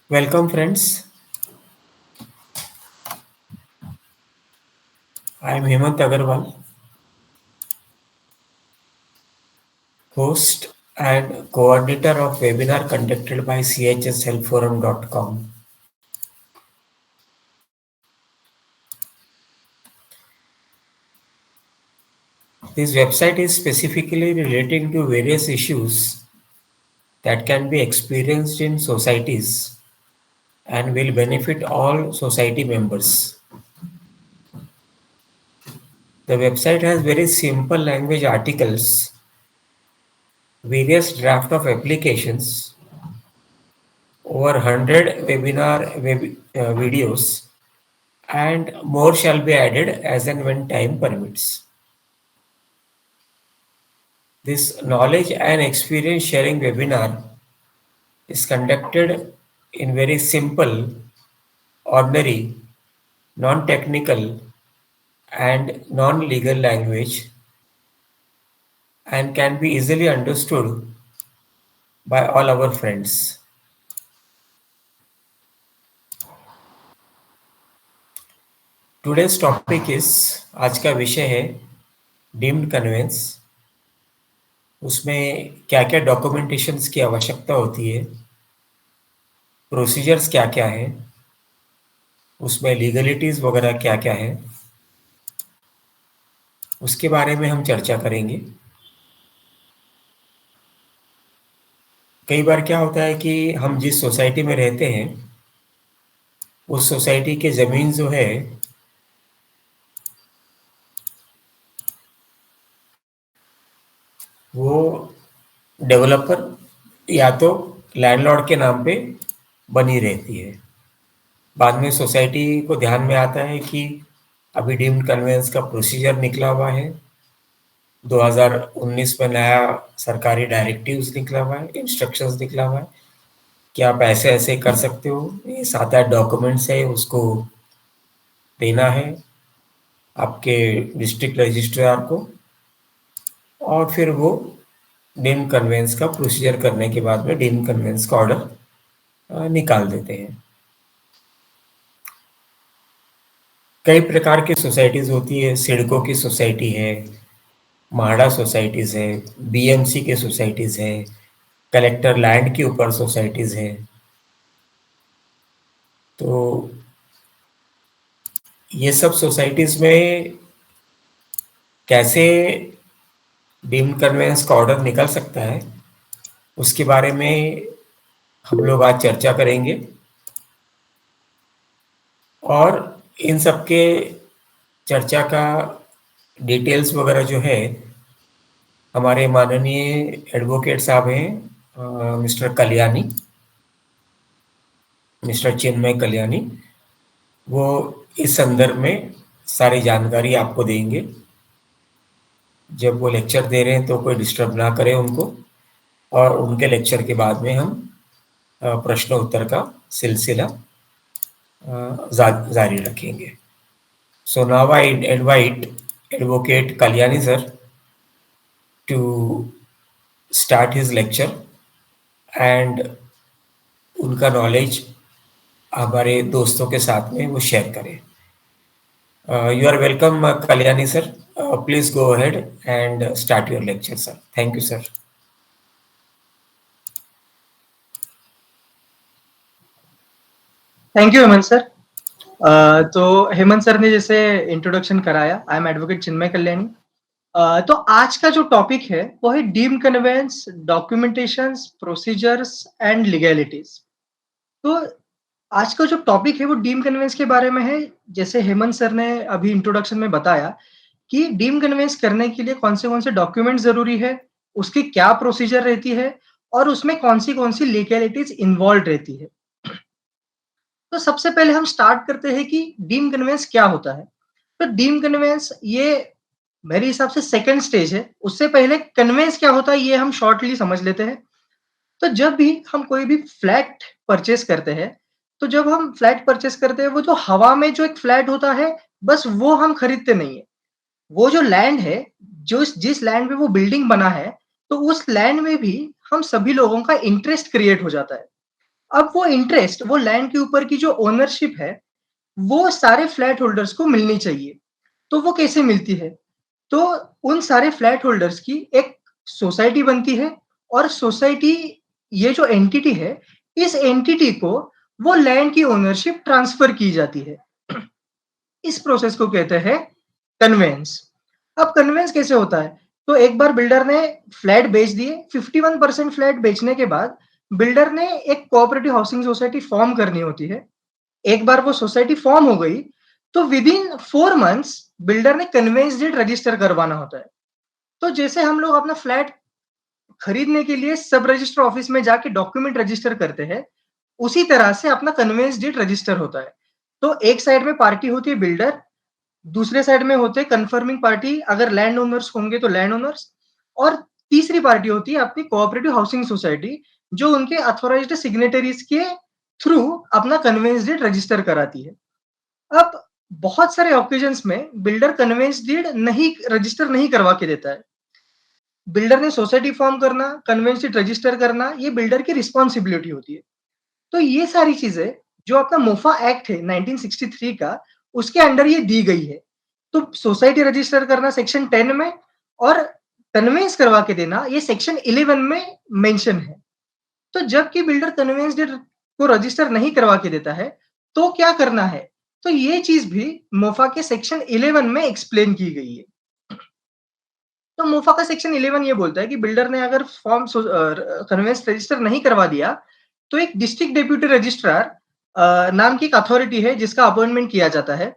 Welcome, friends. I am Hemant Agarwal, host and coordinator of webinar conducted by chshelpforum.com. This website is specifically relating to various issues that can be experienced in societies and will benefit all society members. The website has very simple language articles, various draft of applications, over 100 videos, and more shall be added as and when time permits. This knowledge and experience sharing webinar is conducted in very simple, ordinary, non-technical and non-legal language and can be easily understood by all our friends. Today's topic is आज का विषय है deemed convince. उसमें क्या क्या documentations की आवश्यकता होती है, प्रोसीजर्स क्या क्या है, उसमें लीगलिटीज वगैरह क्या क्या है, उसके बारे में हम चर्चा करेंगे। कई बार क्या होता है कि हम जिस सोसाइटी में रहते हैं उस सोसाइटी के ज़मीन जो है वो डेवलपर या तो लैंडलॉर्ड के नाम पे बनी रहती है। बाद में सोसाइटी को ध्यान में आता है कि अभी डीम्ड कन्वेंस का प्रोसीजर निकला हुआ है, 2019 में नया सरकारी डायरेक्टिव्स निकला हुआ है, इंस्ट्रक्शंस निकला हुआ है कि आप ऐसे ऐसे कर सकते हो, ये 7-8 डॉक्यूमेंट्स है, उसको देना है आपके डिस्ट्रिक्ट रजिस्ट्रार को और फिर वो डीम्ड कन्वेंस का प्रोसीजर करने के बाद में डीम्ड कन्वेंस का ऑर्डर निकाल देते हैं। कई प्रकार की सोसाइटीज होती है, सिडको की सोसाइटी है, म्हाडा सोसाइटीज है, बीएमसी के सोसाइटीज है, कलेक्टर लैंड के ऊपर सोसाइटीज है। तो ये सब सोसाइटीज में कैसे डीम्ड कन्वेंस का ऑर्डर निकल सकता है उसके बारे में हम लोग आज चर्चा करेंगे और इन सब के चर्चा का डिटेल्स वगैरह जो है हमारे माननीय एडवोकेट साहब हैं, मिस्टर कल्याणी, मिस्टर चिन्मय कल्याणी, वो इस संदर्भ में सारी जानकारी आपको देंगे। जब वो लेक्चर दे रहे हैं तो कोई डिस्टर्ब ना करें उनको और उनके लेक्चर के बाद में हम प्रश्न उत्तर का सिलसिला जारी रखेंगे। So now I invite Advocate Kalyani sir to start his lecture and उनका नॉलेज हमारे दोस्तों के साथ में वो शेयर करें। You are welcome, Kalyani sir. Please go ahead and start your lecture, sir. Thank you, sir. Thank you Hemant sir. तो Hemant sir ने जैसे इंट्रोडक्शन कराया, I am advocate Chinmay Kalyani. तो आज का जो टॉपिक है वो है deemed conveyance, documentations, procedures and legalities. तो आज का जो टॉपिक है वो डीम्ड कन्वेंस के बारे में है। जैसे हेमंत सर ने अभी इंट्रोडक्शन में बताया कि डीम्ड कन्वेंस करने के लिए कौन से डॉक्यूमेंट जरूरी है, उसकी क्या प्रोसीजर रहती है और उसमें कौन सी लीगैलिटीज इन्वॉल्व रहती है। तो सबसे पहले हम स्टार्ट करते हैं कि डीम्ड कन्वेंस क्या होता है। तो डीम्ड कन्वेंस ये मेरे हिसाब से सेकंड स्टेज है। उससे पहले कन्वेंस क्या होता है ये हम शॉर्टली समझ लेते हैं। तो जब भी हम कोई भी फ्लैट परचेस करते हैं, तो जब हम फ्लैट परचेस करते हैं वो जो हवा में जो एक फ्लैट होता है, बस वो हम खरीदते नहीं है। वो जो लैंड है, जो जिस लैंड पे वो बिल्डिंग बना है, तो उस लैंड में भी हम सभी लोगों का इंटरेस्ट क्रिएट हो जाता है। अब वो इंटरेस्ट, वो लैंड के ऊपर की जो ओनरशिप है, वो सारे फ्लैट होल्डर्स को मिलनी चाहिए। तो वो कैसे मिलती है? तो उन सारे फ्लैट होल्डर्स की एक सोसाइटी बनती है और सोसाइटी, ये जो एंटिटी है, इस एंटिटी को वो लैंड की ओनरशिप ट्रांसफर की जाती है। इस प्रोसेस को कहते हैं कन्वेंस। अब कन्वेंस कैसे होता है? तो एक बार बिल्डर ने फ्लैट बेच दिए, 51% फ्लैट बेचने के बाद बिल्डर ने एक कोऑपरेटिव हाउसिंग सोसाइटी फॉर्म करनी होती है। एक बार वो सोसाइटी फॉर्म हो गई, तो विदिन 4 मंथ्स बिल्डर ने कन्वेंस डीड रजिस्टर करवाना होता है। तो जैसे हम लोग अपना फ्लैट खरीदने के लिए सब रजिस्टर ऑफिस में जाके डॉक्यूमेंट रजिस्टर करते हैं, उसी तरह से अपना कन्वेंस डीड रजिस्टर होता है। तो एक साइड में पार्टी होती है बिल्डर, दूसरे साइड में होते हैं कन्फर्मिंग पार्टी, अगर लैंड ओनर्स होंगे तो लैंड ओनर्स, और तीसरी पार्टी होती है अपनी कोऑपरेटिव हाउसिंग सोसाइटी, जो उनके ऑथराइज्ड सिग्नेटरीज के थ्रू अपना कन्वेंस डीड रजिस्टर कराती है। अब बहुत सारे ऑकेजन्स में बिल्डर कन्वेंस डीड नहीं रजिस्टर नहीं करवा के देता है। बिल्डर ने सोसाइटी फॉर्म करना, कन्वेंस डीड रजिस्टर करना, ये बिल्डर की रिस्पॉन्सिबिलिटी होती है। तो ये सारी चीज़ें जो अपना मोफा एक्ट है 1963 का, उसके अंडर ये दी गई है। तो सोसाइटी रजिस्टर करना सेक्शन 10 में और कन्वेंस करवा के देना ये सेक्शन 11 में मेंशन है। तो जबकि बिल्डर कन्वेंस डीड को रजिस्टर नहीं करवा के देता है, तो क्या करना है? तो ये चीज़ भी मोफा के सेक्शन 11 में एक्सप्लेन की गई है। तो मोफा का सेक्शन 11 ये बोलता है कि बिल्डर ने अगर कन्वेंस रजिस्टर नहीं करवा दिया, तो एक डिस्ट्रिक्ट डेप्यूटी रजिस्ट्रार नाम की एक अथॉरिटी है जिसका अपॉइंटमेंट किया जाता है।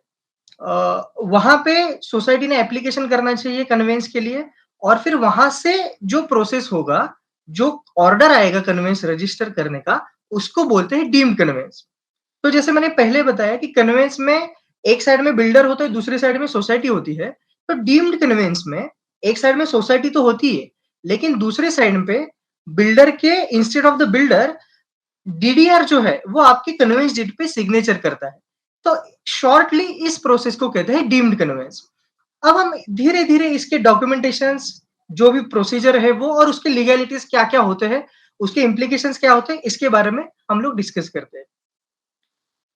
वहाँ पे सोसाइटी ने एप्लीकेशन करना चाहिए कन्वेंस के लिए, और फिर वहाँ से जो प्रोसेस होगा, जो ऑर्डर आएगा कन्वेंस रजिस्टर करने का, उसको बोलते हैं डीम्ड कन्वेंस। तो जैसे मैंने पहले बताया कि कन्वेंस में एक साइड में बिल्डर होता है, दूसरी साइड में सोसाइटी होती है। तो डीम्ड कन्वेंस में एक साइड में सोसाइटी तो होती है, लेकिन दूसरे साइड पे बिल्डर के instead of the builder DDR जो है, वो आपके कन्वेंस डीड पे सिग्नेचर करता है। तो शॉर्टली इस प्रोसेस को कहते हैं डीम्ड कन्वेंस। अब हम धीरे-धीरे इसके डॉक्यूमेंटेशंस, जो भी प्रोसीजर है वो, और उसके लीगैलिटीज़ क्या-क्या होते हैं, उसके इम्प्लीकेशंस क्या होते हैं, इसके बारे में हम लोग डिस्कस करते हैं।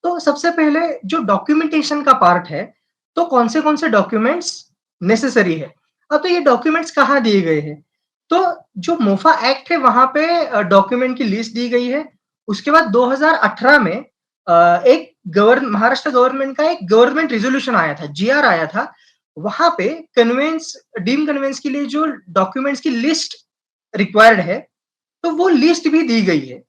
तो सबसे पहले जो डॉक्यूमेंटेशन का पार्ट है, तो कौन से डॉक्यूमेंट्स नेसेसरी है। अब तो ये डॉक्यूमेंट्स कहाँ दिए गए हैं? तो जो मोफा एक्ट है वहाँ पे डॉक्यूमेंट की लिस्ट दी गई है। उसके बाद 2018 में एक महाराष्ट्र गवर्नमेंट का एक गवर्नमेंट रिज़ॉल्यूशन आया था, जीआर आया था। वहाँ पे डीम्ड कन्वेंस के लिए जो डॉक्यूमेंट्स की लिस्ट रिक्वायर्ड है, तो वो लिस्ट भी दी गई है।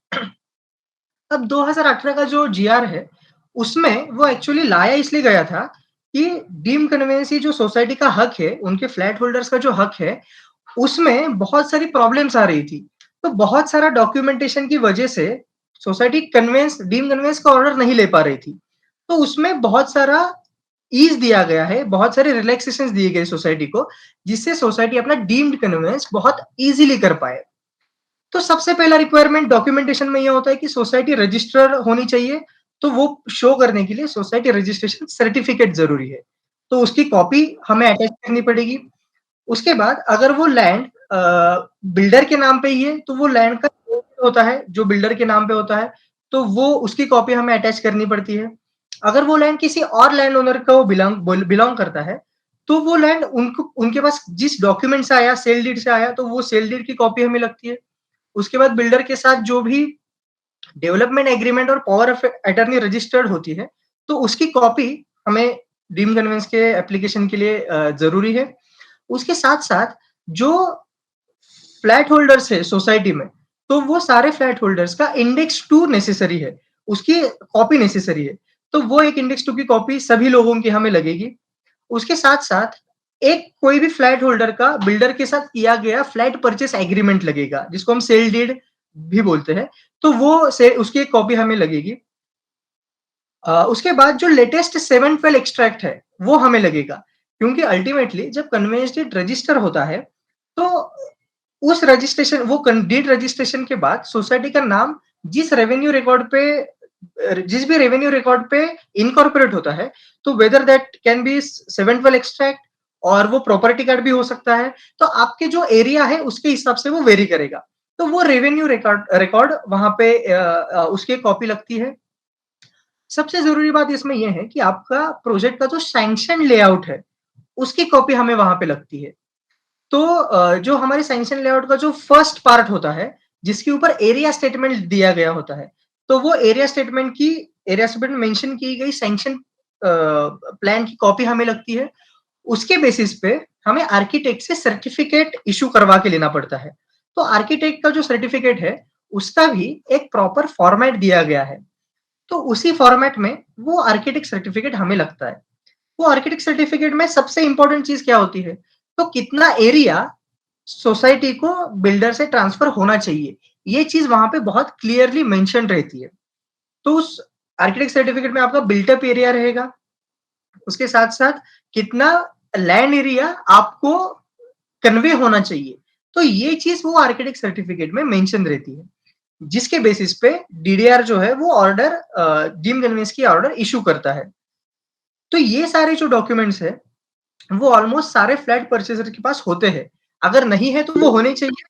अब 2018 का जो जीआर है, उसमें वो एक्चुअली लाया इसलिए गया था कि डीम्ड कन्वेंस, ये जो सोसाइटी का हक है, उनके फ्लैट होल्डर्स का जो हक है, उसमें बहुत सारी प्रॉब्लम्स आ रही थी। तो बहुत सारा डॉक्यूमेंटेशन की वजह से सोसाइटी डीम्ड कन्वेंस का ऑर्डर नहीं ले पा रही थी। तो उसमें बहुत सारा ईज़ दिया गया है, बहुत सारे रिलैक्सेशंस दिए गए सोसाइटी को, जिससे सोसाइटी अपना डीम्ड कन्वेंस बहुत ईज़िली कर पाए। तो सबसे पहला रिक्वायरमेंट डॉक्यूमेंटेशन में ये होता है कि सोसाइटी रजिस्टर्ड होनी चाहिए, तो वो शो करने के लिए सोसाइटी रजिस्ट्रेशन सर्टिफिकेट ज़रूरी है। तो उसकी कॉपी हमें अटैच करनी पड़ेगी। उसके बाद अगर वो लैंड बिल्डर के नाम पे ही है, तो वो लैंड का होता है, जो बिल्डर के नाम पे होता है, तो वो उसकी कॉपी हमें अटैच करनी पड़ती है। अगर वो लैंड किसी और लैंड ओनर को बिलॉन्ग करता है, तो वो लैंड उनको उनके पास जिस डॉक्यूमेंट से आया, सेल डीड से आया, तो वो सेल डीड की कॉपी हमें लगती है। उसके बाद बिल्डर के साथ जो भी डेवलपमेंट एग्रीमेंट और पावर ऑफ अटॉर्नी रजिस्टर्ड होती है, तो उसकी कॉपी हमें डीम्ड कन्वेंस के एप्लीकेशन के लिए ज़रूरी है। उसके साथ-साथ जो फ्लैट होल्डर्स है सोसाइटी में, तो वो सारे फ्लैट होल्डर्स का इंडेक्स 2 नेसेसरी है, उसकी कॉपी नेसेसरी है। तो वो एक इंडेक्स 2 की कॉपी सभी लोगों की हमें लगेगी। उसके साथ-साथ एक कोई भी फ्लैट होल्डर का बिल्डर के साथ किया गया फ्लैट परचेस एग्रीमेंट लगेगा, जिसको हम सेल डीड भी बोलते हैं, तो वो से उसकी एक कॉपी हमें लगेगी। उसके बाद जो लेटेस्ट 712 एक्सट्रैक्ट है, वो हमें लगेगा, क्योंकि अल्टीमेटली जब कन्वेंस डीड रजिस्टर होता है, तो उस रजिस्ट्रेशन वो कन डीड रजिस्ट्रेशन के बाद सोसाइटी का नाम जिस भी रेवेन्यू रिकॉर्ड पे इनकॉर्पोरेट होता है, तो whether that can be 712 extract, और वो प्रॉपर्टी कार्ड भी हो सकता है। तो आपके जो एरिया है उसके हिसाब से वो वेरी करेगा। तो वो रेवेन्यू रिकॉर्ड वहाँ पे उसकी कॉपी लगती है। सबसे ज़रूरी बात इसमें ये है कि आपका प्रोजेक्ट का जो सैंक्शन लेआउट है, उसकी कॉपी हमें वहाँ पे लगती है। तो जो हमारे सैंक्शन लेआउट का जो फर्स्ट पार्ट होता है, जिसके ऊपर एरिया स्टेटमेंट दिया गया होता है, तो वो एरिया स्टेटमेंट मेंशन की गई सैंक्शन प्लान की कॉपी हमें लगती है। उसके बेसिस पे हमें आर्किटेक्ट से सर्टिफिकेट इश्यू करवा के लेना पड़ता है। तो आर्किटेक्ट का जो सर्टिफिकेट है, उसका भी एक प्रॉपर फॉर्मेट दिया गया है। तो उसी फॉर्मेट में वो आर्किटेक्ट सर्टिफिकेट हमें लगता है। वो आर्किटेक्ट सर्टिफिकेट में सबसे इम्पोर्टेंट चीज़ क्या होती है? तो कितना एरिया सोसाइटी को बिल्डर से ट्रांसफर होना चाहिए, ये चीज़ वहाँ पे बहुत क्लियरली मेंशन रहती है। तो उस आर्किटेक्ट सर्टिफिकेट में आपका बिल्ट अप एरिया रहेगा, उसके साथ-साथ कितना लैंड एरिया आपको कन्वे होना चाहिए। तो ये चीज़ वो आर्किटेक्ट सर्टिफिकेट में मेंशन रहती है, जिसके बेसिस पे डीडीआर जो है वो डीम्ड कन्वेंस की ऑर्डर इश्यू करता है। तो ये सारे जो डॉक्यूमेंट्स हैं, वो ऑलमोस्ट सारे फ्लैट परचेज़र के पास होते हैं। अगर नहीं है तो वो होने चाहिए।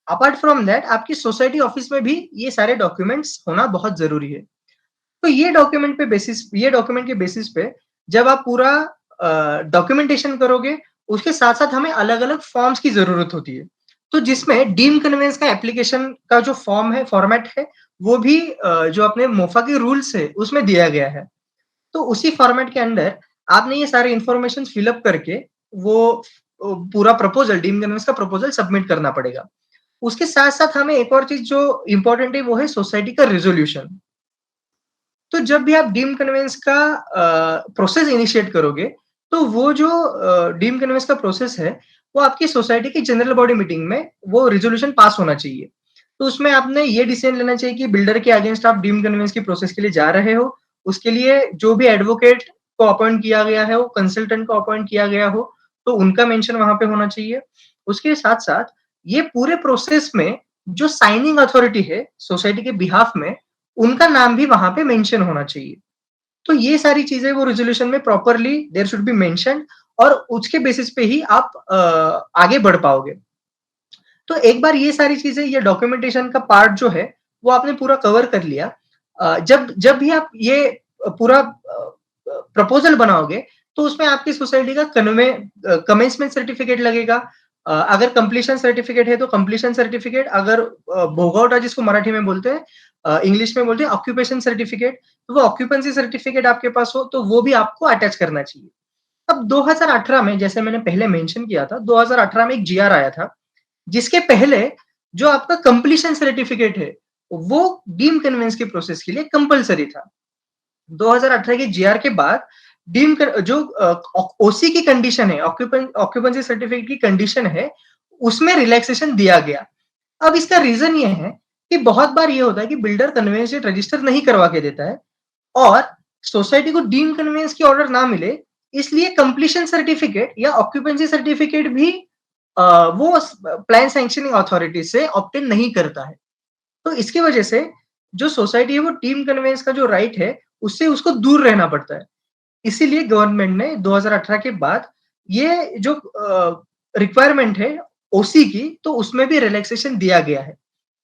अपार्ट फ्रॉम दैट आपकी सोसाइटी ऑफिस में भी ये सारे डॉक्यूमेंट्स होना बहुत ज़रूरी है। तो ये डॉक्यूमेंट के बेसिस पे जब आप पूरा डॉक्यूमेंटेशन करोगे, उसके साथ-साथ हमें अलग-अलग फॉर्म्स की ज़रूरत होती है। तो जिसमें डीम्ड कन्वेंस का एप्लीकेशन का जो फॉर्मेट है, वो भी जो अपने मोफा के रूल्स है, उसमें दिया गया है। तो उसी फॉर्मेट के अंदर आपने ये सारे इन्फॉर्मेशन फिल अप करके वो पूरा प्रपोज़ल डीम्ड कन्वेंस का प्रपोज़ल सबमिट करना पड़ेगा। उसके साथ-साथ हमें एक और चीज़ जो इम्पोर्टेंट है, वो है सोसाइटी का रिज़ॉल्यूशन। तो जब भी आप डीम्ड कन्वेंस का प्रोसेस इनिशिएट करोगे, तो वो जो डीम्ड कन्वेंस का प्रोसेस है, वो आपकी सोसाइटी की जनरल बॉडी मीटिंग में वो रिज़ॉल्यूशन पास होना चाहिए। तो उसमें आपने ये डिसीजन लेना चाहिए कि बिल्डर के अगेंस्ट आप डीम्ड कन्वेंस की प्रोसेस के लिए जा रहे हो। उसके लिए जो भी एडवोकेट को अपॉइंट किया गया है, वो कंसल्टेंट को अपॉइंट किया गया हो, तो उनका मेंशन वहाँ पे होना चाहिए। उसके साथ-साथ ये पूरे प्रोसेस में जो साइनिंग अथॉरिटी है सोसाइटी के बिहाफ में, उनका नाम भी वहाँ पे मेंशन होना चाहिए। तो ये सारी चीज़ें वो रिज़ॉल्यूशन में properly there should be mentioned और उसके बेसिस पे ही आप आगे बढ़ पाओगे। तो एक बार ये सारी चीज़ें ये डॉक्यूमेंटेशन का पार्ट जो है, वो आपने पूरा कवर कर लिया। जब जब भी आप ये पूरा प्रपोज़ल बनाओगे, तो उसमें आपकी सोसाइटी का कमेंसमेंट सर्टिफिकेट लगेगा। अगर कंप्लीशन सर्टिफिकेट है, तो कंप्लीशन सर्टिफिकेट अगर भोगवटा जिसको मराठी में बोलते हैं इंग्लिश में बोलते हैं ऑक्यूपेशन सर्टिफिकेट, तो वो ऑक्यूपेंसी सर्टिफिकेट आपके पास हो, तो वो भी आपको अटैच करना चाहिए। अब 2018 में जैसे मैंने पहले मेंशन किया था, 2018 में एक जीआर आया था, जिसके पहले जो आपका कंप्लीशन सर्टिफिकेट है, वो डीम्ड कन्वेंस के प्रोसेस के लिए कंपल्सरी था। 2018 के जीआर के बाद डीम कर जो ओसी की कंडीशन है, ऑक्यूपेंसी सर्टिफिकेट की कंडीशन है, उसमें रिलैक्सेशन दिया गया। अब इसका रीज़न ये है कि बहुत बार ये होता है कि बिल्डर कन्वेंस डेट रजिस्टर नहीं करवा के देता है और सोसाइटी को डीम्ड कन्वेंस की ऑर्डर ना मिले, इसलिए कंप्लीशन सर्टिफिकेट या ऑक्यूपेंसी सर्टिफिकेट भी वो प्लान सैंक्शनिंग अथॉरिटी से ऑब्टेन नहीं करता है। तो इसकी वजह से जो सोसाइटी है वो डीम्ड कन्वेंस का जो राइट है, उससे उसको दूर रहना पड़ता है। इसीलिए गवर्नमेंट ने 2018 के बाद ये जो रिक्वायरमेंट है ओसी की, तो उसमें भी रिलैक्सेशन दिया गया है।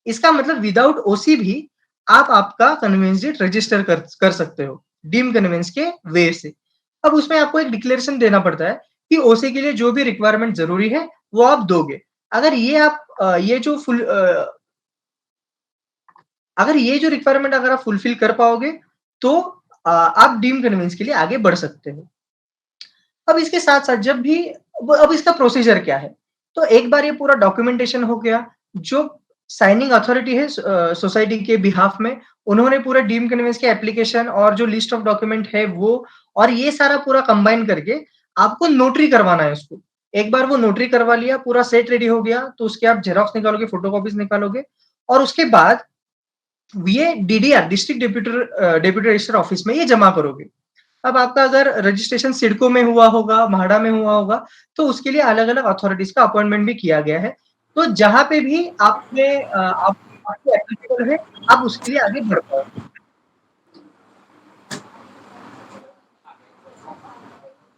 इसका मतलब विदाउट ओसी भी आप आपका कन्वेंस डेट रजिस्टर कर सकते हो, डीम्ड कन्वेंस के वे से। अब उसमें आपको एक डिक्लेरेशन देना पड़ता है कि ओसी के लिए जो भी रिक्वायरमेंट ज़रूरी है, वो आप दोगे। अगर ये आप ये जो अगर ये जो रिक्वायरमेंट अगर आप फुलफिल कर पाओगे, तो आप डीम्ड कन्वेंस के लिए आगे बढ़ सकते हो। अब इसके साथ-साथ जब भी अब इसका प्रोसीजर क्या है? तो एक बार ये पूरा डॉक्यूमेंटेशन हो गया, जो साइनिंग अथॉरिटी है सोसाइटी के बिहाफ में, उन्होंने पूरा डीम्ड कन्वेंस के एप्लीकेशन और जो लिस्ट ऑफ डॉक्यूमेंट है वो और ये सारा पूरा कंबाइन करके आपको नोटरी करवाना है उसको। एक बार वो नोटरी करवा लिया, पूरा सेट रेडी हो गया, तो उसके आप ज़ेरॉक्स निकालोगे, फोटोकॉपीज़ निकालोगे और उसके बाद ये DDR district deputy register office में ये जमा करोगे। अब आपका अगर रजिस्ट्रेशन सिडको में हुआ होगा, म्हाडा में हुआ होगा, तो उसके लिए अलग-अलग अथॉरिटीज़ का अपॉइंटमेंट भी किया गया है। तो जहाँ पे भी आपको एप्लीकेबल है, आप उसके लिए आगे बढ़ पाओ।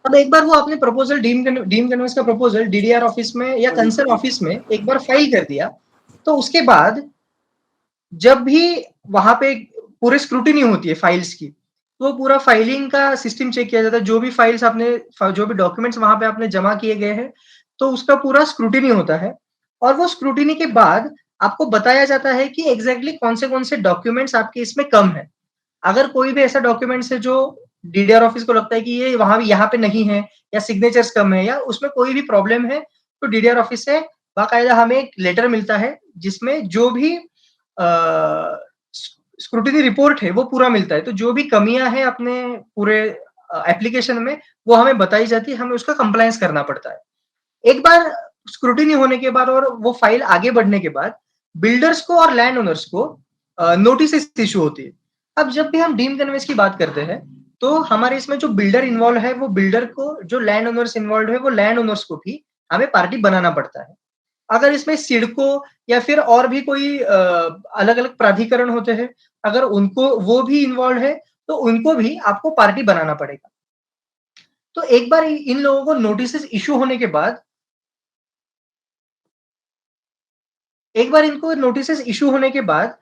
अब एक बार वो आपने प्रपोज़ल डीम कन्वेंस का प्रपोज़ल डीडीआर ऑफिस में या कंसर्न ऑफिस में एक बार फाइल कर दिया, तो उसके बाद जब भी वहाँ पे पूरे स्क्रूटिनी होती है फाइल्स की, तो पूरा फाइलिंग का सिस्टम चेक किया जाता है, जो भी फाइल्स आपने जो भी डॉक्यूमेंट्स वहाँ पे आपने जमा किए गए हैं, तो उसका पूरा स्क्रूटिनी होता है और वो स्क्रूटिनी के बाद आपको बताया जाता है कि एग्ज़ैक्टली कौन से डॉक्यूमेंट्स आपके इसमें कम है। अगर कोई भी ऐसा डॉक्यूमेंट्स है जो डीडीआर ऑफिस को लगता है कि ये वहाँ यहाँ पे नहीं है या सिग्नेचर्स कम है या उसमें कोई भी प्रॉब्लम है, तो डीडीआर ऑफिस से बाकायदा हमें एक लेटर मिलता है, जिसमें जो भी स्क्रूटिनी रिपोर्ट है वो पूरा मिलता है। तो जो भी कमियाँ हैं अपने पूरे एप्लीकेशन में, वो हमें बताई जाती है, हमें उसका कंप्लायंस करना पड़ता है। एक बार स्क्रूटिनी होने के बाद और वो फाइल आगे बढ़ने के बाद बिल्डर्स को और लैंड ओनर्स को नोटिसेस इश्यू होती है। अब जब भी हम डीम्ड कन्वेंस की बात करते हैं, तो हमारे इसमें जो बिल्डर इन्वॉल्व है, वो बिल्डर को, जो लैंड ओनर्स इन्वॉल्वड है, वो लैंड ओनर्स को भी हमें पार्टी बनाना पड़ता है। अगर इसमें सिडको या फिर और भी कोई अलग-अलग प्राधिकरण होते हैं, अगर उनको वो भी इन्वॉल्वड है, तो उनको भी आपको पार्टी बनाना पड़ेगा। तो एक बार इन लोगों को नोटिसेस इश्यू होने के बाद एक बार इनको नोटिसेस इश्यू होने के बाद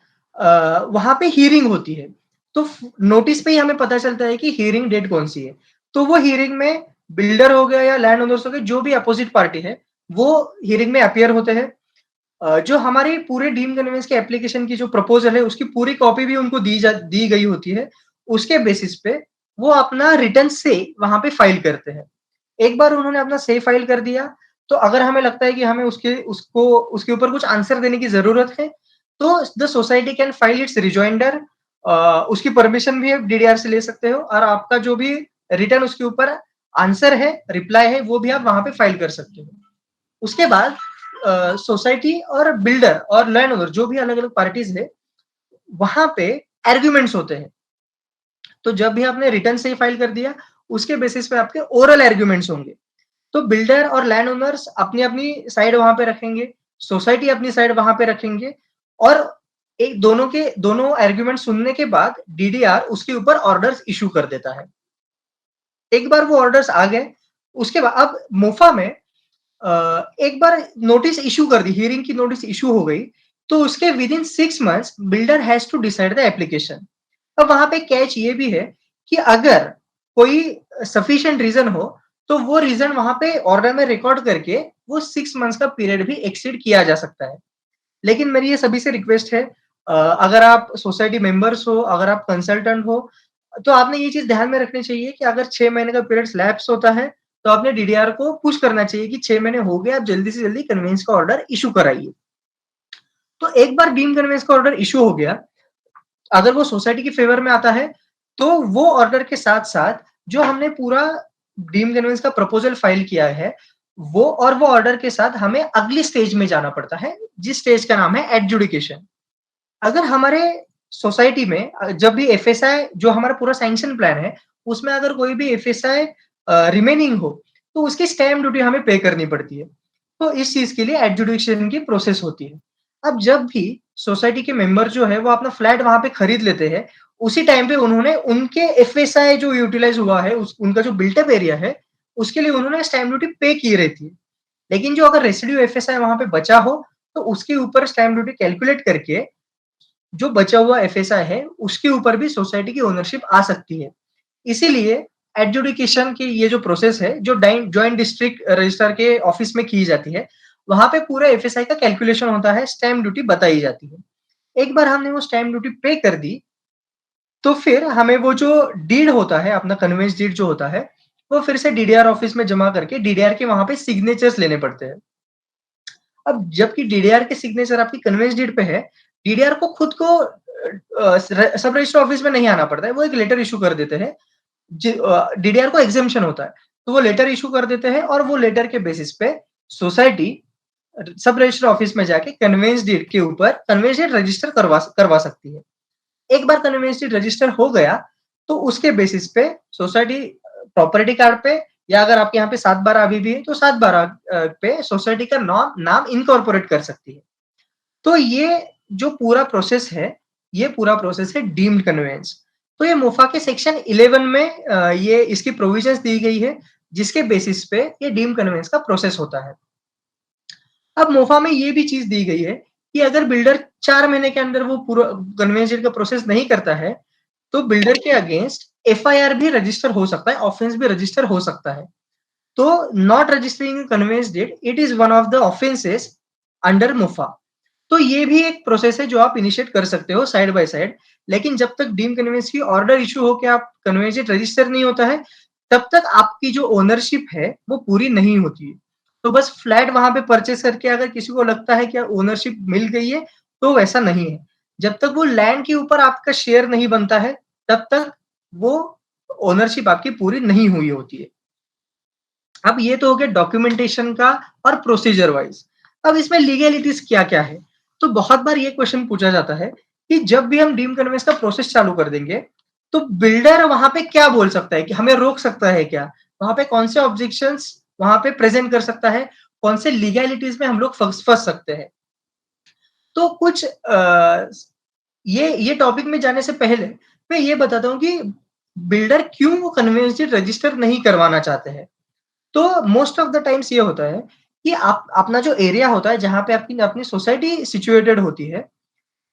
वहाँ पे हियरिंग होती है। तो फ नोटिस पे ही हमें पता चलता है कि हियरिंग डेट कौन-सी है। तो वो हियरिंग में बिल्डर हो गया या लैंड ओनर्स हो गए, जो भी अपोजिट पार्टी है, वो हियरिंग में अपीयर होते हैं। जो हमारी पूरे डीम्ड कन्वेंस के एप्लीकेशन की जो प्रपोज़ल है, उसकी पूरी कॉपी भी उनको दी गई होती है। उसके बेसिस पे वो अपना रिटर्न से वहाँ पे फाइल करते हैं। एक बार उन्होंने अपना सेव फाइल कर दिया, तो अगर हमें लगता है कि हमें उसके ऊपर कुछ आंसर देने की ज़रूरत है, तो the society can file it's rejoinder. उसकी परमिशन भी आप डीडीआर से ले सकते हो और आपका जो भी रिटर्न उसके ऊपर आंसर है, रिप्लाई है, वो भी आप वहाँ पे फाइल कर सकते हो। उसके बाद सोसाइटी और बिल्डर और लैंड ओनर, जो भी अलग-अलग पार्टीज़ है, वहाँ पे आर्गुमेंट्स होते हैं। तो जब भी आपने रिटर्न से ही फाइल कर दिया, उसके बेसिस पे आपके ओरल आर्गुमेंट्स होंगे। तो बिल्डर और लैंड ओनर्स अपनी-अपनी साइड वहाँ पे रखेंगे, सोसाइटी अपनी साइड वहाँ पे रखेंगे और एक दोनों आर्गुमेंट सुनने के बाद डीडीआर उसके ऊपर ऑर्डर्स इश्यू कर देता है। एक बार वो ऑर्डर्स आ गए, उसके बाद अब मोफा में एक बार नोटिस इश्यू कर दी, हियरिंग की नोटिस इश्यू हो गई, तो उसके within 6 months builder has to decide the application. अब वहाँ पे कैच ये भी है कि अगर कोई सफिशिएंट रीज़न हो, तो वो रीज़न वहाँ पे ऑर्डर में रिकॉर्ड करके वो 6 मंथ्स का पीरियड भी एक्सीड किया जा सकता है। लेकिन मेरी ये सभी से रिक्वेस्ट है, अगर आप सोसाइटी मेंबर्स हो, अगर आप कंसल्टेंट हो, तो आपने ये चीज़ ध्यान में रखनी चाहिए कि अगर 6 महीने का पीरियड लैप्स होता है, तो आपने डीडीआर को पुश करना चाहिए कि 6 महीने हो गए, आप जल्दी से जल्दी कन्वेंस का ऑर्डर इश्यू कराइए। तो एक बार डीम्ड कन्वेंस का ऑर्डर इश्यू हो गया, अगर वो सोसाइटी के फेवर में आता है, तो वो ऑर्डर के साथ-साथ जो हमने पूरा डीम्ड कन्वेंस का प्रपोज़ल फाइल किया है, वो ऑर्डर के साथ हमें अगली स्टेज में जाना पड़ता है, जिस स्टेज का नाम है एडजुडिकेशन। अगर हमारे सोसाइटी में जब भी एफएसआई, जो हमारा पूरा सैंक्शन प्लान है, उसमें अगर कोई भी एफएसआई रिमेनिंग हो, तो उसकी स्टैम्प ड्यूटी हमें पे करनी पड़ती है। तो इस चीज़ के लिए एडजुडिकेशन की प्रोसेस होती है। अब जब भी सोसाइटी के मेंबर जो है वो अपना फ्लैट वहाँ पे खरीद लेते हैं, उसी टाइम पे उन्होंने उनके एफएसआई जो यूटिलाइज़ हुआ है, उस उनका जो बिल्ट अप एरिया है, उसके लिए उन्होंने स्टैम्प ड्यूटी पे की रहती है। लेकिन जो अगर रेसिड्यू एफएसआई वहाँ पे बचा हो, तो उसके ऊपर स्टैम्प ड्यूटी कैलकुलेट करके जो बचा हुआ एफएसआई है, उसके ऊपर भी सोसाइटी की ओनरशिप आ सकती है। इसीलिए एडजुडिकेशन की ये जो प्रोसेस है, जो डाइन जॉइंट डिस्ट्रिक्ट रजिस्ट्रार के ऑफिस में की जाती है, वहाँ पे पूरा एफएसआई का कैलकुलेशन होता है, स्टैम्प ड्यूटी बताई जाती है। एक बार हमने वो स्टैम्प ड्यूटी पे कर दी, तो फिर हमें वो जो डीड होता है, अपना कन्वेंस डीड जो होता है, वो फिर से डीडीआर ऑफिस में जमा करके डीडीआर के वहाँ पे सिग्नेचर्स लेने पड़ते हैं। अब जबकि डीडीआर के सिग्नेचर आपकी कन्वेंस डीड पे है, डीडीआर को खुद को सब रजिस्टर ऑफिस में नहीं आना पड़ता है, वो एक लेटर इश्यू कर देते हैं। डीडीआर को एग्जेम्पशन होता है, तो वो लेटर इश्यू कर देते हैं और वो लेटर के बेसिस पे सोसाइटी सब रजिस्टर ऑफिस में जाके कन्वेंस डीड के ऊपर कन्वेंस डीड रजिस्टर करवा सकती है। एक बार कन्वेंस डीड रजिस्टर हो गया, तो उसके बेसिस पे सोसाइटी प्रॉपर्टी कार्ड पे, या अगर आपके यहाँ पे 7/12 अभी भी है, तो 7/12 पे सोसाइटी का नाम नाम इनकॉर्पोरेट कर सकती है। तो ये जो पूरा प्रोसेस है, ये पूरा प्रोसेस है डीम्ड कन्वेंस। तो ये मोफा के सेक्शन 11 में ये इसकी प्रोविजंस दी गई है, जिसके बेसिस पे ये डीम्ड कन्वेंस का प्रोसेस होता है। अब मोफा में ये भी चीज़ दी गई है कि अगर बिल्डर 4 महीने के अंदर वो पूरा कन्वेंस डीड का प्रोसेस नहीं करता है, तो बिल्डर के अगेंस्ट एफआईआर भी रजिस्टर हो सकता है, ऑफेंस भी रजिस्टर हो सकता है। तो not registering conveyance deed it is one of the offences under MOFA. तो ये भी एक प्रोसेस है जो आप इनिशिएट कर सकते हो साइड बाय साइड। लेकिन जब तक डीम्ड कन्वेंस की ऑर्डर इश्यू होके आप कन्वेंस डीड रजिस्टर नहीं होता है, तब तक आपकी जो ओनरशिप है, वो पूरी नहीं होती है। तो बस फ्लैट वहाँ पे परचेज़ करके अगर किसी को लगता है कि ओनरशिप मिल गई है, तो वैसा नहीं है। जब तक वो लैंड के ऊपर आपका शेयर नहीं बनता है, तब तक वो ओनरशिप आपकी पूरी नहीं हुई होती है। अब ये तो हो गया डॉक्यूमेंटेशन का और प्रोसीजर वाइज़। अब इसमें लीगैलिटीज़ क्या-क्या है? तो बहुत बार ये क्वेश्चन पूछा जाता है कि जब भी हम डीम्ड कन्वेंस का प्रोसेस चालू कर देंगे, तो बिल्डर वहाँ पे क्या बोल सकता है कि हमें रोक सकता है क्या? वहाँ पे कौन से ऑब्जेक्शंस वहाँ पे प्रेज़ेंट कर सकता है? कौन से लीगैलिटीज़ में हम लोग फँस सकते हैं? तो कुछ ये टॉपिक में जाने से पहले मैं ये बताता हूँ कि बिल्डर क्यों वो कन्वेंस डीड रजिस्टर नहीं करवाना चाहते हैं। तो मोस्ट ऑफ द टाइम्स ये होता है कि आप अपना जो एरिया होता है, जहाँ पे आपकी अपनी सोसाइटी सिचुएटेड होती है,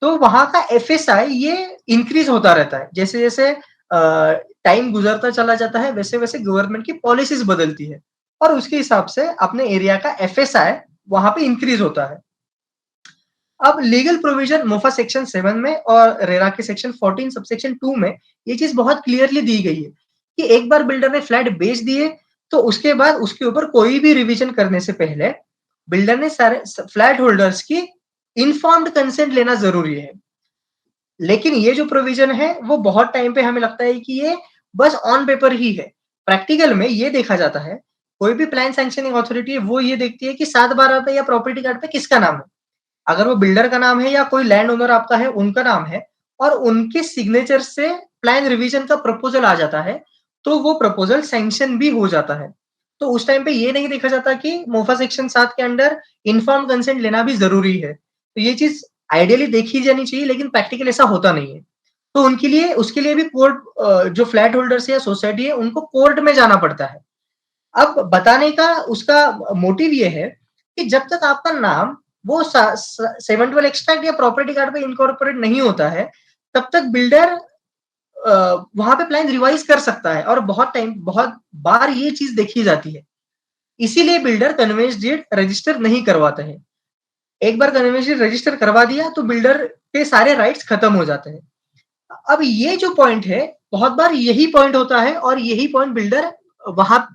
तो वहाँ का एफएसआई ये इंक्रीज़ होता रहता है। जैसे-जैसे टाइम गुज़रता चला जाता है, वैसे-वैसे गवर्नमेंट की पॉलिसीज़ बदलती है और उसके हिसाब से अपने एरिया का एफएसआई वहाँ पे इंक्रीज़ होता है। अब लीगल प्रोविज़न मोफा सेक्शन 7 में और रेरा के सेक्शन 14 सबसेक्शन 2 में ये चीज़ बहुत क्लियरली दी गई है कि एक बार बिल्डर ने फ्लैट बेच दिए, तो उसके बाद उसके ऊपर कोई भी रिविज़न करने से पहले बिल्डर ने सारे फ्लैट होल्डर्स की इन्फॉर्म्ड कंसेंट लेना ज़रूरी है। लेकिन ये जो प्रोविज़न है, वो बहुत टाइम पे हमें लगता है कि ये बस ऑन पेपर ही है। प्रैक्टिकल में ये देखा जाता है, कोई भी प्लान सैंक्शनिंग अथॉरिटी है, वो ये देखती है कि 7/12 पे या प्रॉपर्टी कार्ड पे किसका नाम है। अगर वो बिल्डर का नाम है या कोई लैंड ओनर आपका है, उनका नाम है और उनके सिग्नेचर से प्लान रिवीजन का प्रपोज़ल आ जाता है, तो वो प्रपोज़ल सैंक्शन भी हो जाता है। तो उस टाइम पे ये नहीं देखा जाता कि मोफा सेक्शन 7 के अंडर इन्फॉर्म्ड कंसेंट लेना भी ज़रूरी है। तो ये चीज़ आइडियली देखी जानी चाहिए, लेकिन प्रैक्टिकल ऐसा होता नहीं है। तो उनके लिए उसके लिए भी कोर्ट जो फ्लैट होल्डर्स है या सोसाइटी है, उनको कोर्ट में जाना पड़ता है। अब बताने का उसका मोटिव ये है कि जब तक आपका नाम वो स स 712 एक्सट्रैक्ट या प्रॉपर्टी कार्ड पे इनकॉर्पोरेट नहीं होता है, तब तक बिल्डर वहाँ पे प्लान रिवाइज़ कर सकता है और बहुत बार ये चीज़ देखी जाती है। इसीलिए बिल्डर कन्वेंस डीड रजिस्टर नहीं करवाते हैं। एक बार कन्वेंस डीड रजिस्टर करवा दिया तो बिल्डर के सारे राइट्स खत्म हो जाते हैं। अब ये जो पॉइंट है, बहुत बार यही पॉइंट होता है और यही पॉइंट बिल्डर वहाँ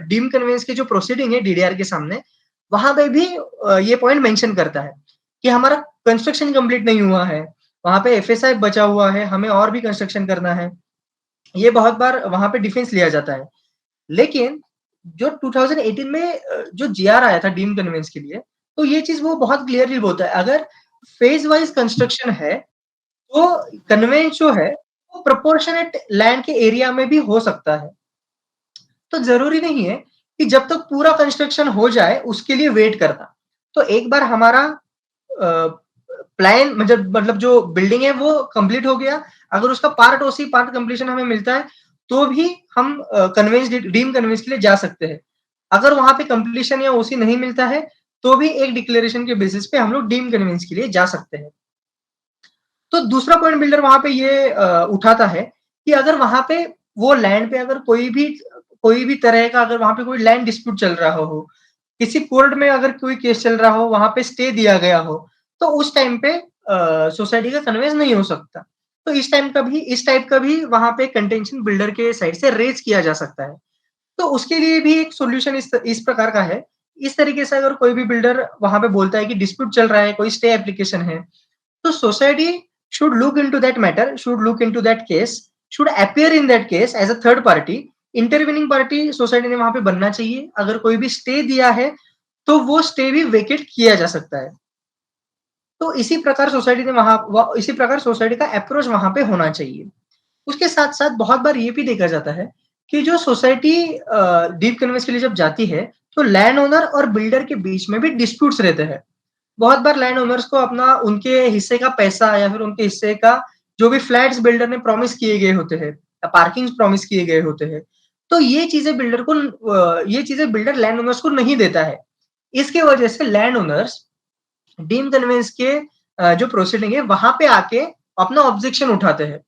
डीम्ड कन्वेंस की जो प्रोसीडिंग है डीडीआर के सामने, वहाँ पे भी ये पॉइंट मेंशन करता है कि हमारा कंस्ट्रक्शन कंप्लीट नहीं हुआ है, वहाँ पे एफएसआई बचा हुआ है, हमें और भी कंस्ट्रक्शन करना है। ये बहुत बार वहाँ पे डिफेंस लिया जाता है। लेकिन जो 2018 में जो जीआर आया था डीम्ड कन्वेंस के लिए, तो ये चीज़ वो बहुत क्लियरली बोलता है, अगर फेज़ वाइज़ कंस्ट्रक्शन है तो कन्वेंस जो है, वो प्रोपोर्शनेट लैंड के एरिया में भी हो सकता है। तो ज़रूरी नहीं है कि जब तक पूरा कंस्ट्रक्शन हो जाए, उसके लिए वेट करना। तो एक बार हमारा प्लान मतलब जो बिल्डिंग है वो कंप्लीट हो गया, अगर उसका पार्ट ओसी, पार्ट कंप्लीशन हमें मिलता है, तो भी हम कन्वेंस डीम्ड कन्वेंस के लिए जा सकते हैं। अगर वहाँ पे कंप्लीशन या ओसी नहीं मिलता है, तो भी एक डिक्लेरेशन के बेसिस पे हम लोग डीम्ड कन्वेंस के लिए जा सकते हैं। तो दूसरा पॉइंट बिल्डर वहाँ पे ये उठाता है कि अगर वहाँ पे वो लैंड पे अगर कोई भी तरह का अगर वहाँ पे कोई लैंड डिस्प्यूट चल रहा हो, किसी कोर्ट में अगर कोई केस चल रहा हो, वहाँ पे स्टे दिया गया हो, तो उस टाइम पे सोसाइटी का कन्वेंस नहीं हो सकता। तो इस टाइप का भी वहाँ पे कंटेंशन बिल्डर के साइड से रेज़ किया जा सकता है। तो उसके लिए भी एक सॉल्यूशन इस प्रकार का है। इस तरीके से अगर कोई भी बिल्डर वहाँ पे बोलता है कि डिस्प्यूट चल रहा है, कोई स्टे एप्लीकेशन है, so society should look into that matter, should look into that case, should appear in that case as a third party. Intervening party society ने वहां पे बनना चाहिए। अगर कोई भी स्टे दिया है, तो वो स्टे भी वेकेट किया जा सकता है। तो इसी प्रकार सोसाइटी का अप्रोच वहां पे होना चाहिए। उसके साथ-साथ बहुत बार ये भी देखा जाता है कि जो सोसाइटी डीप कन्वेंस के लिए जब जाती है, तो लैंड ओनर और बिल्डर के बीच में भी डिस्प्यूट्स रहते हैं। बहुत बार लैंड ओनर्स को अपना उनके हिस्से का पैसा या फिर उनके हिस्से का जो भी फ्लैट्स बिल्डर ने प्रॉमिस किए गए होते हैं या पार्किंग्स प्रॉमिस किए गए होते हैं, तो ये चीज़ें बिल्डर लैंड ओनर्स को नहीं देता है। इसके वजह से लैंड ओनर्स डीम कन्वेंस के जो प्रोसीडिंग है वहाँ पे आके अपना ऑब्जेक्शन उठाते हैं।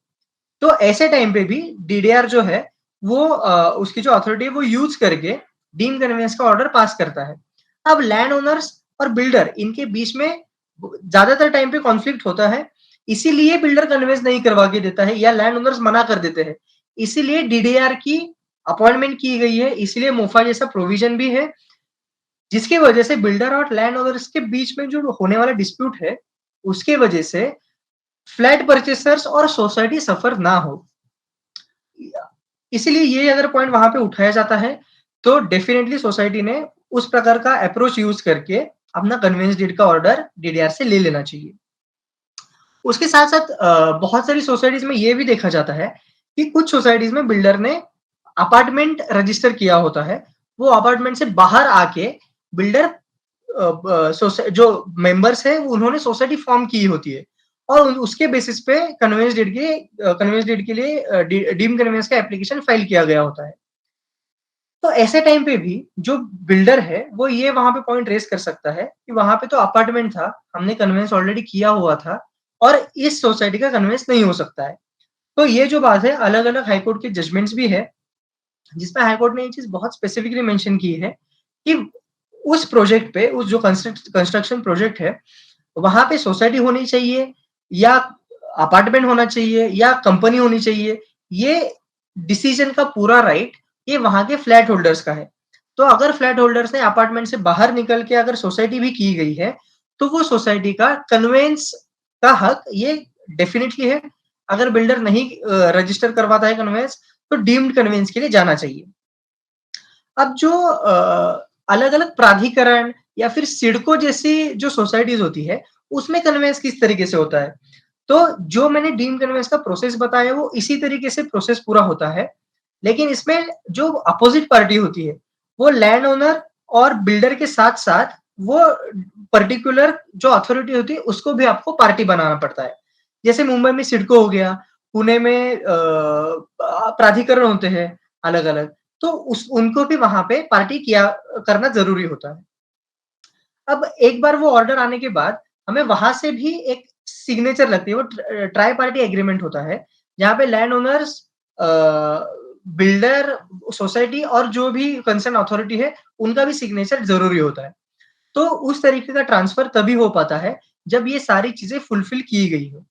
तो ऐसे टाइम पे भी डीडीआर जो है वो उसकी जो अथॉरिटी है वो यूज़ करके डीम कन्वेंस का ऑर्डर पास करता है। अब लैंड ओनर्स और बिल्डर इनके बीच में ज़्यादातर टाइम पे कॉन्फ्लिक्ट होता है, इसीलिए बिल्डर कन्वेंस नहीं करवा के देता है या लैंड ओनर्स मना कर देते हैं। इसीलिए डीडीआर की अपॉइंटमेंट की गई है, इसलिए मोफा जैसा प्रोविज़न भी है, जिसकी वजह से बिल्डर और लैंड ओनर्स के बीच में जो होने वाला डिस्प्यूट है, उसके वजह से फ्लैट परचेसर्स और सोसाइटी सफर ना हो। इसीलिए ये अगर पॉइंट वहाँ पे उठाया जाता है, तो डेफिनिटली सोसाइटी ने उस प्रकार का अप्रोच यूज़ करके अपना कन्वेंस डीड का ऑर्डर डीडीआर से ले लेना चाहिए। उसके साथ-साथ बहुत सारी सोसाइटीज़ में ये भी देखा जाता है कि कुछ सोसाइटीज़ में बिल्डर ने अपार्टमेंट रजिस्टर किया होता है। वो अपार्टमेंट से बाहर आके बिल्डर जो मेंबर्स हैं उन्होंने सोसाइटी फॉर्म की होती है और उसके बेसिस पे कन्वेंस डीड के लिए डीम्ड कन्वेंस का एप्लीकेशन फाइल किया गया होता है। तो ऐसे टाइम पे भी जो बिल्डर है वो ये वहाँ पे पॉइंट रेज़ कर सकता है कि वहाँ पे तो अपार्टमेंट था, हमने कन्वेंस ऑलरेडी किया हुआ था और इस सोसाइटी का कन्वेंस नहीं हो सकता है। तो ये जो बात है अलग-अलग हाई कोर्ट के जजमेंट्स भी है, जिसमें हाई कोर्ट ने ये चीज़ बहुत स्पेसिफिकली मेंशन की है कि उस प्रोजेक्ट पे उस जो कंस्ट्रक्शन प्रोजेक्ट है, वहाँ पे सोसाइटी होनी चाहिए या अपार्टमेंट होना चाहिए या कंपनी होनी चाहिए। ये डिसीज़न का पूरा राइट ये वहाँ के फ्लैट होल्डर्स का है। तो अगर फ्लैट होल्डर्स ने अपार्टमेंट से बाहर निकल के अगर सोसाइटी भी की गई है, तो वो सोसाइटी का कन्वेंस का हक ये डेफिनिटली है। अगर बिल्डर नहीं रजिस्टर करवाता है कन्वेंस, तो डीम्ड कन्वेंस के लिए जाना चाहिए। अब जो अलग-अलग प्राधिकरण या फिर सिडको जैसी जो सोसाइटीज़ होती है, उसमें कन्वेंस किस तरीके से होता है? तो जो मैंने डीम्ड कन्वेंस का प्रोसेस बताया वो इसी तरीके से प्रोसेस पूरा होता है। लेकिन इसमें जो अपोज़िट पार्टी होती है, वो लैंड ओनर और बिल्डर के साथ-साथ वो पर्टिकुलर जो अथॉरिटी होती है उसको भी आपको पार्टी बनाना पड़ता है। जैसे मुंबई में सिडको हो गया, पुणे में प्राधिकरण होते हैं अलग-अलग। तो उस उनको भी वहाँ पे पार्टी किया करना ज़रूरी होता है। अब एक बार वो ऑर्डर आने के बाद हमें वहाँ से भी एक सिग्नेचर लगती है, वो ट्राई पार्टी एग्रीमेंट होता है, जहाँ पे लैंड ओनर्स अ, बिल्डर, सोसाइटी और जो भी कंसर्न अथॉरिटी है, उनका भी सिग्नेचर ज़रूरी होता है। तो उस तरीके का ट्रांसफर तभी हो पाता है, जब ये सारी चीज़ें फुलफिल की गई हो।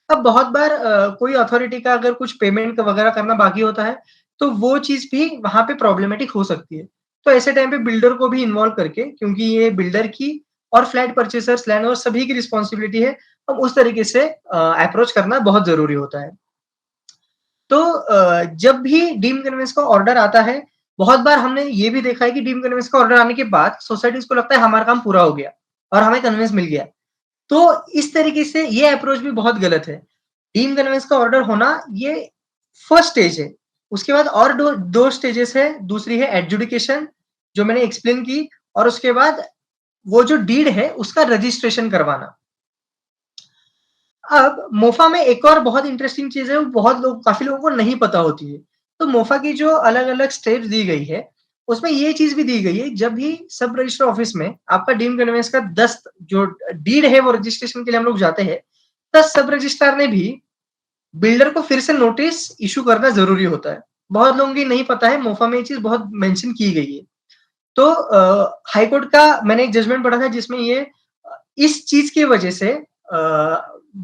अब बहुत बार कोई अथॉरिटी का अगर कुछ पेमेंट वगैरह करना बाकी होता है, तो वो चीज़ भी वहाँ पे प्रॉब्लमैटिक हो सकती है। तो ऐसे टाइम पे बिल्डर को भी इन्वॉल्व करके क्योंकि ये बिल्डर की और फ्लैट परचेज़र्स, लैंडलॉर्ड सभी की रिस्पॉन्सिबिलिटी है, अब उस तरीके से अप्रोच करना बहुत ज़रूरी होता है। तो जब भी डीम्ड कन्वेंस का ऑर्डर आता है, बहुत बार हमने ये भी देखा है कि डीम्ड कन्वेंस का ऑर्डर आने के बाद सोसाइटीज़ को लगता है हमारा काम पूरा हो गया और हमें कन्वेंस मिल गया। तो इस तरीके से ये अप्रोच भी बहुत गलत है। टीम कन्वेंस का ऑर्डर होना ये फर्स्ट स्टेज है। उसके बाद और 2 स्टेजेस है, दूसरी है एडजुडिकेशन जो मैंने एक्सप्लेन की और उसके बाद वो जो डीड है उसका रजिस्ट्रेशन करवाना। अब मोफ़ा में एक और बहुत इंटरेस्टिंग चीज़ है, वो बहुत लोग काफ़ी लोगों को नहीं पता होती है। तो मोफ़ा की जो अलग-अलग स्टेप्स दी गई है, उसमें ये चीज़ भी दी गई है, जब भी सब रजिस्टर ऑफ़िस में आपका डीम्ड कन्वेंस का दस्त जो डीड है वो रजिस्ट्रेशन के लिए हम लोग जाते हैं, तब सब रजिस्ट्रार ने भी बिल्डर को फिर से नोटिस इश्यू करना ज़रूरी होता है। बहुत लोगों की नहीं पता है, मोफ़ा में ये चीज़ बहुत मेंशन की गई है। तो हाई कोर्ट का मैंने एक जजमेंट पढ़ा था जिसमें ये इस चीज़ की वजह से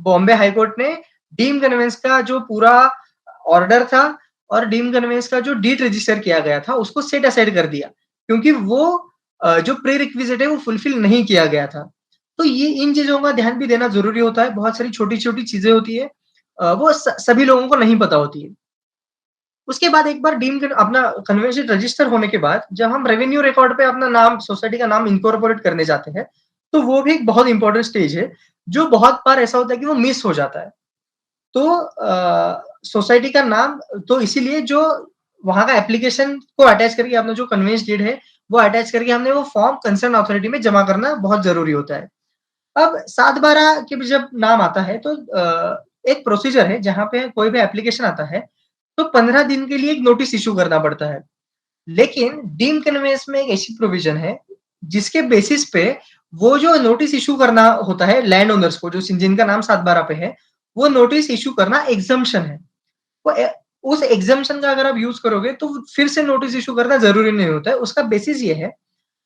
बॉम्बे हाई कोर्ट ने डीम्ड कन्वेंस का जो पूरा ऑर्डर था और डीम्ड कन्वेंस का जो डीड रजिस्टर किया गया था, उसको सेट असाइड कर दिया। क्योंकि वो जो प्री-रिक्विज़िट है वो फुलफिल नहीं किया गया था। तो ये इन चीज़ों का ध्यान भी देना ज़रूरी होता है, बहुत सारी छोटी-छोटी चीज़ें होती हैं वो सभी लोगों को नहीं पता होती है। उसके बाद एक बार डीम्ड अपना कन्वेंशन रजिस्टर होने के बाद जब हम रेवेन्यू रिकॉर्ड पे अपना नाम सोसाइटी का नाम इनकॉर्पोरेट करने जाते हैं, तो वो भी एक बहुत इम्पोर्टेंट स्टेज है, जो बहुत बार ऐसा होता है कि वो मिस हो जाता है। तो सोसाइटी का नाम तो इसीलिए जो वहाँ का एप्लीकेशन को अटैच करके आपने जो कन्वेंस डीड है, वो अटैच करके हमने वो फॉर्म कंसर्न अथॉरिटी में जमा करना बहुत ज़रूरी होता है। अब 7/12 के भी जब नाम आता है तो एक प्रोसीजर है जहाँ पे कोई भी एप्लीकेशन आता है, तो 15 दिन के लिए एक नोटिस इश्यू करना पड़ता है। लेकिन डीम्ड कन्वेंस में एक ऐसी प्रोविज़न है, जिसके बेसिस पे वो जो नोटिस इश्यू करना होता है लैंड ओनर्स को, जो जिनका नाम 7/12 पे है, वो नोटिस इश्यू करना एग्जम्पशन है। वो उस एग्जम्पशन का अगर आप यूज करोगे तो फिर से नोटिस इश्यू करना जरूरी नहीं होता है। उसका बेसिस ये है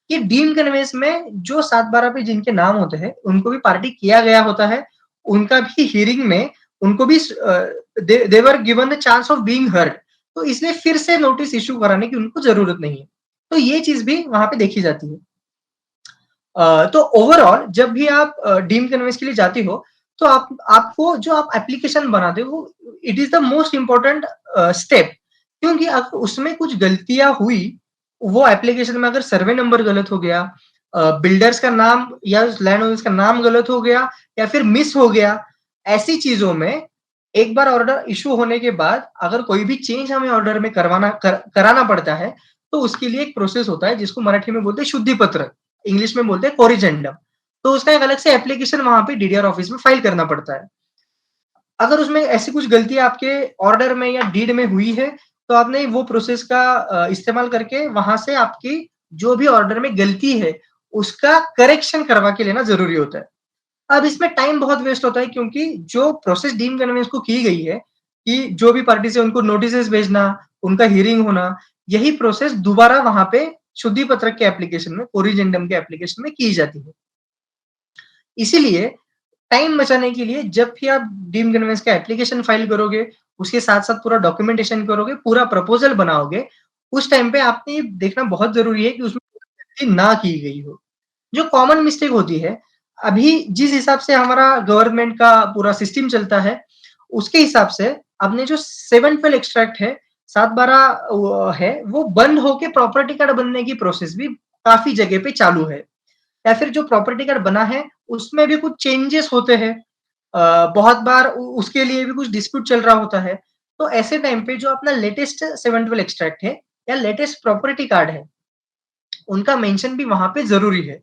कि डीम्ड कन्वेंस में जो 7/12 पे जिनके नाम होते हैं, उनको भी पार्टी किया गया होता है। उनका भी हियरिंग में उनको भी they were given the chance of being heard. तो इसलिए फिर से नोटिस इश्यू कराने की उनको जरूरत नहीं है। तो ये चीज भी वहां पे देखी जाती है। तो ओवरऑल जब भी आप डीम्ड कन्वेंस के लिए जाते हो, तो आपको जो आप एप्लीकेशन बनाते हो, वो it is the most important step. क्योंकि अगर उसमें कुछ गलतियां हुई, वो एप्लीकेशन में अगर सर्वे नंबर गलत हो गया, बिल्डर्स का नाम या लैंड ओनर्स का नाम गलत हो गया, या फिर मिस हो गया, ऐसी चीजों में एक बार ऑर्डर इशू होने के बाद अगर कोई भी चेंज हमें ऑर्डर में कराना पड़ता है, तो उसके लिए एक प्रोसेस होता है जिसको मराठी में बोलते हैं शुद्धि पत्र, इंग्लिश में बोलते हैं कोरिजेंडम। तो उसका एक अलग से एप्लीकेशन वहां पे डीडीआर ऑफिस में फाइल करना पड़ता है। अगर उसमें ऐसी कुछ गलती आपके ऑर्डर में या डीड में हुई है, तो आपने वो प्रोसेस का इस्तेमाल करके वहां से आपकी जो भी ऑर्डर में गलती है, उसका करेक्शन करवा के लेना जरूरी होता है। अब इसमें टाइम बहुत वेस्ट होता है, क्योंकि जो प्रोसेस डीम कन्वेंस को की गई है कि जो भी पार्टी से उनको नोटिसेस भेजना, उनका हियरिंग होना, यही प्रोसेस दोबारा वहां पे शुद्धि पत्रक के एप्लीकेशन में, कोरिजेंडम के एप्लीकेशन में की जाती है। इसीलिए टाइम बचाने के लिए जब भी आप डीम कन्वेंस का एप्लीकेशन फाइल करोगे, उसके साथ-साथ पूरा डॉक्यूमेंटेशन करोगे, पूरा प्रपोज़ल बनाओगे, उस टाइम पे आपने ये देखना बहुत ज़रूरी है कि उसमें गलती ना की गई हो। जो कॉमन मिस्टेक होती है, अभी जिस हिसाब से हमारा गवर्नमेंट का पूरा सिस्टम चलता है, उसके हिसाब से अपने जो 712 एक्सट्रैक्ट है, 7/12 है, वो बंद होके प्रॉपर्टी कार्ड बनने की प्रोसेस भी काफ़ी जगह पे चालू है। या फिर जो प्रॉपर्टी कार्ड बना है, उसमें भी कुछ चेंजेस होते हैं। बहुत बार उसके लिए भी कुछ डिस्प्यूट चल रहा होता है। तो ऐसे टाइम पे जो अपना लेटेस्ट 712 एक्सट्रैक्ट है या लेटेस्ट प्रॉपर्टी कार्ड है, उनका मेंशन भी वहाँ पे ज़रूरी है।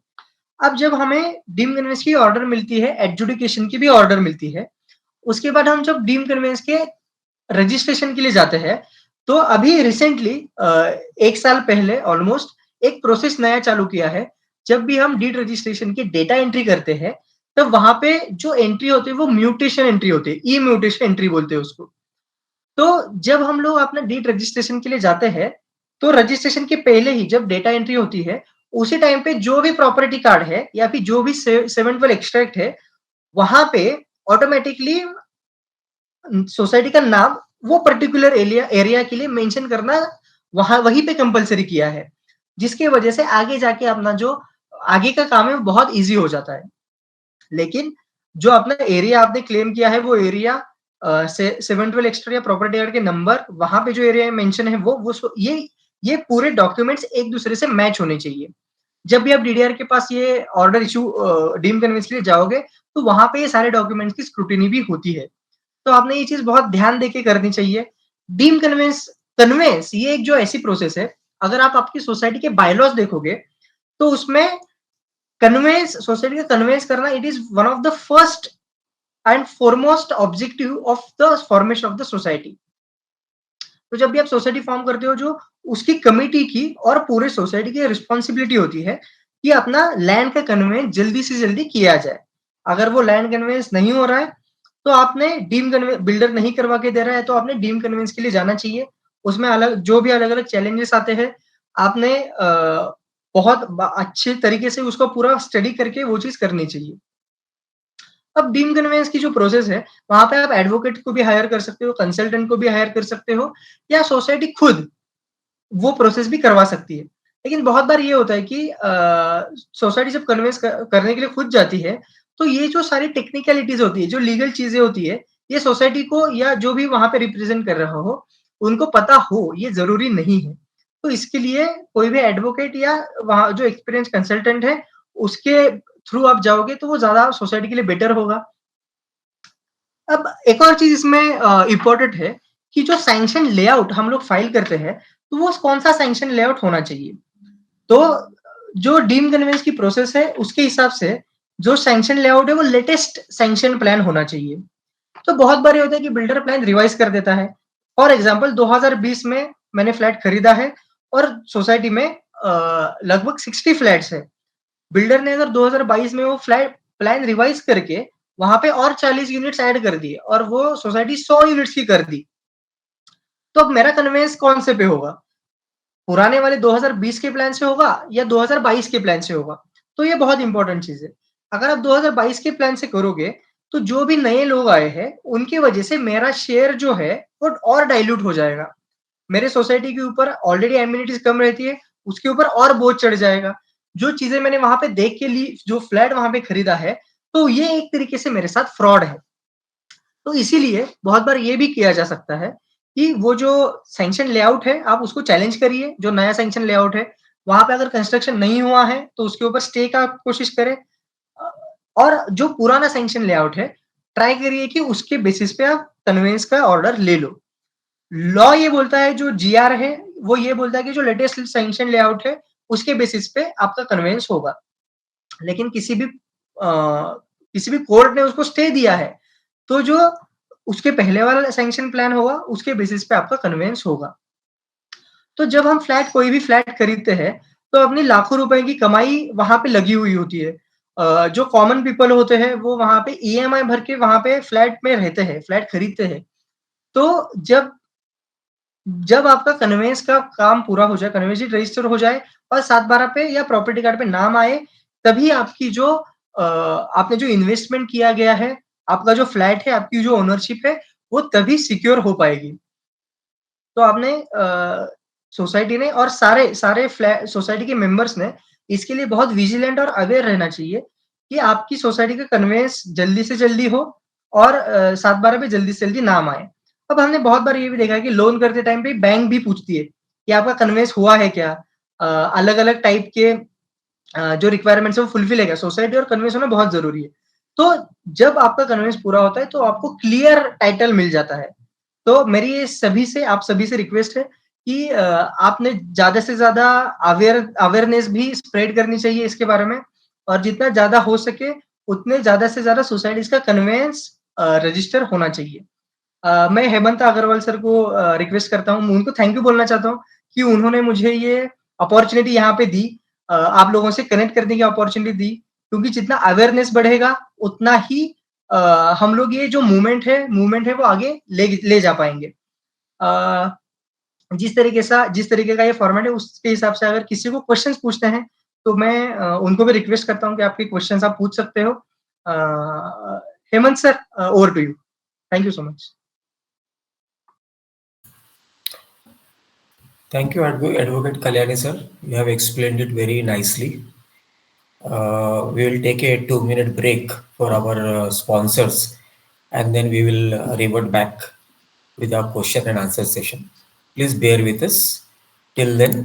अब जब हमें डीम्ड कन्वेंस की ऑर्डर मिलती है, एडजुडिकेशन की भी ऑर्डर मिलती है, उसके बाद हम जब डीम्ड कन्वेंस के रजिस्ट्रेशन के लिए जाते हैं, तो अभी रिसेंटली 1 साल पहले ऑलमोस्ट एक प्रोसेस नया चालू किया है। जब भी हम डीड रजिस्ट्रेशन की डेटा एंट्री करते हैं, तब वहाँ पे जो एंट्री होती है वो म्यूटेशन एंट्री होती है, ई-म्यूटेशन एंट्री बोलते हैं उसको। तो जब हम लोग अपना डीड रजिस्ट्रेशन के लिए जाते हैं, तो रजिस्ट्रेशन के पहले ही जब डेटा एंट्री होती है, उसी टाइम पे जो भी प्रॉपर्टी कार्ड है या फिर जो भी से 712 एक्सट्रैक्ट है, वहाँ पे ऑटोमैटिकली सोसाइटी का नाम वो पर्टिकुलर एरिया एरिया के लिए मेंशन करना वहाँ वहीं पे कंपल्सरी किया है। जिसकी वजह से आगे जाके अपना जो आगे का काम है वो बहुत ईज़ी हो जाता है। लेकिन जो अपना एरिया आपने क्लेम किया है वो एरिया से 712 एक्स्ट्रा या प्रॉपर्टी कार्ड के नंबर वहाँ पे जो एरिया मेंशन है वो ये पूरे डॉक्यूमेंट्स एक दूसरे से मैच होने चाहिए। जब भी आप डीडीआर के पास ये ऑर्डर इश्यू डीम कन्वेंस के लिए जाओगे, तो वहाँ पे ये सारे डॉक्यूमेंट्स की स्क्रूटिनी भी होती है। तो आपने ये चीज़ बहुत ध्यान देके करनी चाहिए। डीम कन्वेंस कन्वेंस ये एक जो ऐसी प्रोसेस है, अगर आप आपकी सोसाइटी के बायलॉज़ देखोगे, तो उसमें कन्वेंस सोसाइटी का कन्वेंस करना it is one of the first and foremost objective of the formation of the society. तो जब भी आप सोसाइटी फॉर्म करते हो, जो उसकी कमिटी की और पूरे सोसाइटी की रिस्पॉन्सिबिलिटी होती है कि अपना लैंड का कन्वेंस जल्दी से जल्दी किया जाए। अगर वो लैंड कन्वेंस नहीं हो रहा है, तो आपने डीम कन्वे बिल्डर नहीं करवा के दे रहा है, तो आपने डीम कन्वेंस के लिए जाना चाहिए। उसमें अलग जो भी अलग-अलग चैलेंजेस आते हैं, आपने बहुत अच्छे तरीके से उसको पूरा स्टडी करके वो चीज़ करनी चाहिए। अब डीम कन्वेंस की जो प्रोसेस है, वहाँ पे आप एडवोकेट को भी हायर कर सकते हो, कंसल्टेंट को भी हायर कर सकते हो, या सोसाइटी खुद वो प्रोसेस भी करवा सकती है। लेकिन बहुत बार ये होता है कि सोसाइटी जब कन्विंस करने के लिए खुद जाती है, तो ये जो सारी टेक्निकलिटीज़ होती है, जो लीगल चीज़ें होती है, ये सोसाइटी को या जो भी वहाँ पे रिप्रेज़ेंट कर रहा हो, उनको पता हो, ये ज़रूरी नहीं है। तो इसके लिए कोई भी एडवोकेट या वहाँ जो एक्सपीरियंस कंसल्टेंट है, उसके थ्रू आप जाओगे तो वो ज़्यादा सोसाइटी के लिए बेटर होगा। अब एक और चीज़ इसमें इम्पोर्टेंट है कि जो सैंक्शन लेआउट हम लोग फाइल करते हैं, तो वो कौन-सा सैंक्शन लेआउट होना चाहिए। तो जो डीम कन्वेंस की प्रोसेस है, उसके हिसाब से जो सैंक्शन लेआउट है, वो लेटेस्ट सैंक्शन प्लान होना चाहिए। तो बहुत बार ये होता है कि बिल्डर प्लान रिवाइज़ कर देता है। फॉर एग्ज़ाम्पल 2020 में मैंने फ्लैट खरीदा है और सोसाइटी में लगभग 60 फ्लैट्स हैं। बिल्डर ने अगर 2022 में वो फ्लैट प्लान रिवाइज़ करके वहाँ पे और 40 यूनिट्स ऐड कर दिए और वो सोसाइटी 100 यूनिट्स की कर दी, तो अब मेरा कन्वेंस कौन-से पे होगा? पुराने वाले 2020 के प्लान से होगा या 2022 के प्लान से होगा? तो ये बहुत इम्पोर्टेंट चीज़ है। अगर आप 2022 के प्लान से करोगे, तो जो भी नए लोग आए हैं, उनकी वजह से मेरा शेयर जो है, वो और डाइल्यूट हो जाएगा। मेरे सोसाइटी के ऊपर ऑलरेडी एमिनिटीज़ कम रहती है, उसके ऊपर और बोझ चढ़ जाएगा। जो चीज़ें मैंने वहाँ पे देख के ली, जो फ्लैट वहाँ पे खरीदा है, तो ये एक तरीके से मेरे साथ फ्रॉड है। तो इसीलिए बहुत बार ये भी किया जा सकता है कि वो जो सैंक्शन लेआउट है, आप उसको चैलेंज करिए, जो नया सैंक्शन लेआउट है, वहाँ पे अगर कंस्ट्रक्शन नहीं हुआ है, तो उसके ऊपर स्टे का कोशिश करें। अ, और जो पुराना सैंक्शन लेआउट है, ट्राई करिए कि उसके बेसिस पे आप कन्वेंस का ऑर्डर ले लो। लॉ ये बोलता है जो जीआर है, वो ये बोलता है कि जो लेटेस्ट सैंक्शन लेआउट है, उसके बेसिस पे आपका कन्वेंस होगा। लेकिन किसी भी कोर्ट ने उसको स्टे दिया है, तो जो उसके पहले वाला सैंक्शन प्लान होगा, उसके बेसिस पे आपका कन्वेंस होगा। तो जब हम कोई भी फ्लैट खरीदते हैं, तो अपनी लाखों रुपए की कमाई वहाँ पे लगी हुई होती है। जो कॉमन पीपल होते हैं, वो वहाँ पे ईएमआई भर के वहाँ पे फ्लैट में रहते हैं, फ्लैट खरीदते हैं। तो जब जब आपका कन्वेंस का काम पूरा हो जाए, कन्वेंस शीट रजिस्टर हो जाए और 7/12 पे या प्रॉपर्टी कार्ड पे नाम आए, तभी आपकी जो आपने जो इन्वेस्टमेंट किया गया है, आपका जो फ्लैट है, आपकी जो ओनरशिप है, वो तभी सिक्योर हो पाएगी। तो आपने सोसाइटी ने और सारे सारे सोसाइटी के मेंबर्स ने इसके लिए बहुत विजिलेंट और अवेयर रहना चाहिए कि आपकी सोसाइटी का कन्वेंस जल्दी से जल्दी हो और 7/12 पे जल्दी से जल्दी नाम आए। अब हमने बहुत बार ये भी देखा है कि लोन करते टाइम पे बैंक भी पूछती है कि आपका कन्वेंस हुआ है क्या? अलग-अलग टाइप के जो रिक्वायरमेंट्स है वो फुलफिल है क्या? सोसाइटी और कन्वेंस होना बहुत ज़रूरी है। तो जब आपका कन्वेंस पूरा होता है तो आपको क्लियर टाइटल मिल जाता है। तो मेरी ये सभी से आप सभी से रिक्वेस्ट है कि आपने ज़्यादा से ज़्यादा अवेयरनेस भी स्प्रेड करनी चाहिए इसके बारे में और जितना ज़्यादा हो सके उतने ज़्यादा से ज़्यादा सोसाइटीज़ का कन्वेंस रजिस्टर होना चाहिए। मैं हेमंत अग्रवाल सर को रिक्वेस्ट करता हूँ, उनको थैंक यू बोलना चाहता हूँ कि उन्होंने मुझे ये अपॉर्च्युनिटी यहाँ पे दी। आप लोगों से कनेक्ट करने की अपॉर्च्युनिटी दी, क्योंकि जितना अवेयरनेस बढ़ेगा, उतना ही अ, हम लोग ये जो मूवमेंट है वो आगे ले ले जा पाएँगे। अ, जिस तरीके का ये फॉर्मेट है, उसके हिसाब से अगर किसी को क्वेश्चन्स पूछने हैं, तो मैं उनको भी रिक्वेस्ट करता हूँ कि आपके क्वेश्चन्स आप पूछ सकते हो। Hemant sir, over to you. Thank you so much. Thank you, Advocate Kalyani sir. You have explained it very nicely. We will take a 2-minute break for our sponsors, and then we will revert back with our question and answer session. Please bear with us. Till then,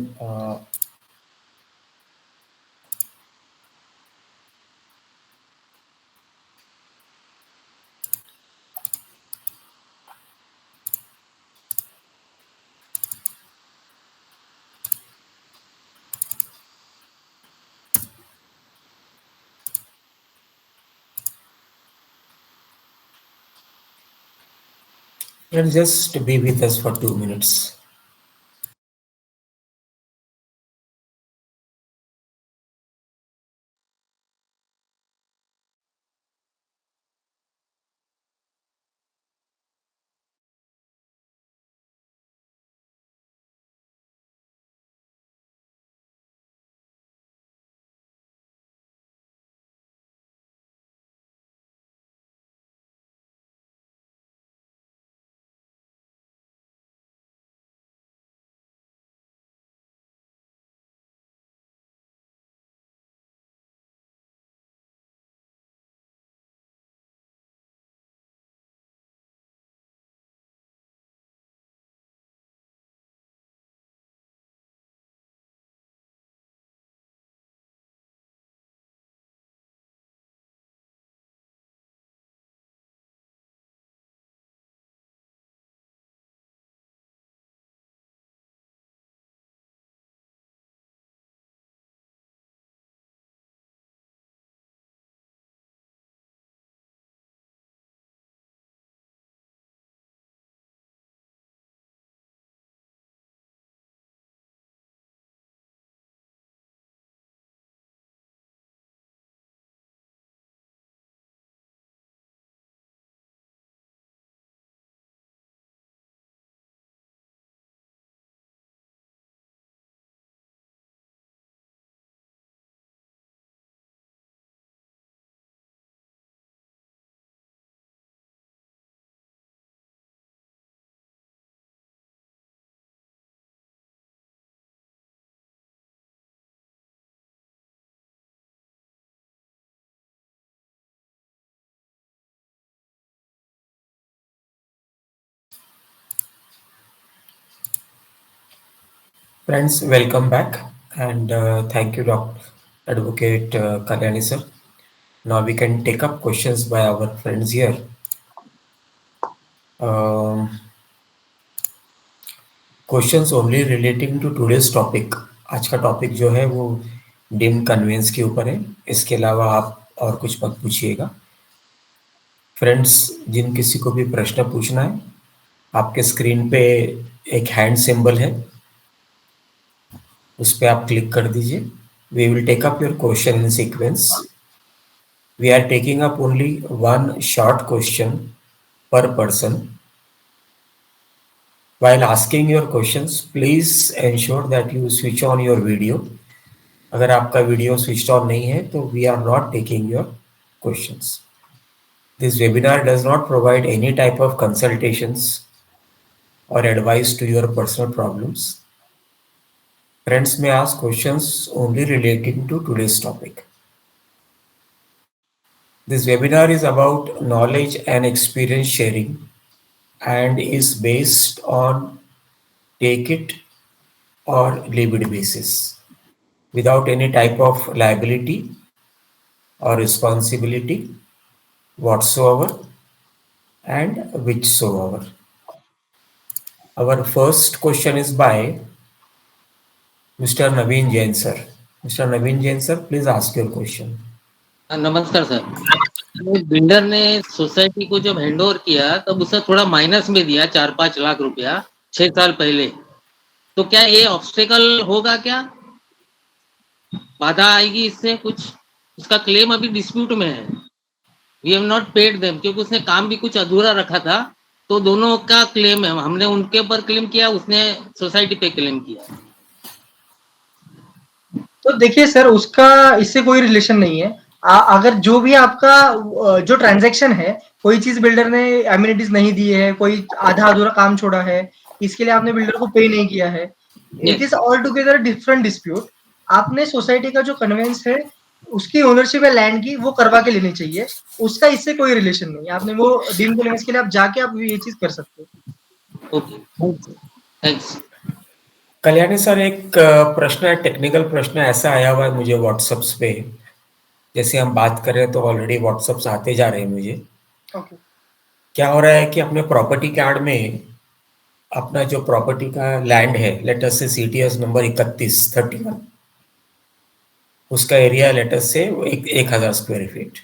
just be with us for 2 minutes. Friends, welcome back and thank you, Dr. Advocate Kalyani sir. Now we can take up questions by our friends here. Um, Questions only relating to today's topic. आज का topic जो है वो dim convince के ऊपर है. इसके अलावा आप और कुछ मत पूछिएगा. फ्रेंड्स, जिन किसी को भी प्रश्न पूछना है, आपके स्क्रीन पे एक हैंड सिंबल है, उस पर आप क्लिक कर दीजिए. We will take up your question in sequence. We are taking up only one short question per person. While asking your questions, please ensure that you switch on your video. अगर आपका video switched on नहीं है तो we are not taking your questions. This webinar does not provide any type of consultations or advice to your personal problems. Friends may ask questions only relating to today's topic. This webinar is about knowledge and experience sharing and is based on take it or leave it basis without any type of liability or responsibility whatsoever and whichsoever. Our first question is by Mr. Naveen Jain sir. Mr. Naveen Jain sir, please ask your question. नमस्कार sir. Builder ने society को जब handover किया तब उसे थोड़ा minus में दिया 4-5 लाख रुपया 6 साल पहले. तो क्या ये ऑब्स्टेकल होगा? क्या बाधा आएगी इससे? कुछ उसका क्लेम अभी डिस्प्यूट में है. We have not paid them क्योंकि उसने काम भी कुछ अधूरा रखा था. तो दोनों का क्लेम है. हमने उनके ऊपर क्लेम किया, उसने सोसाइटी पे क्लेम किया. तो देखिए सर, उसका इससे कोई रिलेशन नहीं है. अगर जो भी आपका जो ट्रांजैक्शन है, कोई चीज बिल्डर ने एमिनिटीज नहीं दी है, कोई आधा अधूरा काम छोड़ा है, इसके लिए आपने बिल्डर को पे नहीं किया है, it is all together different dispute. आपने सोसाइटी का जो कन्वेंस है, उसकी ओनरशिप है लैंड की, वो करवा के लेनी चाहिए. उसका इससे कोई रिलेशन नहीं है. आपने वो डीम कन्वेंस के लिए आप जाके आप ये चीज कर सकते हो. Okay, thanks. कल्याणी सर, एक प्रश्न है, टेक्निकल प्रश्न ऐसा आया हुआ है मुझे व्हाट्सएप्स पे. जैसे हम बात कर रहे हैं तो ऑलरेडी व्हाट्सएप्स आते जा रहे हैं मुझे. ओके. क्या हो रहा है कि अपने प्रॉपर्टी कार्ड में अपना जो प्रॉपर्टी का लैंड है, लेट अस से सीटीएस नंबर 3131, उसका एरिया लेट अस से 1000 स्क्वायर फीट.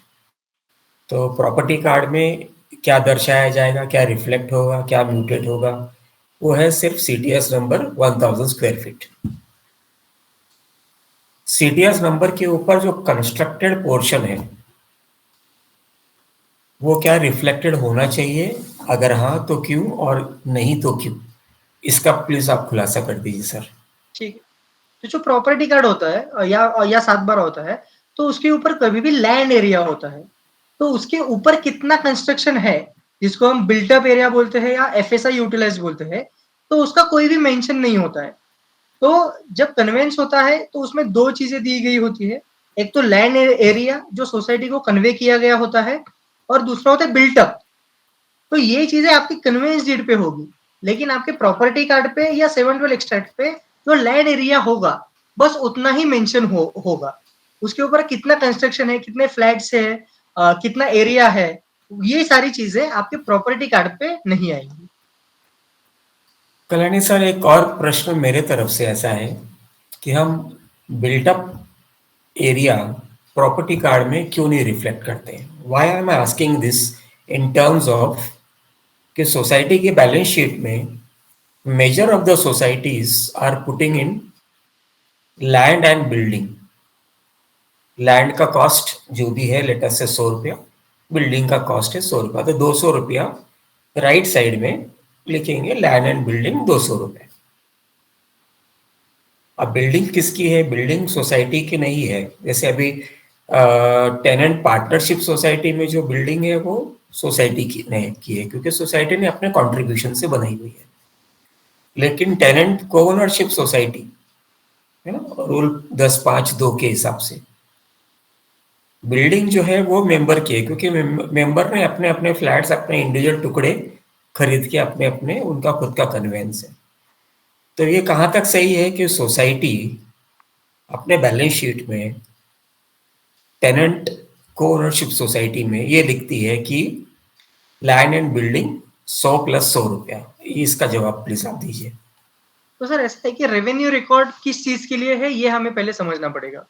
तो प्रॉपर्टी कार्ड में क्या दर्शाया जाएगा, क्या रिफ्लेक्ट होगा, क्या म्यूटेट होगा, वो है सिर्फ CTS number 1000 square feet. CTS number के ऊपर जो कंस्ट्रक्टेड पोर्शन है वो क्या रिफ्लेक्टेड होना चाहिए? अगर हाँ तो क्यों, और नहीं तो क्यों? इसका प्लीज आप खुलासा कर दीजिए सर. ठीक है. तो जो प्रॉपर्टी कार्ड होता है या 7/12 होता है, तो उसके ऊपर कभी भी लैंड एरिया होता है. तो उसके ऊपर कितना कंस्ट्रक्शन है, जिसको हम बिल्ट अप एरिया बोलते हैं या एफएसआई यूटिलाइज बोलते हैं, तो उसका कोई भी मेंशन नहीं होता है. तो जब कन्वेंस होता है तो उसमें दो चीजें दी गई होती है. एक तो लैंड एरिया जो सोसाइटी को कन्वे किया गया होता है, और दूसरा होता है बिल्ट अप. तो ये चीजें आपकी कन्वेंस डीड पे होगी, लेकिन आपके प्रॉपर्टी कार्ड पे या 712 एक्सट्रैक्ट पे जो लैंड एरिया होगा बस उतना ही मेंशन होगा. उसके ऊपर कितना कंस्ट्रक्शन है, कितने फ्लैट्स है, कितना एरिया है, ये सारी चीजें आपके प्रॉपर्टी कार्ड पे नहीं आएंगी. कल्याणी सर, एक और प्रश्न मेरे तरफ से ऐसा है कि हम बिल्टअप एरिया प्रॉपर्टी कार्ड में क्यों नहीं रिफ्लेक्ट करते हैं? Why I am asking this in terms of कि सोसाइटी की बैलेंस शीट में major of the societies are putting in land and building. Land का कॉस्ट जो भी है लेट अस से 100 रुपया, बिल्डिंग का कॉस्ट है 100 रुपया, तो 200 रुपया राइट साइड में लिखेंगे लैंड एंड बिल्डिंग 200 रुपए. अब बिल्डिंग किसकी है? बिल्डिंग सोसाइटी की नहीं है. जैसे अभी टेनेंट पार्टनरशिप सोसाइटी में जो बिल्डिंग है वो सोसाइटी की है, क्योंकि सोसाइटी ने अपने कंट्रीब्यूशन से बनाई हुई है. लेकिन टेनेंट को ओनरशिप सोसाइटी है ना, रूल 10(5)(2) के हिसाब से बिल्डिंग जो है वो मेंबर की है, क्योंकि मेंबर ने अपने अपने फ्लैट्स, अपने इंडिविजुअल टुकड़े खरीद के अपने अपने, उनका खुद का कन्वेंस है. तो ये कहाँ तक सही है कि सोसाइटी अपने बैलेंस शीट में टेनेंट को ओनरशिप सोसाइटी में ये लिखती है कि लैंड एंड बिल्डिंग 100 + 100 रुपया? इसका जवाब प्लीज आप दीजिए। तो सर ऐसा है कि रेवेन्यू रिकॉर्ड किस चीज के लिए है ये हमें पहले समझना पड़ेगा।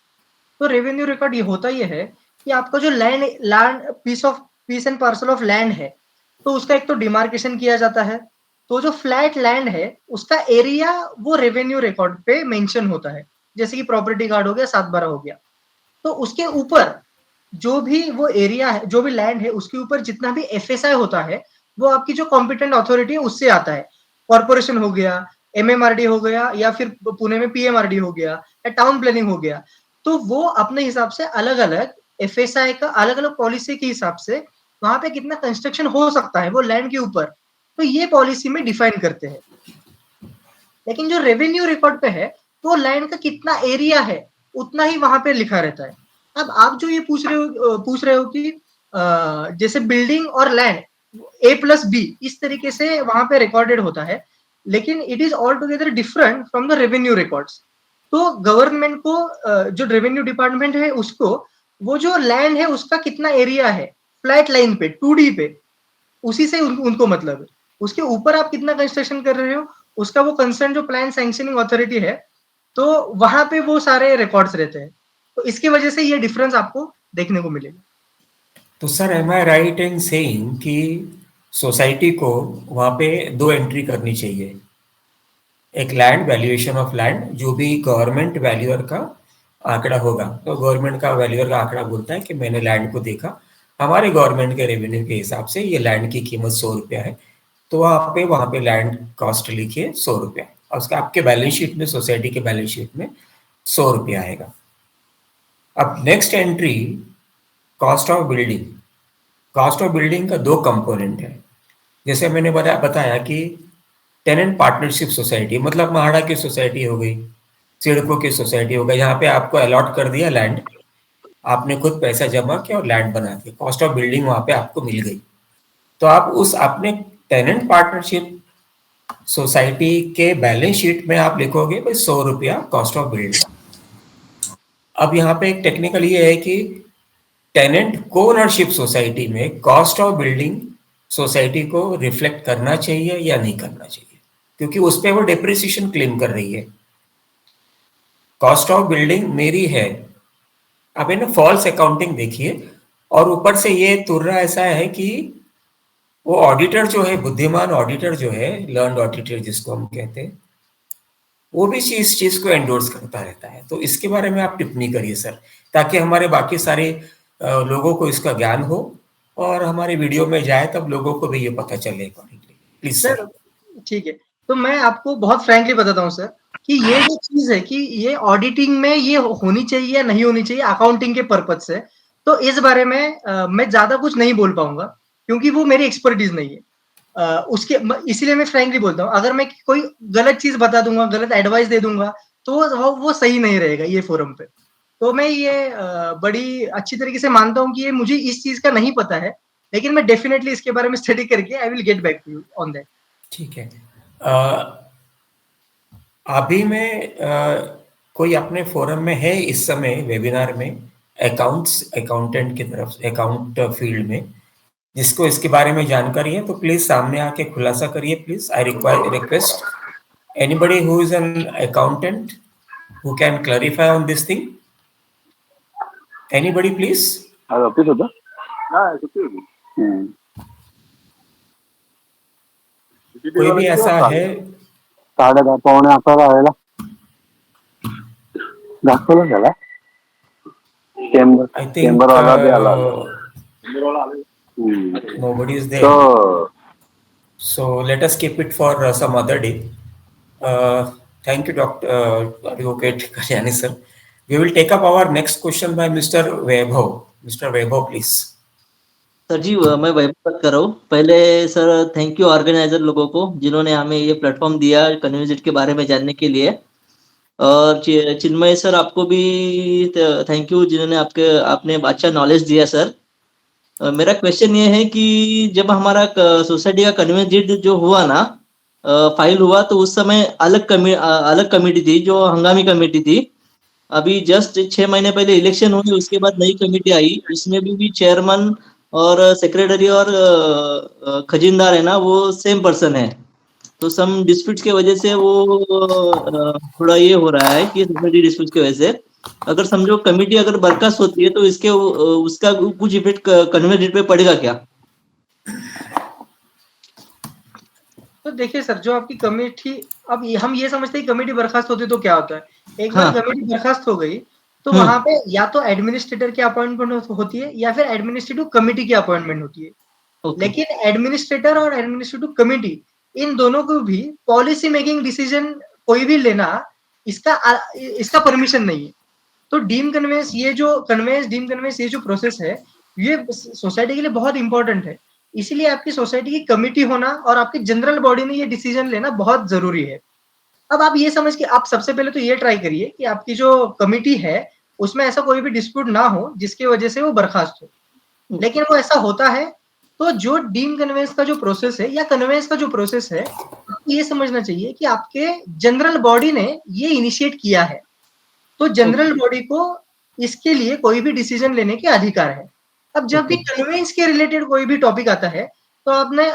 तो रेवेन्यू रिकॉर्ड ये होता ये है कि आपका जो land land piece and parcel of land है, तो उसका एक तो डिमार्केशन किया जाता है। तो जो फ्लैट लैंड है उसका एरिया वो रेवेन्यू रिकॉर्ड पे मेंशन होता है, जैसे कि प्रॉपर्टी कार्ड हो गया, 7/12 हो गया। तो उसके ऊपर जो भी वो एरिया है, जो भी लैंड है, उसके ऊपर जितना भी एफएसआई होता है, वो आपकी जो कॉम्पिटेंट अथॉरिटी है उससे आता है। कॉर्पोरेशन हो गया, एमएमआरडी हो गया, या फिर पुणे में पीएमआरडी हो गया, या टाउन प्लानिंग हो गया। तो वो अपने हिसाब से अलग-अलग एफएसआई का अलग-अलग पॉलिसी के हिसाब से वहाँ पे कितना कंस्ट्रक्शन हो सकता है वो लैंड के ऊपर, तो ये पॉलिसी में डिफाइन करते हैं। लेकिन जो रेवेन्यू रिकॉर्ड पे है, तो लैंड का कितना एरिया है, उतना ही वहाँ पे लिखा रहता है। अब आप जो ये पूछ रहे हो कि जैसे बिल्डिंग और लैंड A+B इस तरीके से वहाँ पे रिकॉर्डेड होता है, लेकिन it is all together different from the revenue records. तो गवर्नमेंट को जो रेवेन्यू डिपार्टमेंट है उसको वो जो लैंड है उसका कितना एरिया है फ्लैट लाइन पे 2D पे, उसी से उनको मतलब है। उसके ऊपर आप कितना कंस्ट्रक्शन कर रहे हो, उसका वो कंसर्न जो प्लान सैंक्शनिंग अथॉरिटी है, तो वहां पे वो सारे रिकॉर्ड्स रहते हैं। तो इसकी वजह से ये डिफरेंस आपको देखने को मिलेगा। तो sir am I right in saying कि सोसाइटी को वहाँ पे 2 एंट्री करनी चाहिए? एक लैंड वैल्यूएशन ऑफ लैंड, जो भी गवर्नमेंट वैल्यूअर का आंकड़ा होगा, तो गवर्नमेंट का वैल्यूअर का आंकड़ा बोलता है कि मैंने लैंड को देखा, हमारे गवर्नमेंट के रेवेन्यू के हिसाब से ये लैंड की कीमत 100 रुपया है, तो वहाँ पे लैंड कॉस्ट लिखिए 100 रुपया, और उसका आपके बैलेंस शीट में, सोसाइटी के बैलेंस शीट में 100 रुपया आएगा। अब next entry cost of building. Cost of building का 2 कंपोनेंट है। जैसे मैंने बताया कि टेनेंट पार्टनरशिप सोसाइटी, मतलब महाड़ा की सोसाइटी हो गई, सिडको की सोसाइटी हो गई, यहाँ पे आपको अलॉट कर दिया लैंड, आपने खुद पैसा जमा किया और लैंड बना दिया, कॉस्ट ऑफ बिल्डिंग वहाँ पे आपको मिल गई। तो आप उस अपने टेनेंट पार्टनरशिप सोसाइटी के बैलेंस शीट में आप लिखोगे भाई 100 रुपया कॉस्ट ऑफ बिल्डिंग। अब यहाँ पे एक टेक्निकल ये है कि टेनेंट कोओनरशिप सोसाइटी में कॉस्ट ऑफ बिल्डिंग सोसाइटी को रिफ्लेक्ट करना चाहिए या नहीं करना चाहिए, क्योंकि उस पर वो डेप्रिसिएशन क्लेम कर रही है। कॉस्ट ऑफ बिल्डिंग मेरी है, अब है ना फॉल्स अकाउंटिंग देखिए, और ऊपर से ये तुर्रा ऐसा है कि वो ऑडिटर जो है, बुद्धिमान ऑडिटर जो है, लर्नड ऑडिटर जिसको हम कहते हैं, वो भी इस चीज को एंडोर्स करता रहता है। तो इसके बारे में आप टिप्पणी करिए सर, ताकि हमारे बाकी सारे लोगों को इसका ज्ञान हो और हमारे वीडियो में जाए तब लोगों को भी ये पता चले अकॉर्डिंगली। Please sir. ठीक है, तो मैं आपको बहुत फ्रैंकली बताता हूँ सर कि ये जो चीज है कि ये ऑडिटिंग में ये होनी चाहिए या नहीं होनी चाहिए अकाउंटिंग के पर्पज से, तो इस बारे में मैं ज्यादा कुछ नहीं बोल पाऊंगा, क्योंकि वो मेरी एक्सपर्टीज नहीं है। उसके इसीलिए मैं फ्रैंकली बोलता हूँ, अगर मैं कोई गलत चीज बता दूंगा, गलत एडवाइस दे दूंगा, तो वो सही नहीं रहेगा ये फोरम पे। तो मैं ये बड़ी अच्छी तरीके से मानता हूँ कि ये मुझे इस चीज का नहीं पता है, लेकिन मैं डेफिनेटली इसके बारे में स्टडी करके I will get back to you on that. ठीक है। अभी में कोई अपने फोरम में है इस समय वेबिनार में अकाउंटेंट की तरफ से, अकाउंट फील्ड में, जिसको इसके बारे में जानकारी है, तो प्लीज सामने आके खुलासा करिए please. I request anybody who is an accountant who can clarify on this thing. Anybody please. Office होता हाँ छुट्टी होगी। कोई भी ऐसा है? 10:30 पौने 11 आलेला दाखवलं त्याला I think चेंबरवाला बी आला nobody is there. So let us keep it for some other day. Thank you, Dr. Advocate Kalyani sir. We will take up our next question by Mr. Vaibhav. Mr. Vaibhav, please. Sir ji, मैं वैभव बात कर रहा हूँ। पहले sir thank you organiser लोगों को जिन्होंने हमें ये प्लेटफॉर्म दिया कन्वर्जेट के बारे में जानने के लिए, और चिन्मय सर आपको भी थैंक यू जिन्होंने आपने अच्छा नॉलेज दिया सर। मेरा क्वेश्चन ये है कि जब हमारा सोसाइटी का कन्वर्जेट जो हुआ ना, फाइल हुआ तो उस समय अलग कमेटी थी जो हंगामी कमेटी थी। अभी जस्ट 6 महीने पहले इलेक्शन हुई, उसके बाद नई कमेटी आई, उसमें भी चेयरमैन और सेक्रेटरी और खजीनदार है ना वो सेम पर्सन है। तो सम डिस्प्यूट्स की वजह से वो थोड़ा ये हो रहा है कि सोसाइटी डिस्प्यूट्स की वजह से अगर समझो कमेटी अगर बर्खास्त होती है तो इसके उसका कुछ इफेक्ट कन्वेंस डेट पे पड़ेगा क्या? तो देखिए सर, जो आपकी कमेटी, अब हम ये समझते हैं कमेटी बर्खास्त होती है तो क्या होता है, एक बार हाँ। कमेटी बर्खास्त हो गई तो वहां पे या तो एडमिनिस्ट्रेटर की अपॉइंटमेंट होती है या फिर एडमिनिस्ट्रेटिव कमेटी की अपॉइंटमेंट होती है। ओके। लेकिन एडमिनिस्ट्रेटर और एडमिनिस्ट्रेटिव कमेटी, इन दोनों को भी पॉलिसी मेकिंग डिसीजन कोई भी लेना, इसका परमिशन नहीं है। तो डीम कन्वेंस ये जो प्रोसेस है, ये सोसाइटी के लिए बहुत इंपॉर्टेंट है। इसीलिए आपकी सोसाइटी की कमिटी होना और आपकी जनरल बॉडी में ये डिसीजन लेना बहुत जरूरी है। अब आप ये समझ के आप सबसे पहले तो ये ट्राई करिए कि आपकी जो कमिटी है उसमें ऐसा कोई भी डिस्प्यूट ना हो जिसकी वजह से वो बर्खास्त हो। लेकिन वो ऐसा होता है तो जो डीम कन्वेंस का जो प्रोसेस है या कन्वेंस का जो प्रोसेस है, आपको ये समझना चाहिए कि आपके जनरल बॉडी ने ये इनिशिएट किया है। तो जनरल बॉडी को इसके लिए कोई भी डिसीजन लेने के अधिकार है। अब जब भी कन्वेंस के रिलेटेड कोई भी टॉपिक आता है तो आपने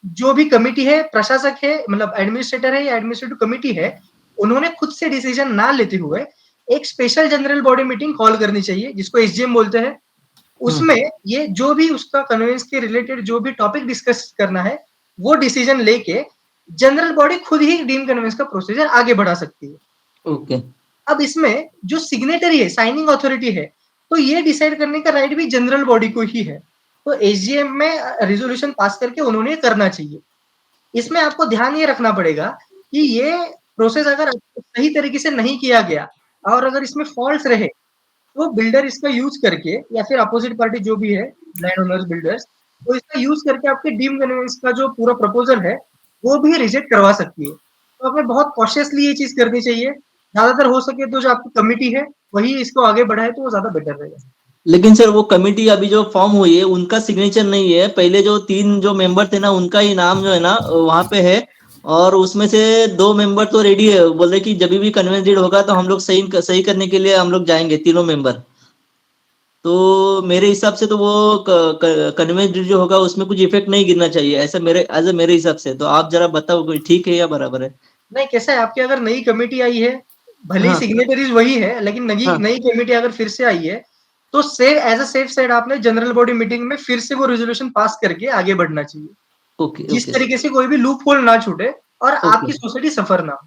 जो भी कमिटी है, प्रशासक है, मतलब एडमिनिस्ट्रेटर है या एडमिनिस्ट्रेटिव कमिटी है, उन्होंने खुद से डिसीजन ना लेते हुए एक special general body meeting call करनी चाहिए जिसको एसजीएम बोलते हैं। उसमें ये जो भी उसका कन्वेंस के रिलेटेड जो भी टॉपिक डिस्कस करना है वो डिसीजन लेके जनरल बॉडी खुद ही डीम कन्वेंस का प्रोसीजर आगे बढ़ा सकती है। ओके। अब इसमें जो सिग्नेटरी है, साइनिंग अथॉरिटी है, तो ये डिसाइड करने का राइट भी जनरल बॉडी को ही है। तो एसजीएम में रिजोल्यूशन पास करके उन्होंने करना चाहिए। इसमें आपको ध्यान ये रखना पड़ेगा कि ये प्रोसेस अगर सही तरीके से नहीं किया गया और अगर इसमें फॉल्ट रहे तो बिल्डर इसका यूज करके या फिर अपोजिट पार्टी जो भी है, लैंड ओनर्स, बिल्डर्स, तो इसका यूज करके आपके डीम कन्वेंस का जो पूरा प्रपोजल है वो भी रिजेक्ट करवा सकती है। तो हमें बहुत कॉशियसली ये चीज करनी चाहिए। ज्यादातर हो सके तो जो आपकी कमिटी है वही इसको आगे बढ़ाए तो वो ज्यादा बेटर रहेगा। लेकिन सर वो कमेटी अभी जो फॉर्म हुई है उनका सिग्नेचर नहीं है, पहले जो 3 जो मेंबर थे ना उनका ही नाम जो है ना वहां पे है, और उसमें से 2 मेंबर तो रेडी है, बोल रहे कि जब भी कन्वेंस डेट होगा तो हम लोग सही करने के लिए हम लोग जाएंगे, तीनों मेंबर। तो मेरे हिसाब से तो वो कन्वेंस डेट जो होगा उसमें कुछ इफेक्ट नहीं गिरना चाहिए, ऐसा मेरे हिसाब से। तो आप जरा बताओ कोई ठीक है या बराबर है? नहीं, कैसा है, आपकी अगर नई कमेटी आई है, भले ही हाँ। सिग्नेटरीज वही है, लेकिन नई कमेटी अगर फिर से आई है तो सेफ साइड आपने जनरल बॉडी मीटिंग में फिर से वो रेजोल्यूशन पास करके आगे बढ़ना चाहिए। ओके। जिस तरीके से कोई भी लूप होल ना छूटे और ओके। आपकी सोसाइटी सफर ना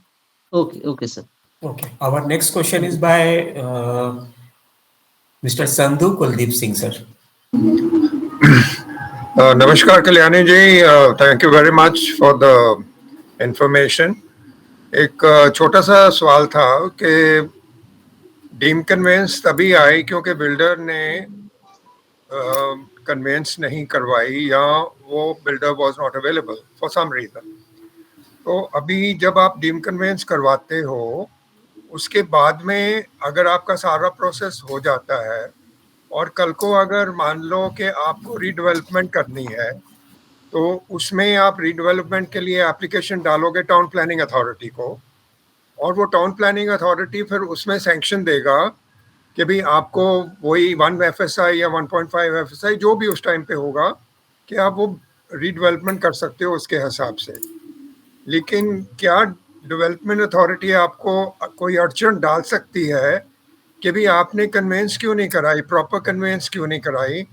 हो। Okay sir. Okay. Our next question is by Mr. Sandhu Kuldeep Singh, sir. नमस्कार Kalyani ji, thank you very much for the information. एक छोटा सा सवाल था कि डीम कन्वेंस तभी आई क्योंकि बिल्डर ने कन्वेंस नहीं करवाई या वो builder was not available for some reason. तो अभी जब आप डीम कन्वेंस करवाते हो उसके बाद में अगर आपका सारा प्रोसेस हो जाता है और कल को अगर मान लो कि आपको रीडेवलपमेंट करनी है तो उसमें आप रीडेवलपमेंट के लिए एप्लीकेशन डालोगे टाउन प्लानिंग अथॉरिटी को, और वो टाउन प्लानिंग अथॉरिटी फिर उसमें सैंक्शन देगा कि भाई आपको वही 1 FSI या 1.5 FSI जो भी उस टाइम पे होगा कि आप वो रीडेवलपमेंट कर सकते हो उसके हिसाब से। लेकिन क्या डेवलपमेंट अथॉरिटी आपको कोई अड़चन डाल सकती है कि भी आपने कन्वेंस क्यों नहीं कराई, प्रॉपर कन्वेंस क्यों नहीं कराई,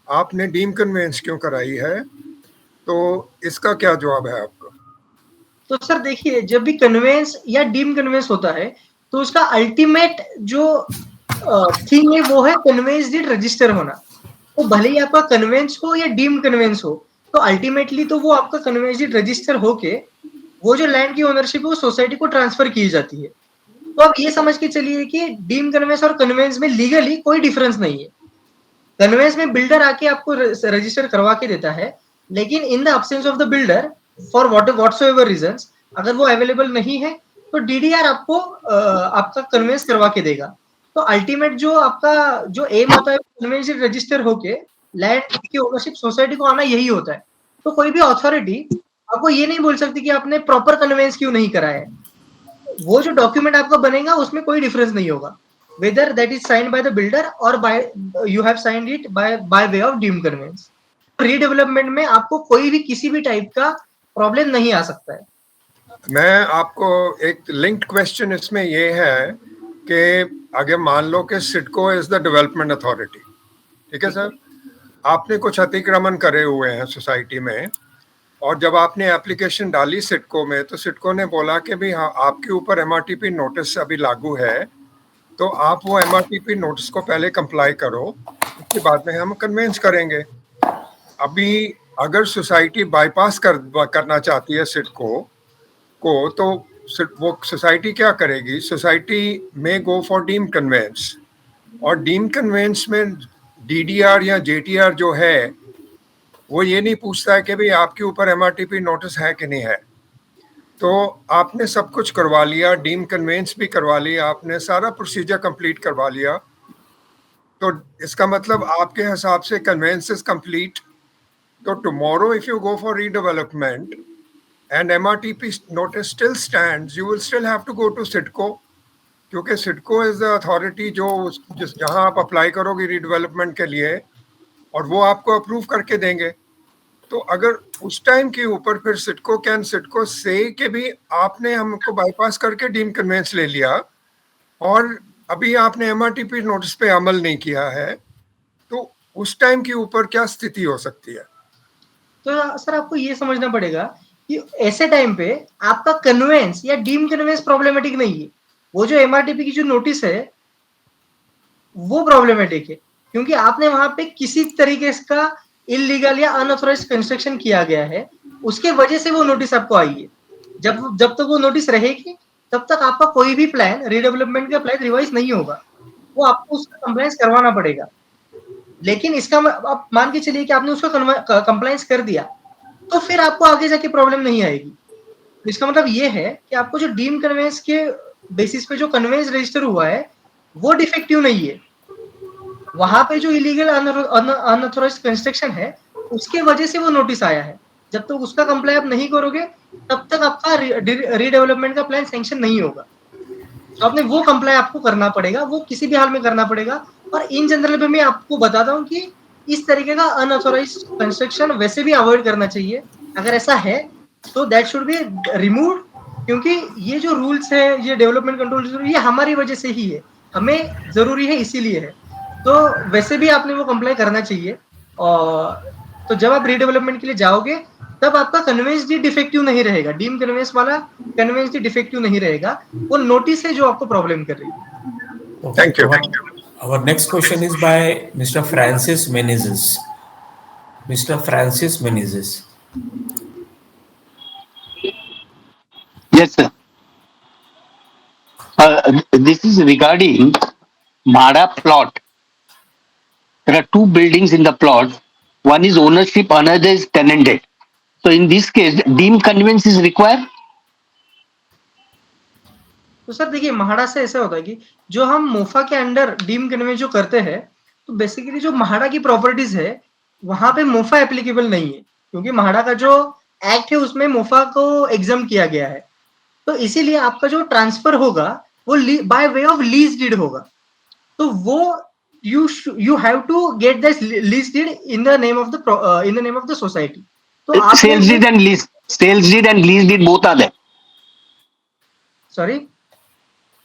आपने डीम कन्वेंस क्यों कराई है? तो इसका क्या जवाब है आपका? तो सर देखिए, जब भी कन्वेंस या डीम कन्वेंस होता है तो उसका अल्टीमेट जो थिंग है वो है कन्वेंस डीड रजिस्टर होना। तो भले ही आपका कन्वेंस हो या डीम कन्वेंस हो, तो अल्टीमेटली तो वो आपका कन्वेंस डीड रजिस्टर होके वो जो लैंड की ओनरशिप है वो सोसाइटी को ट्रांसफर की जाती है। तो आप ये समझ के चलिए कि डीम कन्वेंस और कन्वेंस में लीगली कोई डिफरेंस नहीं है। कन्वेंस में बिल्डर आके आपको रजिस्टर करवा के देता है, लेकिन in the absence of the builder for whatsoever reasons, अगर वो अवेलेबल नहीं है तो डीडीआर आपको आपका कन्वेंस करवा के देगा। तो अल्टीमेट जो आपका जो एम होता है कन्वेंस रजिस्टर होके लैंड की ओनरशिप सोसाइटी को आना, यही होता है। तो कोई भी अथॉरिटी आपको ये नहीं बोल सकती कि आपने प्रॉपर कन्वेंस क्यों नहीं करा है। वो जो डॉक्यूमेंट आपका बनेगा उसमें कोई डिफरेंस नहीं होगा, whether that is signed by the builder और by you have signed it by way of deemed conveyance. Redevelopment में आपको कोई भी किसी भी टाइप का प्रॉब्लम नहीं आ सकता है। मैं आपको एक लिंक्ड क्वेश्चन इसमें ये है कि अगर मान लो कि CIDCO is the development authority, ठीक है सर, आपने कुछ अतिक्रमण करे हुए हैं सोसाइटी में, और जब आपने एप्लीकेशन डाली सिडको में तो सिडको ने बोला कि भाई हाँ आपके ऊपर एमआरटीपी नोटिस अभी लागू है, तो आप वो एमआरटीपी नोटिस को पहले कंप्लाई करो, उसके बाद में हम कन्वेंस करेंगे। अभी अगर सोसाइटी बाईपास करना चाहती है सिडको को, तो वो सोसाइटी क्या करेगी, सोसाइटी में गो फॉर डीम कन्वेंस, और डीम कन्वेंस में डीडीआर या जेटीआर जो है वो ये नहीं पूछता है कि भाई आपके ऊपर एमआरटीपी नोटिस है कि नहीं है। तो आपने सब कुछ करवा लिया, डीम कन्वेंस भी करवा लिया, आपने सारा प्रोसीजर कंप्लीट करवा लिया, तो इसका मतलब आपके हिसाब से कन्वेंस इज कंप्लीट। तो tomorrow if you go for redevelopment and MRTP notice still stands, you will still have to go to SIDCO, क्योंकि SIDCO is the authority जहाँ आप अप्लाई करोगे रीडेवलपमेंट के लिए और वो आपको अप्रूव करके देंगे। तो अगर उस टाइम के ऊपर फिर सिडको से कि भी आपने हमको बाईपास करके डीम कन्वेंस ले लिया और अभी आपने एमआरटीपी नोटिस पे अमल नहीं किया है, तो उस टाइम के ऊपर क्या स्थिति हो सकती है? तो सर आपको ये समझना पड़ेगा कि ऐसे टाइम पे आपका कन्वेंस या डीम कन्वेंस प्रॉब्लमेटिक नहीं है, वो जो एमआरटीपी की जो नोटिस है वो प्रॉब्लमेटिक है, क्योंकि आपने वहां पे किसी तरीके का इलीगल या अनऑथराइज्ड कंस्ट्रक्शन किया गया है, उसके वजह से वो नोटिस आपको आई है। जब तक वो नोटिस रहेगी तब तक आपका कोई भी प्लान, रीडेवलपमेंट का प्लान रिवाइज नहीं होगा, वो आपको उसका कंप्लायंस करवाना पड़ेगा। लेकिन इसका आप मान के चलिए कि आपने उसका कंप्लायंस कर दिया, तो फिर आपको आगे जाके प्रॉब्लम नहीं आएगी। इसका मतलब ये है कि आपको जो डीम कन्वेंस के बेसिस पे जो कन्वेंस रजिस्टर हुआ है वो डिफेक्टिव नहीं है, वहां पे जो इलीगल अनऑथराइज्ड कंस्ट्रक्शन है उसके वजह से वो नोटिस आया है। जब तक तो उसका कंप्लाई आप नहीं करोगे तब तक आपका रीडेवलपमेंट का प्लान सैंक्शन नहीं होगा। तो आपने वो कंप्लाई आपको करना पड़ेगा, वो किसी भी हाल में करना पड़ेगा। और इन जनरल मैं आपको बताता हूँ कि इस तरीके का अनऑथराइज्ड कंस्ट्रक्शन वैसे भी अवॉइड करना चाहिए। अगर ऐसा है तो दैट शुड बी रिमूव्ड, क्योंकि ये जो रूल्स है, ये डेवलपमेंट कंट्रोल, ये हमारी वजह से ही है, हमें जरूरी है इसीलिए है। तो वैसे भी आपने वो कंप्लाई करना चाहिए। और तो जब आप रीडेवलपमेंट के लिए जाओगे तब आपका कन्वेंस डी डिफेक्टिव नहीं रहेगा, डीम कन्वेंस वाला कन्वेंस डी डिफेक्टिव नहीं रहेगा, वो नोटिस है जो आपको प्रॉब्लम कर रही है। Thank you. Our next question is by Mr. Francis Menezes. Mr. Francis Menezes. Yes, sir. This is regarding Mada plot. There are two buildings in the plot. One is ownership, another is tenanted. So in this case, deemed conveyance is required. तो sir देखिए, महाड़ा से ऐसा होता है कि जो हम MOFA के अंडर डीम कन्वेंस जो करते हैं, तो बेसिकली जो महाड़ा की प्रॉपर्टीज है वहां पे मोफा एप्लीकेबल नहीं है, क्योंकि महाड़ा का जो एक्ट है उसमें मोफा को एग्जाम किया गया है। तो इसीलिए आपका जो ट्रांसफर होगा वो by way of lease deed होगा। तो वो you have to get this lease deed in the name of the society. तो आप Sales deed and lease deed both are there. Sorry,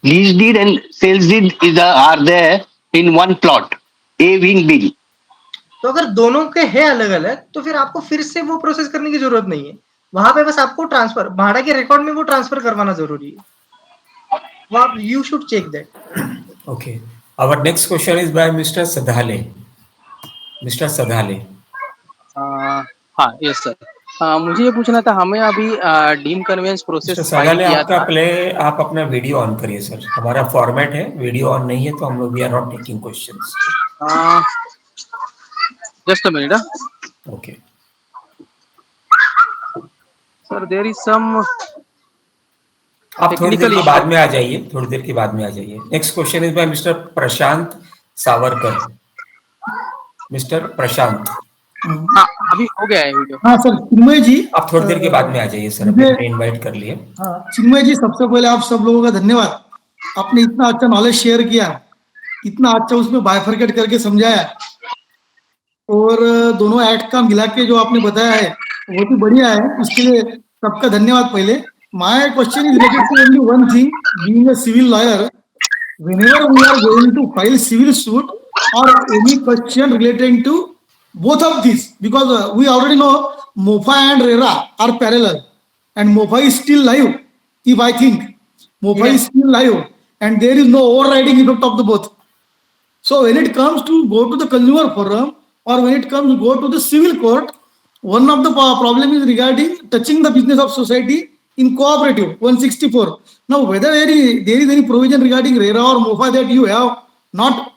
Lease deed and sales deed are there in one plot, A being B. तो अगर दोनों के है अलग अलग तो फिर आपको फिर से वो प्रोसेस करने की जरूरत नहीं है, वहां पे बस आपको ट्रांसफर भाड़ा के रिकॉर्ड में वो ट्रांसफर करवाना जरूरी है। वो आप you should check that. Okay. Our next question is by Mr. Sadhale. Mr. Sadhale. हाँ, यस सर। मुझे ये पूछना था, हमें अभी deem conveyance process Mr. File Sadhale, किया आपका था। प्ले, आप अपना वीडियो ऑन करिए सर। हमारा फॉर्मेट है, वीडियो ऑन नहीं है तो हम लोग we are not taking questions. Just a minute. Okay sir, there is some आप थोड़ी देर टेक्निकल के बाद में आ जाइए, थोड़ी देर के बाद में आ जाइए। Next question is by mister Prashant Savarkar. Mister Prashant. अभी हो गया है वीडियो। हाँ सर, चिन्मय जी, आप थोड़ी देर के बाद में आ जाइए सर, मुझे अपने इनवाइट कर लिए। हाँ चिन्मय जी, सबसे पहले आप सब लोगों का धन्यवाद। आपने इतना अच्छा नॉलेज शेयर किया, इतना अच्छा उसमें बाइफरकेट करके समझाया, और दोनों एक्ट का मिला के जो आपने बताया है बहुत ही बढ़िया है। उसके लिए सबका धन्यवाद। पहले my question is related to only one thing, being a civil lawyer, whenever we are going to file civil suit or any question relating to both of these, because we already know MOFA and RERA are parallel, and MOFA is still live. If I think MOFA is still live, and there is no overriding effect of the both. So when it comes to go to the consumer forum, or when it comes to go to the civil court, one of the problem is regarding touching the business of society in cooperative 164. Now whether there is any provision regarding RERA or MOFA that you have not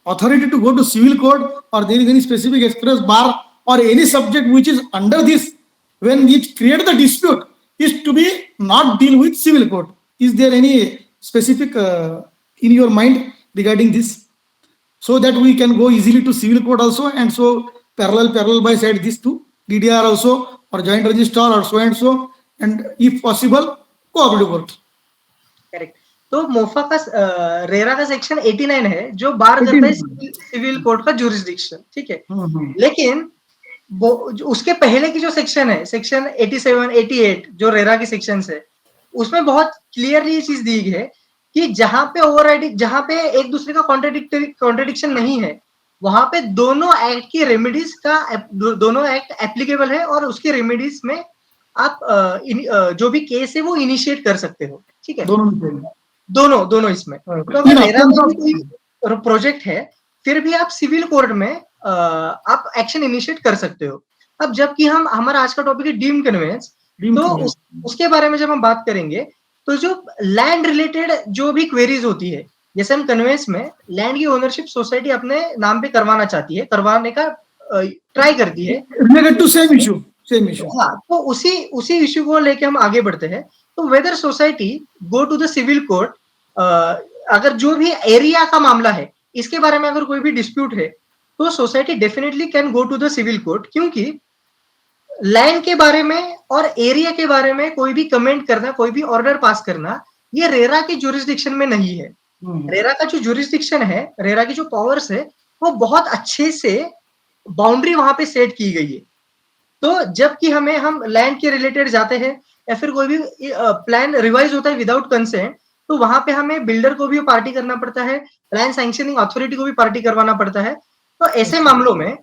authority to go to civil court, or there is any specific express bar or any subject which is under this, when it create the dispute, is to be not deal with civil court. Is there any specific in your mind regarding this, so that we can go easily to civil court also, and so parallel by side this to DDR also, or joint registrar or so and so, and if possible cooperative court. Correct. तो MOFA का RERA का section 89 है जो बार करता है civil court का jurisdiction, ठीक है। लेकिन उसके पहले की जो सेक्शन है, सेक्शन 87, 88 जो रेरा की सेक्शंस है, उसमें बहुत क्लियरली ये चीज दी गई है कि जहां पे ओवरराइडिंग, जहां पे एक दूसरे का कॉन्ट्रडिक्शन नहीं है, वहां पे दोनों एक्ट की रेमेडीज का, दोनों एक्ट एप्लीकेबल है, और उसके रेमेडीज में आप जो भी केस है वो इनिशिएट कर सकते हो, ठीक है। दोनों इसमें। तो अगर रेरा में भी कोई प्रोजेक्ट है, फिर भी आप सिविल कोर्ट में आप एक्शन इनिशिएट कर सकते हो। अब जबकि हमारा आज का टॉपिक है डीम्ड कन्वेंस, तो उसके बारे में जब हम बात करेंगे, तो जो लैंड रिलेटेड जो भी क्वेरीज होती है, जैसे हम कन्वेंस में लैंड की ओनरशिप सोसाइटी अपने नाम पे करवाना चाहती है, करवाने का ट्राई करती है, रिलेटेड टू सेम इशू। हाँ, तो उसी इशू को लेके हम आगे बढ़ते हैं। तो whether society go to the civil court, अगर जो भी एरिया का मामला है, इसके बारे में अगर कोई भी डिस्प्यूट है, तो society definitely can go to the civil court, क्योंकि लैंड के बारे में और एरिया के बारे में कोई भी कमेंट करना, कोई भी ऑर्डर पास करना, ये रेरा की जुरिस्डिक्शन में नहीं है। रेरा का जो जुरिस्डिक्शन है, रेरा की जो पावर्स है, वो बहुत अच्छे से बाउंड्री वहां पे सेट की गई है। तो जबकि हम लैंड के रिलेटेड जाते हैं, या फिर कोई भी प्लान रिवाइज होता है विदाउट कंसेंट, तो वहां पे हमें बिल्डर को भी पार्टी करना पड़ता है, प्लान सैंक्शनिंग अथॉरिटी को भी पार्टी करवाना पड़ता है। तो ऐसे मामलों में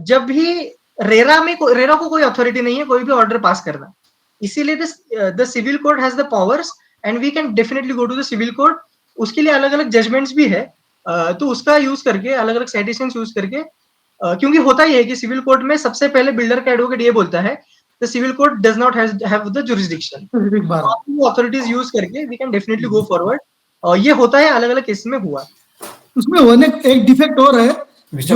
जब भी रेरा को कोई अथॉरिटी नहीं है कोई भी ऑर्डर पास करना, इसीलिए the civil court has the powers, and we can definitely go to the civil court. उसके लिए अलग अलग जजमेंट्स भी है, तो उसका यूज करके, अलग अलग साइटेशंस यूज करके, क्योंकि होता ही है कि सिविल कोर्ट में सबसे पहले बिल्डर का एडवोकेट ये बोलता है, the civil court does not have the jurisdiction, authorities use करके we can definitely go forward. और ये होता है, अलग अलग केस में हुआ। उसमें एक डिफेक्ट और है, Mr.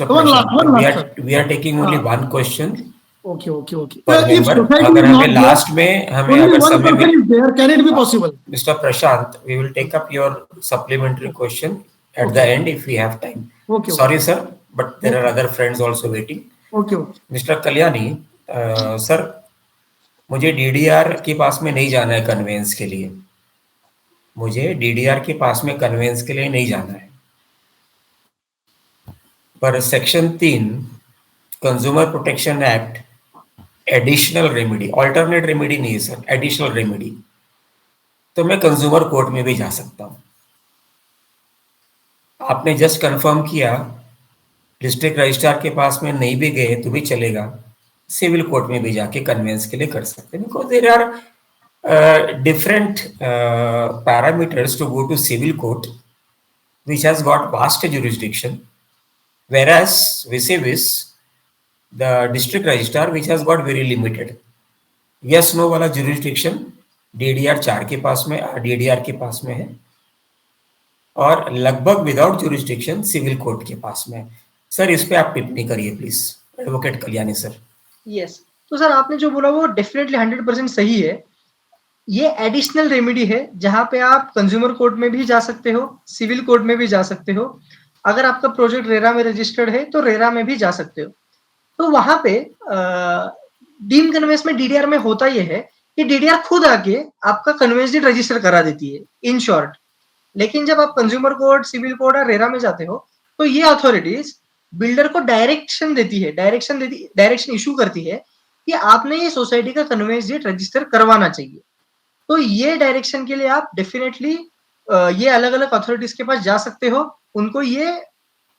Prashant, we are taking only one question. Okay. Per member. अगर हमें लास्ट में अगर समय मिले, can it be possible? Mr. Prashant, we will take up your supplementary question at the end if we have time. Okay. Sorry, sir, but there are other friends also waiting. Okay. Mr. Kalyani, sir, मुझे DDR के पास में नहीं जाना है convince के लिए। मुझे DDR के पास में कन्वेंस के लिए नहीं जाना है। पर section 3 consumer protection act additional remedy, alternate remedy नहीं है सर, एडिशनल रेमेडी, तो मैं कंज्यूमर कोर्ट में भी जा सकता हूं। आपने जस्ट कंफर्म किया डिस्ट्रिक्ट रजिस्ट्रार के पास में नहीं भी गए तो भी चलेगा, सिविल कोर्ट में भी जाके कन्वेंस के लिए कर सकते हैं, because there are different parameters to go to civil court which has got vast jurisdiction, whereas vis-a-vis the district registrar which has got very limited yes no वाला jurisdiction DDR 4 के पास में, DDR के पास में है, और लगभग विदाउट jurisdiction सिविल कोर्ट के पास में। सर इस पे आप टिप्पणी करिए please, advocate Kalyani sir. Yes, तो सर आपने जो बोला वो डेफिनेटली 100% सही है। ये एडिशनल रेमेडी है जहां पे आप कंज्यूमर कोर्ट में भी जा सकते हो, सिविल कोर्ट में भी जा सकते हो। अगर आपका प्रोजेक्ट रेरा में रजिस्टर्ड है तो रेरा में भी जा सकते हो। तो वहां पे डीम कन्वेंस में डीडीआर में होता यह है कि डीडीआर खुद आके आपका कन्वेंस डीड रजिस्टर करा देती है इन शॉर्ट। लेकिन जब आप कंज्यूमर कोर्ट, सिविल कोर्ट और रेरा में जाते हो तो ये अथॉरिटीज बिल्डर को डायरेक्शन इशू करती है कि आपने ये सोसाइटी का कन्वेंस डीड रजिस्टर करवाना चाहिए। तो ये डायरेक्शन के लिए आप डेफिनेटली ये अलग अलग अथॉरिटीज के पास जा सकते हो, उनको ये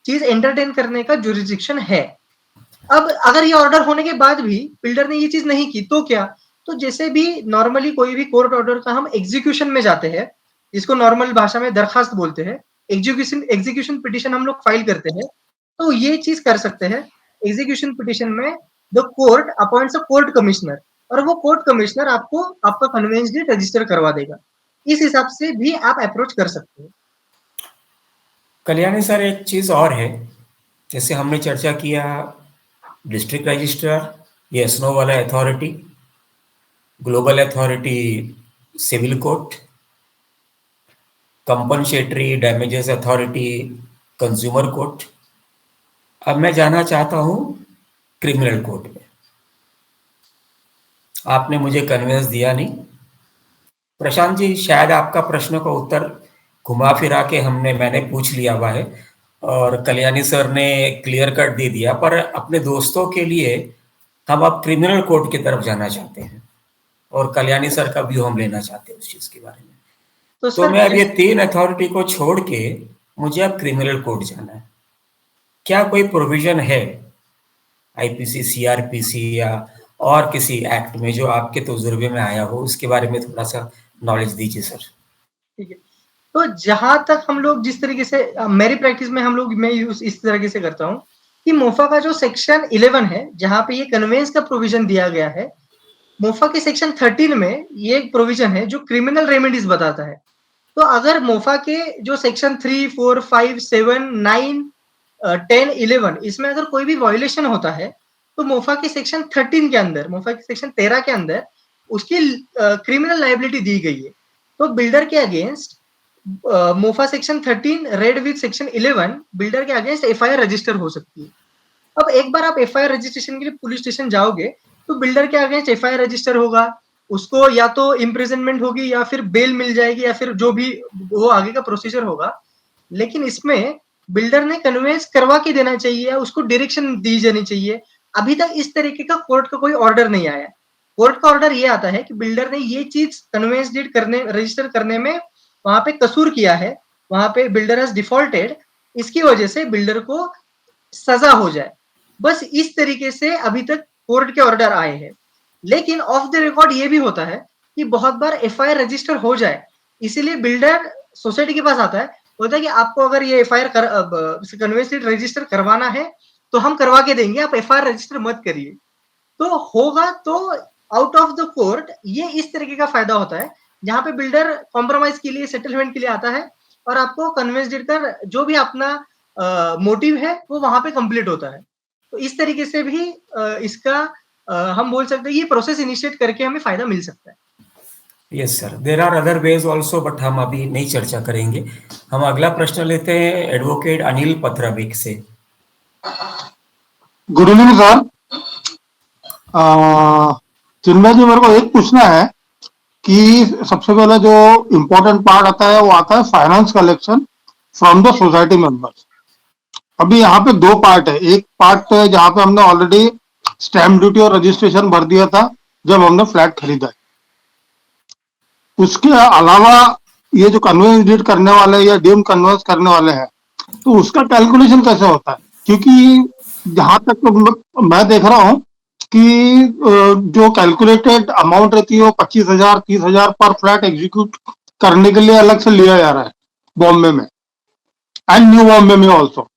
चीज एंटरटेन करने का जुरिस्डिक्शन है। अब अगर ये ऑर्डर होने के बाद भी बिल्डर ने ये चीज नहीं की तो क्या? तो जैसे भी नॉर्मली कोई भी कोर्ट ऑर्डर का हम एग्जीक्यूशन में जाते हैं, जिसको नॉर्मल भाषा में दरखास्त बोलते हैं, एग्जीक्यूशन पिटिशन हम लोग फाइल करते हैं, तो ये चीज कर सकते हैं। एग्जीक्यूशन पिटिशन में the court appoints a court commissioner और वो कोर्ट कमिश्नर आपको आपका कन्वेंस डीड रजिस्टर करवा देगा। इस हिसाब से भी आप अप्रोच कर सकते हो। कल्याणी सर, एक चीज और है, जैसे हमने चर्चा किया डिस्ट्रिक्ट रजिस्ट्रार, ये स्नो वाला authority, global authority civil court, compensatory damages authority consumer court. अब मैं जाना चाहता हूं क्रिमिनल कोर्ट में। आपने मुझे कन्वेंस दिया नहीं। प्रशांत जी, शायद आपका प्रश्न का उत्तर घुमा फिरा के मैंने पूछ लिया हुआ है और कल्याणी सर ने क्लियर कट दे दिया, पर अपने दोस्तों के लिए हम अब क्रिमिनल कोर्ट की तरफ जाना चाहते हैं और कल्याणी सर का व्यू हम लेना चाहते हैं उस चीज के बारे में। तो मैं अब ये 3 अथॉरिटी को छोड़ के मुझे अब क्रिमिनल कोर्ट जाना है। क्या कोई प्रोविजन है आईपीसी, सीआरपीसी या और किसी एक्ट में जो आपके तजुर्बे में आया हो, उसके बारे में थोड़ा सा नॉलेज दीजिए सर। ठीक है, तो जहां तक हम लोग जिस तरीके से मेरी प्रैक्टिस में मैं इस तरीके से करता हूँ कि मोफा का जो सेक्शन 11 है जहां पे ये कन्वेंस का प्रोविजन दिया गया है, मोफा के सेक्शन 13 में ये एक प्रोविजन है जो क्रिमिनल रेमेडीज बताता है। तो अगर मोफा के जो सेक्शन 3, 4, 5, 7, 9, 10, 11 इसमें अगर कोई भी वायोलेशन होता है तो मोफा के सेक्शन 13 के अंदर, मोफा के सेक्शन 13 के अंदर उसकी क्रिमिनल लायबिलिटी दी गई है। तो बिल्डर के against MOFA section 13 read with section 11 builder के अगेंस्ट एफआईआर रजिस्टर हो सकती है। अब एक बार आप एफआईआर रजिस्ट्रेशन के लिए पुलिस स्टेशन जाओगे तो बिल्डर के अगेंस्ट एफआईआर रजिस्टर होगा, उसको या तो इम्प्रिजनमेंट होगी या फिर बेल मिल जाएगी या फिर जो भी वो आगे का प्रोसीजर होगा। लेकिन इसमें बिल्डर ने कन्वेंस करवा के देना चाहिए, उसको डायरेक्शन दी जानी चाहिए। अभी तक इस तरीके का कोर्ट का कोई ऑर्डर नहीं आया। कोर्ट का ऑर्डर ये आता है कि बिल्डर ने ये चीज कन्वेंस डीड करने, रजिस्टर करने में वहां पे कसूर किया है, वहां पे बिल्डर हैज डिफॉल्टेड, इसकी वजह से बिल्डर को सजा हो जाए। बस इस तरीके से अभी तक कोर्ट के ऑर्डर आए हैं। लेकिन ऑफ द रिकॉर्ड ये भी होता है कि बहुत बार एफआईआर रजिस्टर हो जाए, इसीलिए बिल्डर सोसाइटी के पास आता है, बोलता है कि आपको अगर ये एफआईआर कन्वेंस डीड रजिस्टर करवाना है तो हम करवा के देंगे, आप एफआईआर रजिस्टर मत करिए। तो होगा तो आउट ऑफ द कोर्ट ये इस तरीके का फायदा होता है जहां पे बिल्डर कॉम्प्रोमाइज के लिए, सेटलमेंट के लिए आता है और आपको कन्वेंस डीड का जो भी अपना मोटिव है वो वहां पे कंप्लीट होता है। तो इस तरीके से भी इसका हम बोल सकते हैं ये प्रोसेस इनिशिएट करके हमें फायदा मिल सकता है। Yes sir, there are other ways also, but हम अभी नहीं चर्चा करेंगे। हम अगला प्रश्न लेते हैं एडवोकेट अनिल पथराविक से। Good evening sir. Chinmay ji, मेरे को एक पूछना है कि सबसे पहले जो इम्पोर्टेंट पार्ट आता है वो आता है finance collection from the society members. अभी यहाँ पे 2 पार्ट है। एक पार्ट जहाँ पे हमने ऑलरेडी स्टैम्प ड्यूटी और रजिस्ट्रेशन भर दिया था जब हमने फ्लैट खरीदा है। उसके अलावा ये जो कन्वेंस डीड करने वाले या डीम कन्वेंस करने वाले हैं तो उसका कैलकुलेशन कैसे होता है? क्योंकि जहां तक मैं देख रहा हूं कि जो कैलकुलेटेड अमाउंट रहती है वो 25,000 30,000 पर फ्लैट एग्जीक्यूट करने के लिए अलग से लिया जा रहा है बॉम्बे में एंड न्यू बॉम्बे में ऑल्सो।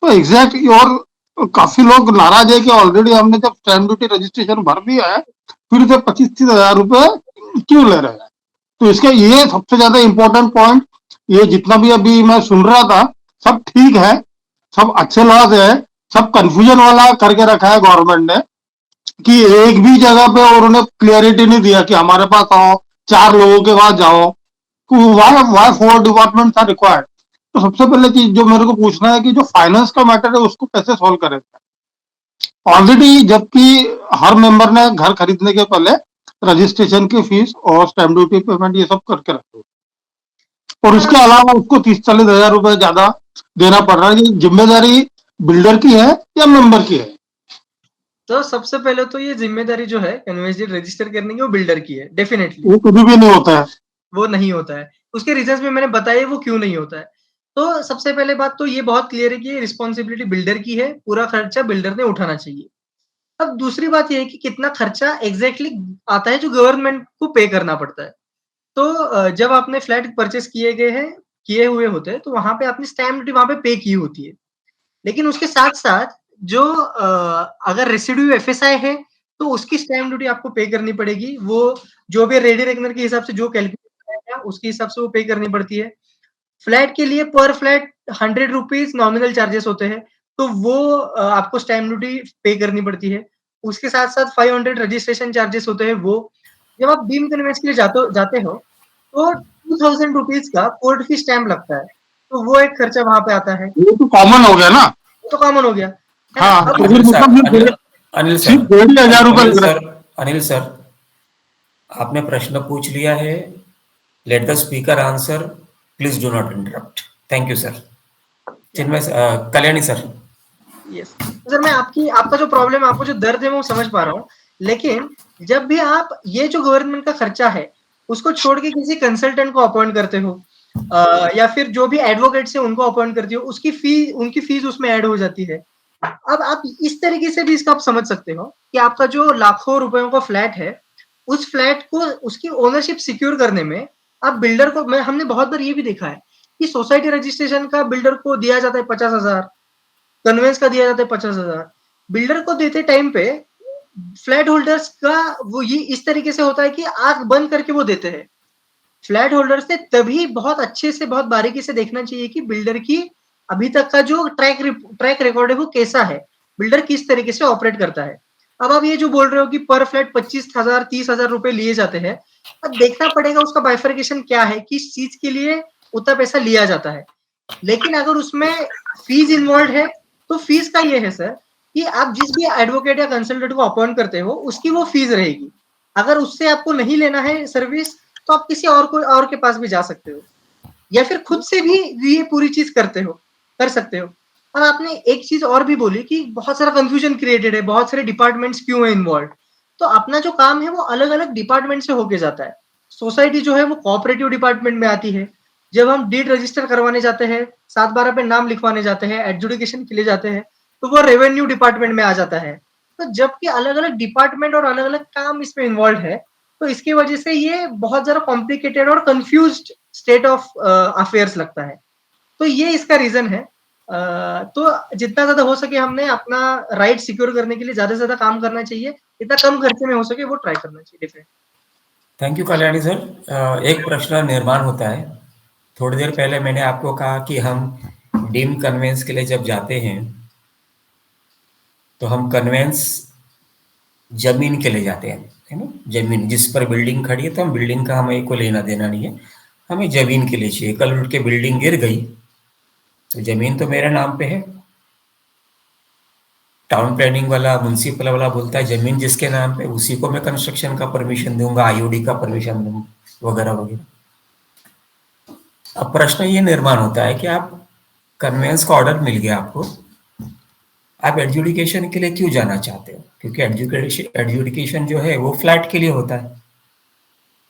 तो एग्जैक्ट, और काफी लोग नाराज है कि ऑलरेडी हमने जब स्टैम्प ड्यूटी रजिस्ट्रेशन भर दिया है फिर से 25-30 हजार रुपए क्यों ले रहे हैं? तो इसका ये सबसे ज्यादा इंपॉर्टेंट पॉइंट, ये जितना भी अभी मैं सुन रहा था सब ठीक है, सब अच्छे लॉज है, सब कंफ्यूजन वाला करके रखा है गवर्नमेंट ने कि एक भी जगह पे उन्होंने क्लियरिटी नहीं दिया कि हमारे पास आओ, 4 लोगों के पास जाओ। Why 4 departments are required? तो सबसे पहले चीज जो मेरे को पूछना है कि जो फाइनेंस का मैटर है उसको कैसे सॉल्व करेंगे। ऑलरेडी जबकि हर मेंबर ने घर खरीदने के पहले रजिस्ट्रेशन की फीस और स्टैम्प ड्यूटी पेमेंट ये सब करके रखे, और उसके अलावा उसको 30-40 हजार रुपए ज्यादा देना पड़ रहा है। ये जिम्मेदारी बिल्डर की है या मेंबर की है? तो सबसे पहले तो ये जिम्मेदारी जो है कन्वेंस डीड रजिस्टर करने की वो बिल्डर की है, डेफिनेटली। वो कभी भी नहीं होता है। वो नहीं होता है। उसके रीजंस भी मैंने बताए वो क्यों नहीं होता है। तो सबसे पहले बात तो ये बहुत क्लियर है कि ये रिस्पॉन्सिबिलिटी बिल्डर की है, पूरा खर्चा बिल्डर ने उठाना चाहिए। अब दूसरी बात ये है कि कितना खर्चा एग्जैक्टली आता है जो गवर्नमेंट को पे करना पड़ता है। तो जब आपने फ्लैट परचेस किए हुए होते हैं, तो वहाँ पे आपने स्टैम्प ड्यूटी वहाँ पे पे की होती है। लेकिन उसके साथ-साथ जो अगर रेसिड्यू एफएसआई है, तो उसकी स्टैम्प ड्यूटी आपको पे करनी पड़ेगी। वो जो भी रेडी रेकनर के हिसाब से जो कैलकुलेट आएगा, उसके हिसाब से वो पे करनी पड़ती है। फ्लैट के लिए पर फ्लैट ₹100 नॉमिनल चार्जेस होते हैं, तो वो आपको स्टैम्प ड्यूटी पे करनी पड़ती है। उसके साथ-साथ 500 रजिस्ट्रेशन चार्जेस होते हैं वो। जब आप डीम कन्वेंस के लिए जाते हो, तो ₹2000 का कोर्ट फी स्टैम्प लगता है। तो वो एक खर्चा वहाँ पे आता है। ये तो कॉमन हो गया ना। वो तो कॉमन हो गया। है ना? हाँ, अब तो फिर मतलब अनिल सिर्फ सर 1500 रुपए लग रहा है। अनिल सर, आपने प्रश्न पूछ लिया है। Let the speaker answer, please do not interrupt. Thank you sir. Chinmay Kalyani sir. Yes sir, मैं आपका जो प्रॉब्लम है, आपको जो दर्द है मैं वो समझ पा रहा हूँ। लेकिन जब भी आप ये जो गवर्नमेंट का खर्चा है, उसको छोड़ के किसी कंसल्टेंट को अपॉइंट करते हो या फिर जो भी एडवोकेट्स है उनको अपॉइंट करते हो, उनकी फीस उसमें ऐड हो जाती है। अब आप इस तरीके से भी इसका आप समझ सकते हो कि आपका जो लाखों रुपयों का फ्लैट है, उस फ्लैट को उसकी ओनरशिप सिक्योर करने में आप बिल्डर को हमने बहुत बार ये भी देखा है कि सोसाइटी रजिस्ट्रेशन का बिल्डर को दिया जाता है 50,000, कन्वेंस का दिया जाता है 50,000। बिल्डर को देते टाइम पे फ्लैट होल्डर्स का वो ये इस तरीके से होता है कि आंख बंद करके वो देते हैं। फ्लैट होल्डर्स ने तभी बहुत अच्छे से बहुत बारीकी से देखना चाहिए कि बिल्डर की अभी तक का जो ट्रैक रिकॉर्ड है वो कैसा है, बिल्डर किस तरीके से ऑपरेट करता है। अब आप ये जो बोल रहे हो कि पर फ्लैट 25,000 30,000 रुपए लिए जाते हैं, अब देखना पड़ेगा उसका बाइफर्केशन क्या है, किस चीज के लिए उतना पैसा लिया जाता है। लेकिन अगर उसमें फीस इन्वॉल्व है, तो फीस का ये है सर कि आप जिस भी एडवोकेट या कंसल्टेंट को अपॉइंट करते हो, उसकी वो फीस रहेगी। अगर उससे आपको नहीं लेना है सर्विस, तो आप किसी और के पास भी जा सकते हो, या फिर खुद से भी ये पूरी चीज कर सकते हो। और आपने एक चीज और भी बोली कि बहुत सारा कंफ्यूजन क्रिएटेड है, बहुत सारे डिपार्टमेंट्स क्यों है इन्वॉल्व। तो अपना जो काम है वो अलग अलग डिपार्टमेंट से होके जाता है। सोसाइटी जो है वो कोऑपरेटिव डिपार्टमेंट में आती है। जब हम डीड रजिस्टर करवाने जाते हैं, 7/12 पे नाम लिखवाने जाते हैं, एडजुडिकेशन के लिए जाते हैं, तो वो रेवेन्यू डिपार्टमेंट में आ जाता है। तो जबकि अलग अलग डिपार्टमेंट और अलग अलग काम इसमें इन्वॉल्व है, तो इसकी वजह से ये बहुत ज्यादा कॉम्प्लिकेटेड और कंफ्यूज्ड स्टेट ऑफ अफेयर्स लगता है। तो ये इसका रीजन है। तो जितना ज्यादा हो सके हमने अपना राइट सिक्योर करने के लिए ज्यादा से ज्यादा काम करना चाहिए, जितना कम खर्चे में हो सके वो ट्राई करना चाहिए। Different. Thank you Kalyani sir. एक प्रश्न निर्माण होता है। थोड़ी देर पहले मैंने आपको कहा कि हम डीम कन्वेंस के लिए जब जाते हैं, तो हम कन्वेंस जमीन के लिए जाते हैं, है ना। जमीन जिस पर बिल्डिंग खड़ी है, तो हम बिल्डिंग का हमें को लेना देना नहीं है, हमें जमीन के लिए चाहिए। कल उठ के बिल्डिंग गिर गई तो जमीन तो मेरे नाम पे है। टाउन प्लानिंग वाला, म्युनिसिपल वाला बोलता है जमीन जिसके नाम पे उसी को मैं कंस्ट्रक्शन का परमिशन दूंगा, आईओडी का परमिशन दूंगा, वगैरह वगैरह। अब प्रश्न ये निर्माण होता है कि आप कन्वेंस का ऑर्डर मिल गया आपको, आप एडजुडिकेशन के लिए क्यों जाना चाहते हो? क्योंकि एडजुडिकेशन जो है वो फ्लैट के लिए होता है,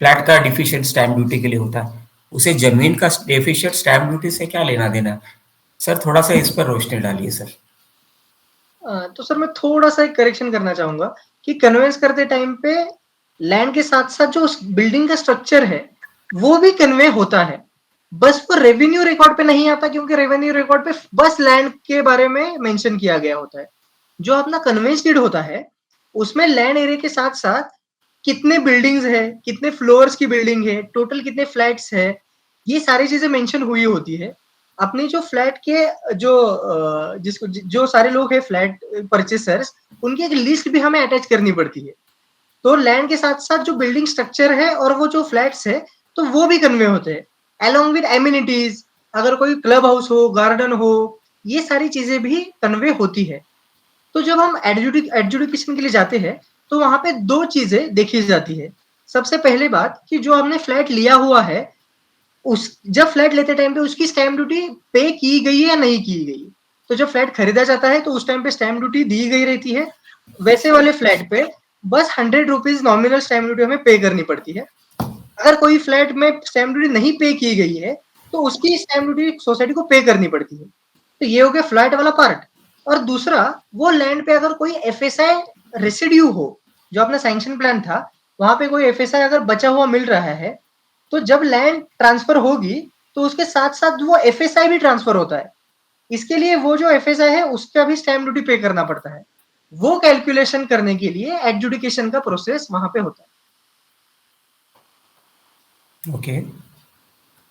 फ्लैट का डिफिशिएंट स्टैम्प ड्यूटी के लिए होता है। उसे जमीन का डेफिशिएंट स्टैम्प ड्यूटी से क्या लेना देना? सर थोड़ा सा इस पर रोशनी डालिए सर। तो सर मैं थोड़ा सा एक करेक्शन करना चाहूंगा कि कन्वेंस करते टाइम पे लैंड के साथ साथ जो बिल्डिंग का स्ट्रक्चर है वो भी कन्वे होता है, बस वो रेवेन्यू रिकॉर्ड पे नहीं आता, क्योंकि रेवेन्यू रिकॉर्ड पे बस लैंड के बारे में मेंशन किया गया होता है। जो अपना कन्वेंस डीड होता है उसमें लैंड एरिया के साथ साथ कितने बिल्डिंग्स है, कितने फ्लोर्स की बिल्डिंग है, टोटल कितने फ्लैट्स है, ये सारी चीजें मेंशन हुई होती है। अपने जो फ्लैट के जो सारे लोग हैं फ्लैट परचेसर्स, उनकी एक लिस्ट भी हमें अटैच करनी पड़ती है। तो लैंड के साथ साथ जो बिल्डिंग स्ट्रक्चर है और वो जो फ्लैट्स है, तो वो भी कन्वे होते हैं अलोंग विद एमिनिटीज, अगर कोई क्लब हाउस हो, गार्डन हो, ये सारी चीज़ें भी कन्वे होती है। तो जब हम एडजुडिकेशन के लिए जाते हैं, तो वहाँ पे 2 चीज़ें देखी जाती है। सबसे पहले बात कि जो हमने फ्लैट लिया हुआ है, जब फ्लैट लेते टाइम पे उसकी स्टैम्प ड्यूटी पे की गई है या नहीं की गई। तो जब फ्लैट खरीदा जाता है, तो उस टाइम पे स्टैम्प ड्यूटी दी गई रहती है। वैसे वाले फ्लैट पे बस ₹100 नॉमिनल स्टैम्प ड्यूटी हमें पे करनी पड़ती है। अगर कोई फ्लैट में स्टैम्प ड्यूटी नहीं पे की गई है, तो उसकी स्टैम्प ड्यूटी सोसाइटी को पे करनी पड़ती है। तो ये हो गया फ्लैट वाला पार्ट। और दूसरा, वो लैंड पे अगर कोई एफएसआई रेसिड्यू हो, जो अपना सैंक्शन प्लान था, वहाँ पे कोई एफएसआई अगर बचा हुआ मिल रहा है, तो जब लैंड ट्रांसफर होगी, तो उसके साथ-साथ वो एफएसआई भी ट्रांसफर होता है। इसके लिए वो जो एफएसआई है, उसका भी स्टैम्प ड्यूटी पे करना पड़ता है। वो कैलकुलेशन करने के लिए एडजुडिकेशन का प्रोसेस वहाँ पे होता है। ओके,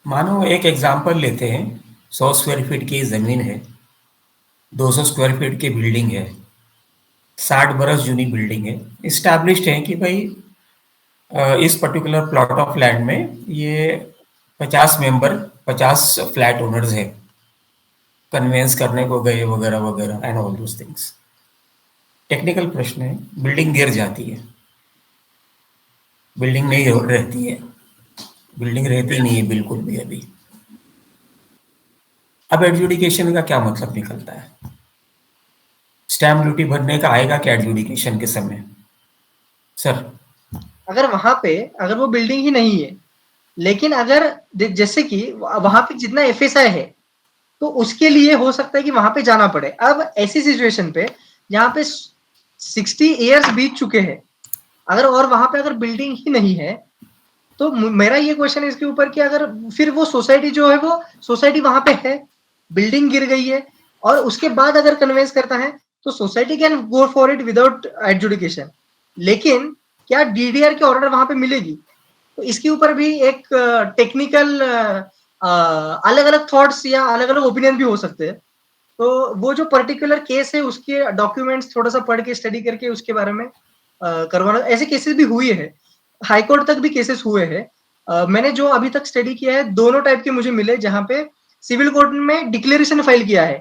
मानो एक एग्जांपल लेते हैं, 100 स्क्वायर फीट की ज़मीन है, 200 स्क्वायर फीट की बिल्डिंग है, 60 बरस जूनी बिल्डिंग है, इस्टैब्लिश्ड है कि भाई इस पर्टिकुलर प्लॉट ऑफ लैंड में ये 50 मेंबर 50 फ्लैट ओनर्स है, कन्वेंस करने को गए वगैरह वगैरह and all those things. Technical प्रश्न है, बिल्डिंग गिर जाती है, बिल्डिंग नहीं रहती है, बिल्डिंग रहती नहीं है बिल्कुल भी अभी। अब एडजुडिकेशन का क्या मतलब निकलता है? स्टैम्प ड्यूटी भरने का आएगा क्या एडजुडिकेशन के समय? सर, अगर वहाँ पे अगर वो बिल्डिंग ही नहीं है, लेकिन अगर जैसे कि वहाँ पे जितना एफएसआई है, तो उसके लिए हो सकता है कि वहाँ पे जाना पड़े। अब ऐसी सिचुएशन पे जहाँ पे 60 इयर्स बीत चुके हैं, अगर और वहाँ पे अगर बिल्डिंग ही नहीं है, तो मेरा ये क्वेश्चन है इसके ऊपर कि अगर फिर वो सोसाइटी जो है, वो सोसाइटी वहाँ पे है, बिल्डिंग गिर गई है, और उसके बाद अगर कन्वेंस करता है, तो society can go for it without adjudication. लेकिन क्या डीडीआर की ऑर्डर वहाँ पे मिलेगी? तो इसके ऊपर भी एक टेक्निकल अलग-अलग थॉट्स या अलग-अलग ओपिनियन भी हो सकते हैं। तो वो जो पर्टिकुलर केस है, उसके डॉक्यूमेंट्स थोड़ा-सा पढ़ के स्टडी करके उसके बारे में करवाना। ऐसे केसेस भी हुए हैं, हाई कोर्ट तक भी केसेस हुए हैं। मैंने जो अभी तक स्टडी किया है, दोनों टाइप के मुझे मिले, जहाँ पे सिविल कोर्ट में डिक्लेरेशन फाइल किया है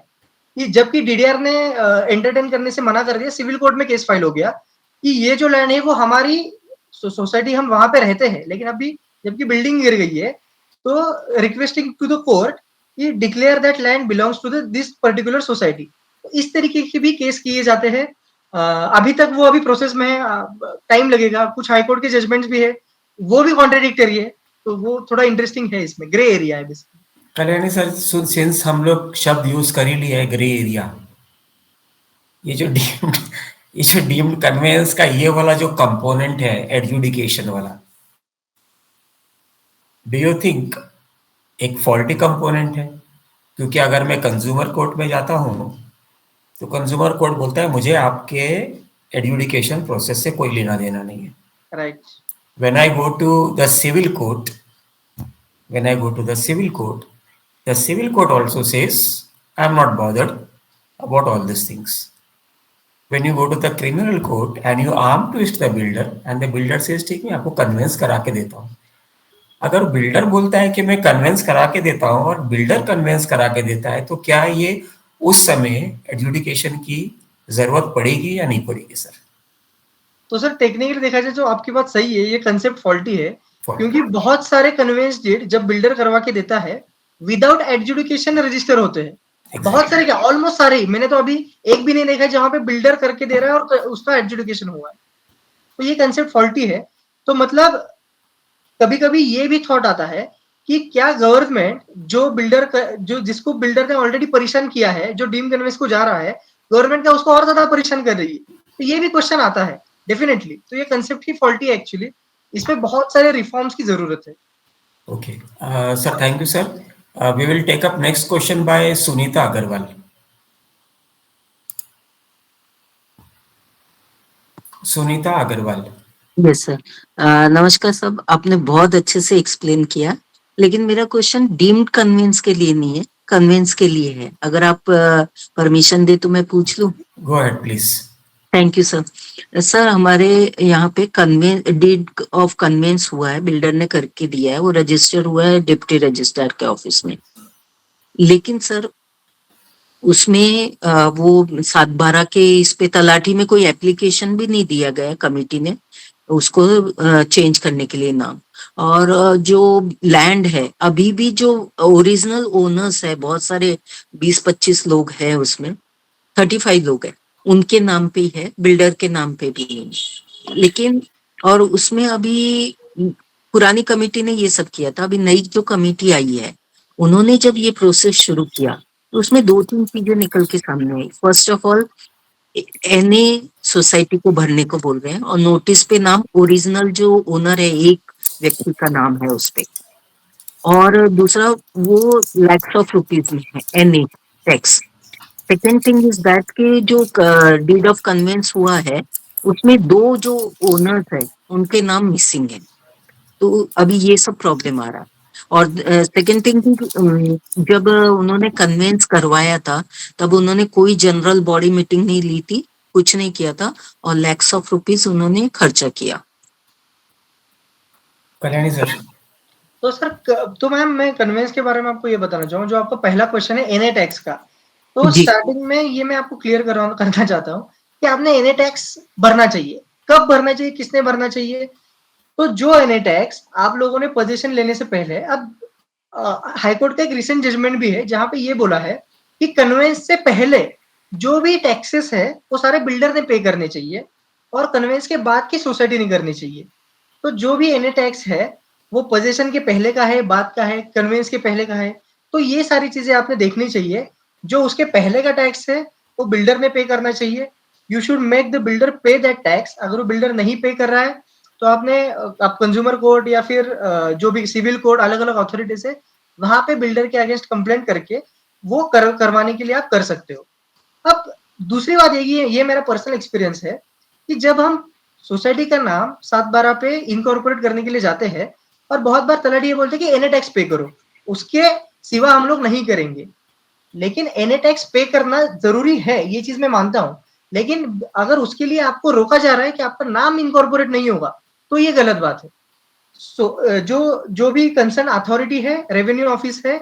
कि जबकि डीडीआर ने एंटरटेन करने से मना कर दिया, सिविल कोर्ट में केस फाइल हो गया कि ये जो लैंड है वो हमारी सोसाइटी, हम वहाँ पे रहते हैं, लेकिन अभी जबकि बिल्डिंग गिर गई है, तो रिक्वेस्टिंग टू द कोर्ट कि declare that land belongs to this particular society. इस तरीके के भी केस किए जाते हैं। अभी तक वो अभी प्रोसेस में है, टाइम लगेगा। कुछ हाई कोर्ट के जजमेंट्स भी है, वो भी कॉन्ट्राडिक्टरी है, तो वो थोड़ा इंटरेस्टिंग है, इसमें ग्रे एरिया है बेसिकली। कल्याणी सर, सिंस हम लोग शब्द यूज कर ही लिया है ग्रे एरिया, ये जो डीम्ड कन्वेंस का ये वाला जो कंपोनेंट है एडजुडिकेशन वाला, डू यू थिंक एक फॉल्टी कंपोनेंट है? क्योंकि अगर मैं कंज्यूमर कोर्ट में जाता हूँ, तो कंज्यूमर कोर्ट बोलता है मुझे आपके एडजुडिकेशन प्रोसेस से कोई लेना देना नहीं है। Right. When I go to the civil court, the civil court also says, I am not bothered about all these things. When you go to the criminal court and you arm twist the builder and the builder says, ठीक, मैं आपको convince करा के देता हूँ। अगर builder बोलता है कि मैं कन्वेंस करा के देता हूँ और बिल्डर कन्वेंस करा के देता है, तो क्या ये उस समय एडजुडिकेशन की जरूरत पड़ेगी या नहीं पड़ेगी सर? तो सर टेक्निकली देखा जाए तो आपकी बात सही है, ये कंसेप्ट फॉल्टी है, क्योंकि बहुत सारे कन्वेंस डीड जब बिल्डर करवा के देता है, विदाउट एडजुडिकेशन रजिस्टर होते हैं। बहुत सारे, क्या ऑलमोस्ट सारे ही, मैंने तो अभी एक भी नहीं देखा जहाँ पे बिल्डर करके दे रहा है और उसका एडजुडिकेशन हुआ है। तो ये कंसेप्ट फॉल्टी है। तो मतलब कभी-कभी ये भी थॉट आता है कि क्या गवर्नमेंट जो जिसको बिल्डर ने ऑलरेडी परेशान किया है, जो डीम कन्वेंस को जा रहा है, गवर्नमेंट क्या उसको और ज्यादा परेशान कर रही है? तो ये भी क्वेश्चन आता है डेफिनेटली। तो ये कंसेप्ट ही फॉल्टी है एक्चुअली, इसमें बहुत सारे रिफॉर्म्स की जरूरत है। Okay sir, thank you sir. We will take up next question by Sunita Agarwal. Sunita Agarwal. Yes sir, नमस्कार सर, आपने बहुत अच्छे से एक्सप्लेन किया, लेकिन मेरा क्वेश्चन डीम्ड कन्वेंस के लिए नहीं है, कन्वेंस के लिए है। अगर आप परमिशन दे तो मैं पूछ लूं? Go ahead please. Thank you sir. Sir, हमारे यहाँ पे डीड ऑफ कन्वेंस हुआ है, बिल्डर ने करके दिया है, वो रजिस्टर हुआ है डिप्टी रजिस्ट्रार के ऑफिस में। लेकिन सर उसमें वो 7/12 के इस पे तलाठी में कोई एप्लीकेशन भी नहीं दिया गया कमिटी ने उसको चेंज करने के लिए नाम। और जो लैंड है अभी भी जो ओरिजिनल ओनर्स है बहुत सारे 20-25 लोग हैं उसमें, 35 लोग हैं, उनके नाम पे ही है, बिल्डर के नाम पे भी नहीं है। लेकिन और उसमें अभी पुरानी कमेटी ने ये सब किया था, अभी नई जो कमेटी आई है उन्होंने जब ये प्रोसेस शुरू किया तो उसमें 2-3 चीजें निकल के सामने आई। First of all NA society को भरने को बोल रहे हैं और नोटिस पे नाम ओरिजिनल जो ओनर है एक व्यक्ति का नाम है उस पे, और दूसरा वो लैक्स ऑफ रुपीज में है NA tax. Second thing is that के जो डीड ऑफ कन्वेंस हुआ है उसमें 2 जो ओनर्स है उनके नाम मिसिंग है, तो अभी ये सब प्रॉब्लम आ रहा है। और सेकेंड थिंग जब उन्होंने कन्वेंस करवाया था तब उन्होंने कोई जनरल बॉडी मीटिंग नहीं ली थी, कुछ नहीं किया था और लैक्स ऑफ रुपीज उन्होंने खर्चा किया। कल्याणी सर। तो सर तो मैम मैं कन्वेंस के बारे में आपको ये बताना चाहूंगा, जो आपका पहला क्वेश्चन है एनए टैक्स का, तो जी। स्टार्टिंग में ये मैं आपको क्लियर करना चाहता हूँ कि आपने एनए टैक्स भरना चाहिए। कब भरना चाहिए, किसने भरना चाहिए? तो जो एनए टैक्स आप लोगों ने पोजीशन लेने से पहले, अब हाईकोर्ट का एक रिसेंट जजमेंट भी है जहां पे ये बोला है कि कन्वेंस से पहले जो भी टैक्सेस है वो सारे बिल्डर ने पे करने चाहिए और कन्वेंस के बाद की सोसाइटी नहीं करनी चाहिए। तो जो भी एनए टैक्स है वो पोजीशन के पहले का है, बाद का है, कन्वेंस के पहले का है, तो ये सारी चीजें आपने देखनी चाहिए। जो उसके पहले का टैक्स है वो बिल्डर ने पे करना चाहिए। You should make the builder पे दैट टैक्स। अगर वो बिल्डर नहीं पे कर रहा है तो आप कंज्यूमर कोर्ट या फिर जो भी सिविल कोर्ट अलग अलग अथॉरिटीज है वहां पे बिल्डर के अगेंस्ट कंप्लेंट करके वो करवाने के लिए आप कर सकते हो। अब दूसरी बात ये मेरा पर्सनल एक्सपीरियंस है कि जब हम सोसाइटी का नाम 7/12 पे इनकॉर्पोरेट करने के लिए जाते हैं और बहुत बार तलाठी ये बोलते हैं कि एनए टैक्स पे करो, उसके सिवा हम लोग नहीं करेंगे। लेकिन एनए टैक्स पे करना जरूरी है, ये चीज मैं मानता हूँ, लेकिन अगर उसके लिए आपको रोका जा रहा है कि आपका नाम इनकॉर्पोरेट नहीं होगा तो ये गलत बात है। जो भी कंसर्न अथॉरिटी है, रेवेन्यू ऑफिस है,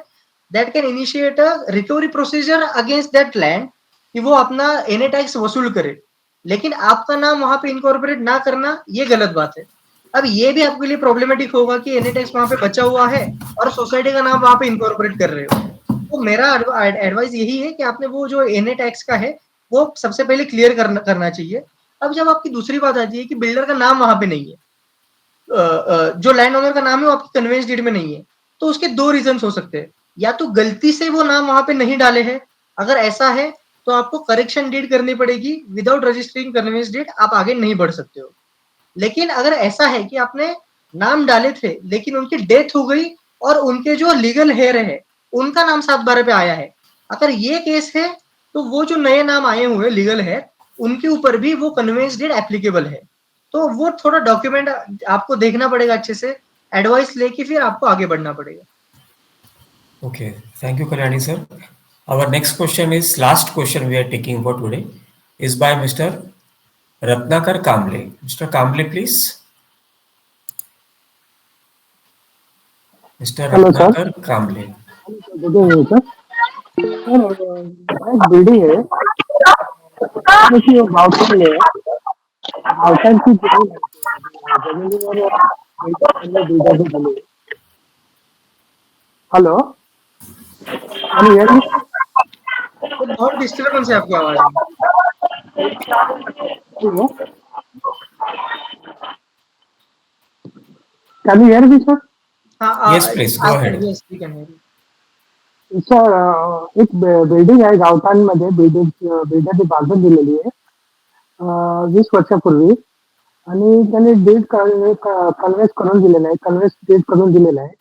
that can initiate a recovery procedure against that land कि वो अपना एनए टैक्स वसूल करे, लेकिन आपका नाम वहां पे इनकॉर्पोरेट ना करना ये गलत बात है। अब ये भी आपके लिए प्रॉब्लमेटिक होगा कि एनए टैक्स वहां पे बचा हुआ है और सोसाइटी का नाम वहां पे इनकॉर्पोरेट कर रहे हो। तो मेरा एडवाइस यही है कि आपने वो जो एनए टैक्स का है वो सबसे पहले क्लियर करना चाहिए। अब जब आपकी दूसरी बात आती है कि बिल्डर का नाम वहां पे नहीं है, जो लैंड ओनर का नाम है वो आपकी कन्वेंस डीड में नहीं है, तो उसके 2 रीजंस हो सकते हैं। या तो गलती से वो नाम वहां पे नहीं डाले हैं, अगर ऐसा है तो आपको करेक्शन डीड करनी पड़ेगी। विदाउट रजिस्टरिंग कन्वेंस डीड आप आगे नहीं बढ़ सकते हो। लेकिन अगर ऐसा है कि आपने नाम डाले थे लेकिन उनकी डेथ हो गई और उनके जो लीगल हेयर है उनका नाम 7/12 पे आया है, अगर ये केस है तो वो जो नए नाम आए हुए लीगल हेयर उनके ऊपर भी वो कन्वेंस डीड एप्लीकेबल है। तो वो थोड़ा डॉक्यूमेंट आपको देखना पड़ेगा अच्छे से, एडवाइस लेके फिर आपको आगे बढ़ना पड़ेगा। Okay, thank you, Kalyani sir. Our next question is last question we are taking for today is by Mr. Ratnakar Kamble. Mr. Kamble, please. Mr. Hello sir. Ratnakar Kamble. Good evening sir. Sir एक building है देखिए गाँव में outside की जमीन और hello यानी ये तो बहुत डिस्टर्बेंस है आपकी आवाज में। Can you hear me sir? हाँ, Yes, please, go ahead. yes, we can hear you. Sir एक बिल्डिंग आहे गावठाणमध्ये बिल्डरने बांधून दिलेली आहे 20 वर्षापूर्वी आणि त्याने डेट कन्व्हेन्स करून दिलेला आहे, कन्व्हेन्स डेट करून दिलेला आहे.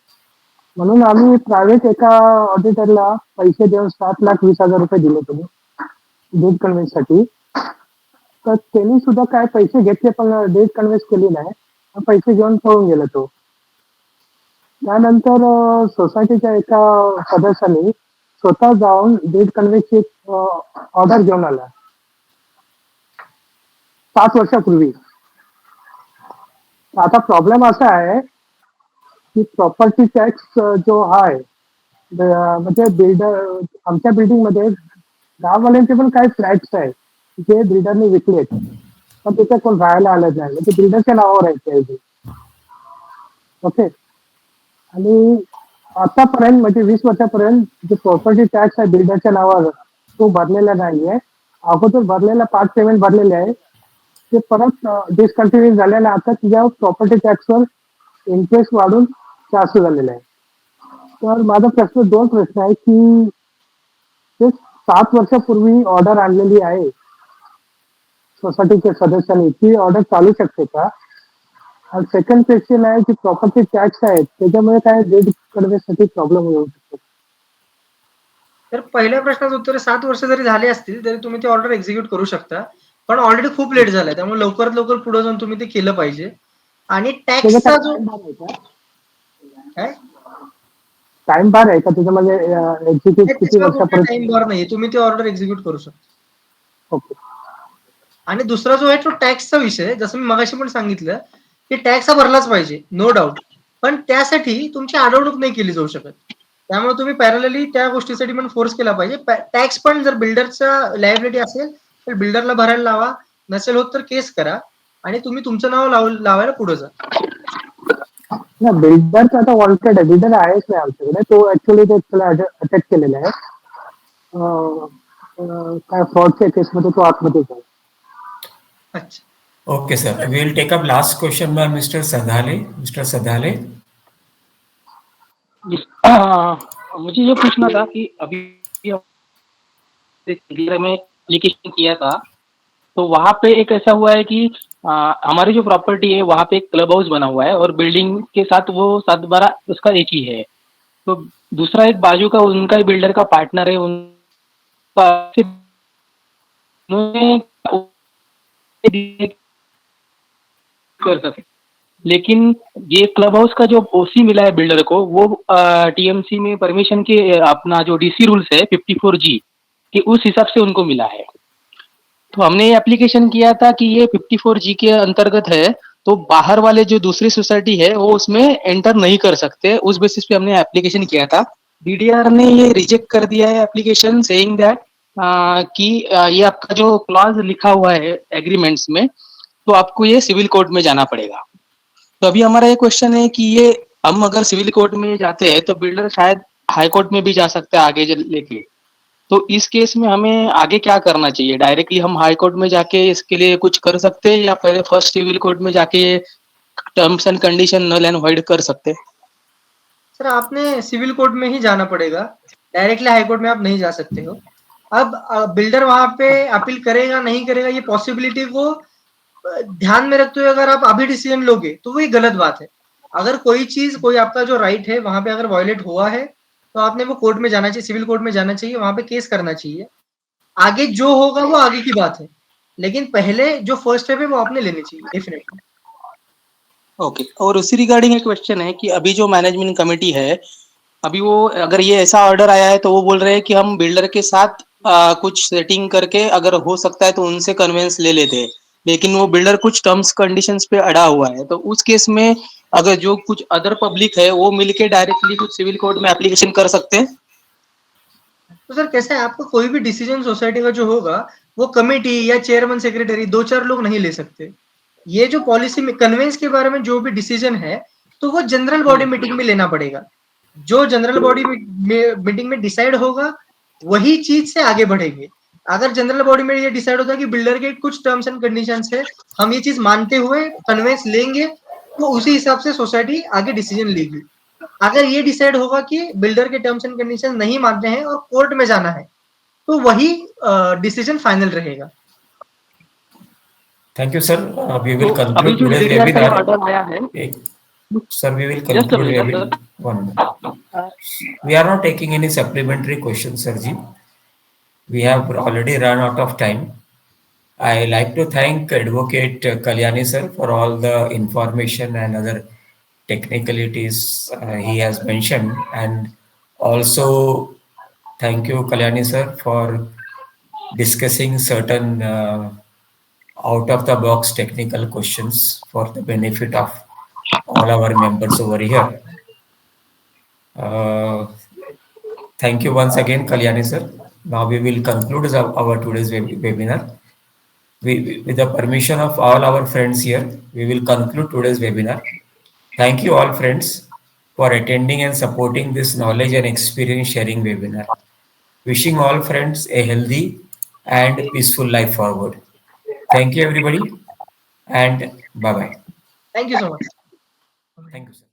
म्हणून आम्ही प्रायव्हेट एका ऑडिटरला पैसे देऊन 7,20,000 रुपये दिले त्यांनी डेट कन्व्हेन्ससाठी. तर त्यांनी सुद्धा काय पैसे घेतले पण डेट कन्व्हेन्स केली नाही, पैसे घेऊन पळून गेला तो. त्यानंतर सोसायटीच्या एका सदस्याने स्वतः जाऊन डेट कन्व्हेन्सची ऑर्डर घेऊन आला 7 वर्षापूर्वी. आता प्रॉब्लेम असा आहे की प्रॉपर्टी टॅक्स जो आहे म्हणजे बिल्डर आमच्या बिल्डिंगमध्ये गाववाल्यांचे पण काही फ्लॅट्स आहेत जे बिल्डरने विकलेत, पण तिथे कोण राहायला आलं नाही, म्हणजे बिल्डरच्या नावावर आहे ते. ओके. आणि आतापर्यंत म्हणजे 20 वर्षापर्यंत जे प्रॉपर्टी टॅक्स आहे बिल्डरच्या नावावर तो भरलेला नाहीये. अगोदर भरलेला 5 पेमेंट भरलेले आहे ते परत डिसकंटिन्यू झालेलं आहे. आता त्याच्यावर प्रॉपर्टी टॅक्सवर इंटरेस्ट वाढून 400 झालेला आहे. तर माझा प्रश्न 2 प्रश्न आहे की ते 7 वर्षापूर्वी ऑर्डर आणलेली आहे सोसायटीच्या सदस्यांनी, ती ऑर्डर चालू शकते का? आणि सेकंड क्वेश्चन आहे की प्रॉपर्टी टॅक्स आहे त्याच्यामुळे काय डेट करण्यासाठी प्रॉब्लेम होऊ शकतो? तर पहिल्या प्रश्नाचं उत्तर आहे 7 वर्ष जरी झाले असतील तरी तुम्ही ते ऑर्डर एक्झिक्यूट करू शकता. पण ऑलरेडी खूप लेट झालाय. त्यामुळे लवकरात लवकर पुढे जाऊन तुम्ही ते केलं पाहिजे. आणि त्याचा टॅक्सचा काय जो टाइम बार आहे का? काय? टाइम बार आहे का त्याच्यामध्ये एक्झिक्यूट किती त्याच्यावर कुठला वर्षापर्यंत? टाइम बार नाहीये. तुम्ही ते ऑर्डर एक्झिक्यूट करू शकता. ओके. आणि दुसरा जो आहे तो टॅक्सचा विषय, जसं मी मगाशी पण सांगितलं, की टॅक्स हा भरलाच पाहिजे, नो डाऊट. पण त्यासाठी तुमची अडवणूक नाही केली जाऊ शकत. त्यामुळे तुम्ही पॅरलली त्या गोष्टीसाठी पण फोर्स केला पाहिजे. टॅक्स पण जर बिल्डरचा लायबिलिटी असेल तर बिल्डरला भरायला लावा, नसेल होत तर केस करा आणि तुम्ही तुमचं नाव लावायला पुढे जा. ना बिल्डरचा आता वॉन्टेड आहे, बिल्डर आहेच नाही आमच्याकडे, तो ऍक्च्युली ते अटॅक केलेला आहे. काय फ्रॉडच्या केसमध्ये तो आतमध्ये आहे. अच्छा. Okay, sir. We will take up last question by Mr. Sadhale. Mr. Sadhale. मुझे ये पूछना था कि अभी में एप्लीकेशन किया था तो वहाँ पे एक ऐसा हुआ है कि हमारी जो प्रॉपर्टी है वहाँ पे एक क्लब हाउस बना हुआ है और बिल्डिंग के साथ वो 7/12 उसका एक ही है। तो दूसरा एक बाजू का उनका ही बिल्डर का पार्टनर है, उनका कर सके, लेकिन ये क्लब हाउस का जो ओसी मिला है बिल्डर को वो टीएमसी में परमिशन के अपना जो डीसी रूल्स है 54G कि उस हिसाब से उनको मिला है। तो हमने एप्लीकेशन किया था कि ये 54G के अंतर्गत है, तो बाहर वाले जो दूसरी सोसाइटी है वो उसमें एंटर नहीं कर सकते। उस बेसिस पे हमने एप्लीकेशन किया था। डीडीआर ने ये रिजेक्ट कर दिया है एप्लीकेशन, सेइंग दैट कि ये आपका जो क्लॉज लिखा हुआ है एग्रीमेंट्स में तो आपको ये सिविल कोर्ट में जाना पड़ेगा। तो अभी हमारा ये क्वेश्चन है कि ये हम अगर सिविल कोर्ट में जाते हैं तो बिल्डर शायद हाई कोर्ट में भी जा सकता है आगे लेके। तो इस केस में हमें आगे क्या करना चाहिए? डायरेक्टली हम हाई कोर्ट में जाके इसके लिए कुछ कर सकते हैं या पहले फर्स्ट सिविल कोर्ट में जाके terms and condition null and void कर सकते हैं? सर आपने सिविल कोर्ट में ही जाना पड़ेगा, डायरेक्टली हाई कोर्ट में आप नहीं जा सकते हो। अब बिल्डर वहां पे अपील करेगा नहीं करेगा ये पॉसिबिलिटी को ध्यान में रखते हुए अगर आप अभी डिसीजन लोगे तो वो गलत बात है। अगर कोई चीज कोई आपका जो राइट है वहां पे अगर वायलेट हुआ है तो आपने वो कोर्ट में जाना चाहिए, सिविल कोर्ट में जाना चाहिए, वहां पे केस करना चाहिए। आगे जो होगा वो आगे की बात है, लेकिन पहले जो फर्स्ट स्टेप है वो आपने लेनी चाहिए डेफिनेटली। ओके। और उसी रिगार्डिंग एक क्वेश्चन है कि अभी जो मैनेजमेंट कमेटी है, अभी वो अगर ये ऐसा ऑर्डर आया है तो वो बोल रहे हैं कि हम बिल्डर के साथ कुछ सेटिंग करके अगर हो सकता है तो उनसे कन्वेंस ले लेते हैं, लेकिन वो बिल्डर कुछ टर्म्स कंडीशंस पे अड़ा हुआ है। तो उस केस में अगर जो कुछ अदर पब्लिक है वो मिलके डायरेक्टली कुछ सिविल कोर्ट में एप्लीकेशन कर सकते हैं? तो सर कैसा है, आपको कोई भी डिसीजन सोसाइटी का जो होगा वो कमेटी या चेयरमैन सेक्रेटरी 2-4 लोग नहीं ले सकते। ये जो पॉलिसी में कन्वेंस के बारे में जो भी डिसीजन है तो वो जनरल बॉडी मीटिंग में लेना पड़ेगा। जो जनरल बॉडी मीटिंग में डिसाइड होगा वही चीज से आगे बढ़ेंगे। अगर जनरल बॉडी में ये डिसाइड होता है कि बिल्डर के कुछ टर्म्स एंड कंडीशंस है, हम ये चीज मानते हुए कन्वेंस लेंगे, तो उसी हिसाब से सोसाइटी आगे डिसीजन लेगी। अगर ये डिसाइड होगा कि बिल्डर के टर्म्स एंड कंडीशन नहीं मानते हैं और कोर्ट में जाना है तो वही डिसीजन फाइनल रहेगा। Thank you, sir. We will तो अभी conclude जो today's डीडीआर का webinar. ऑर्डर आया है, Sir, we will just conclude minute webinar. Sir. 1 minute. We are not taking any supplementary questions, sir ji. We have already run out of time. I like to thank Advocate Kalyani sir for all the information and other technicalities he has mentioned, and also thank you Kalyani sir for discussing certain out of the box technical questions for the benefit of all our members over here. Thank you once again, Kalyani sir. Now we will conclude our today's webinar. With the permission of all our friends here, we will conclude today's webinar. Thank you all friends for attending and supporting this knowledge and experience sharing webinar. Wishing all friends a healthy and peaceful life forward. Thank you everybody and bye-bye. Thank you so much. Thank you sir.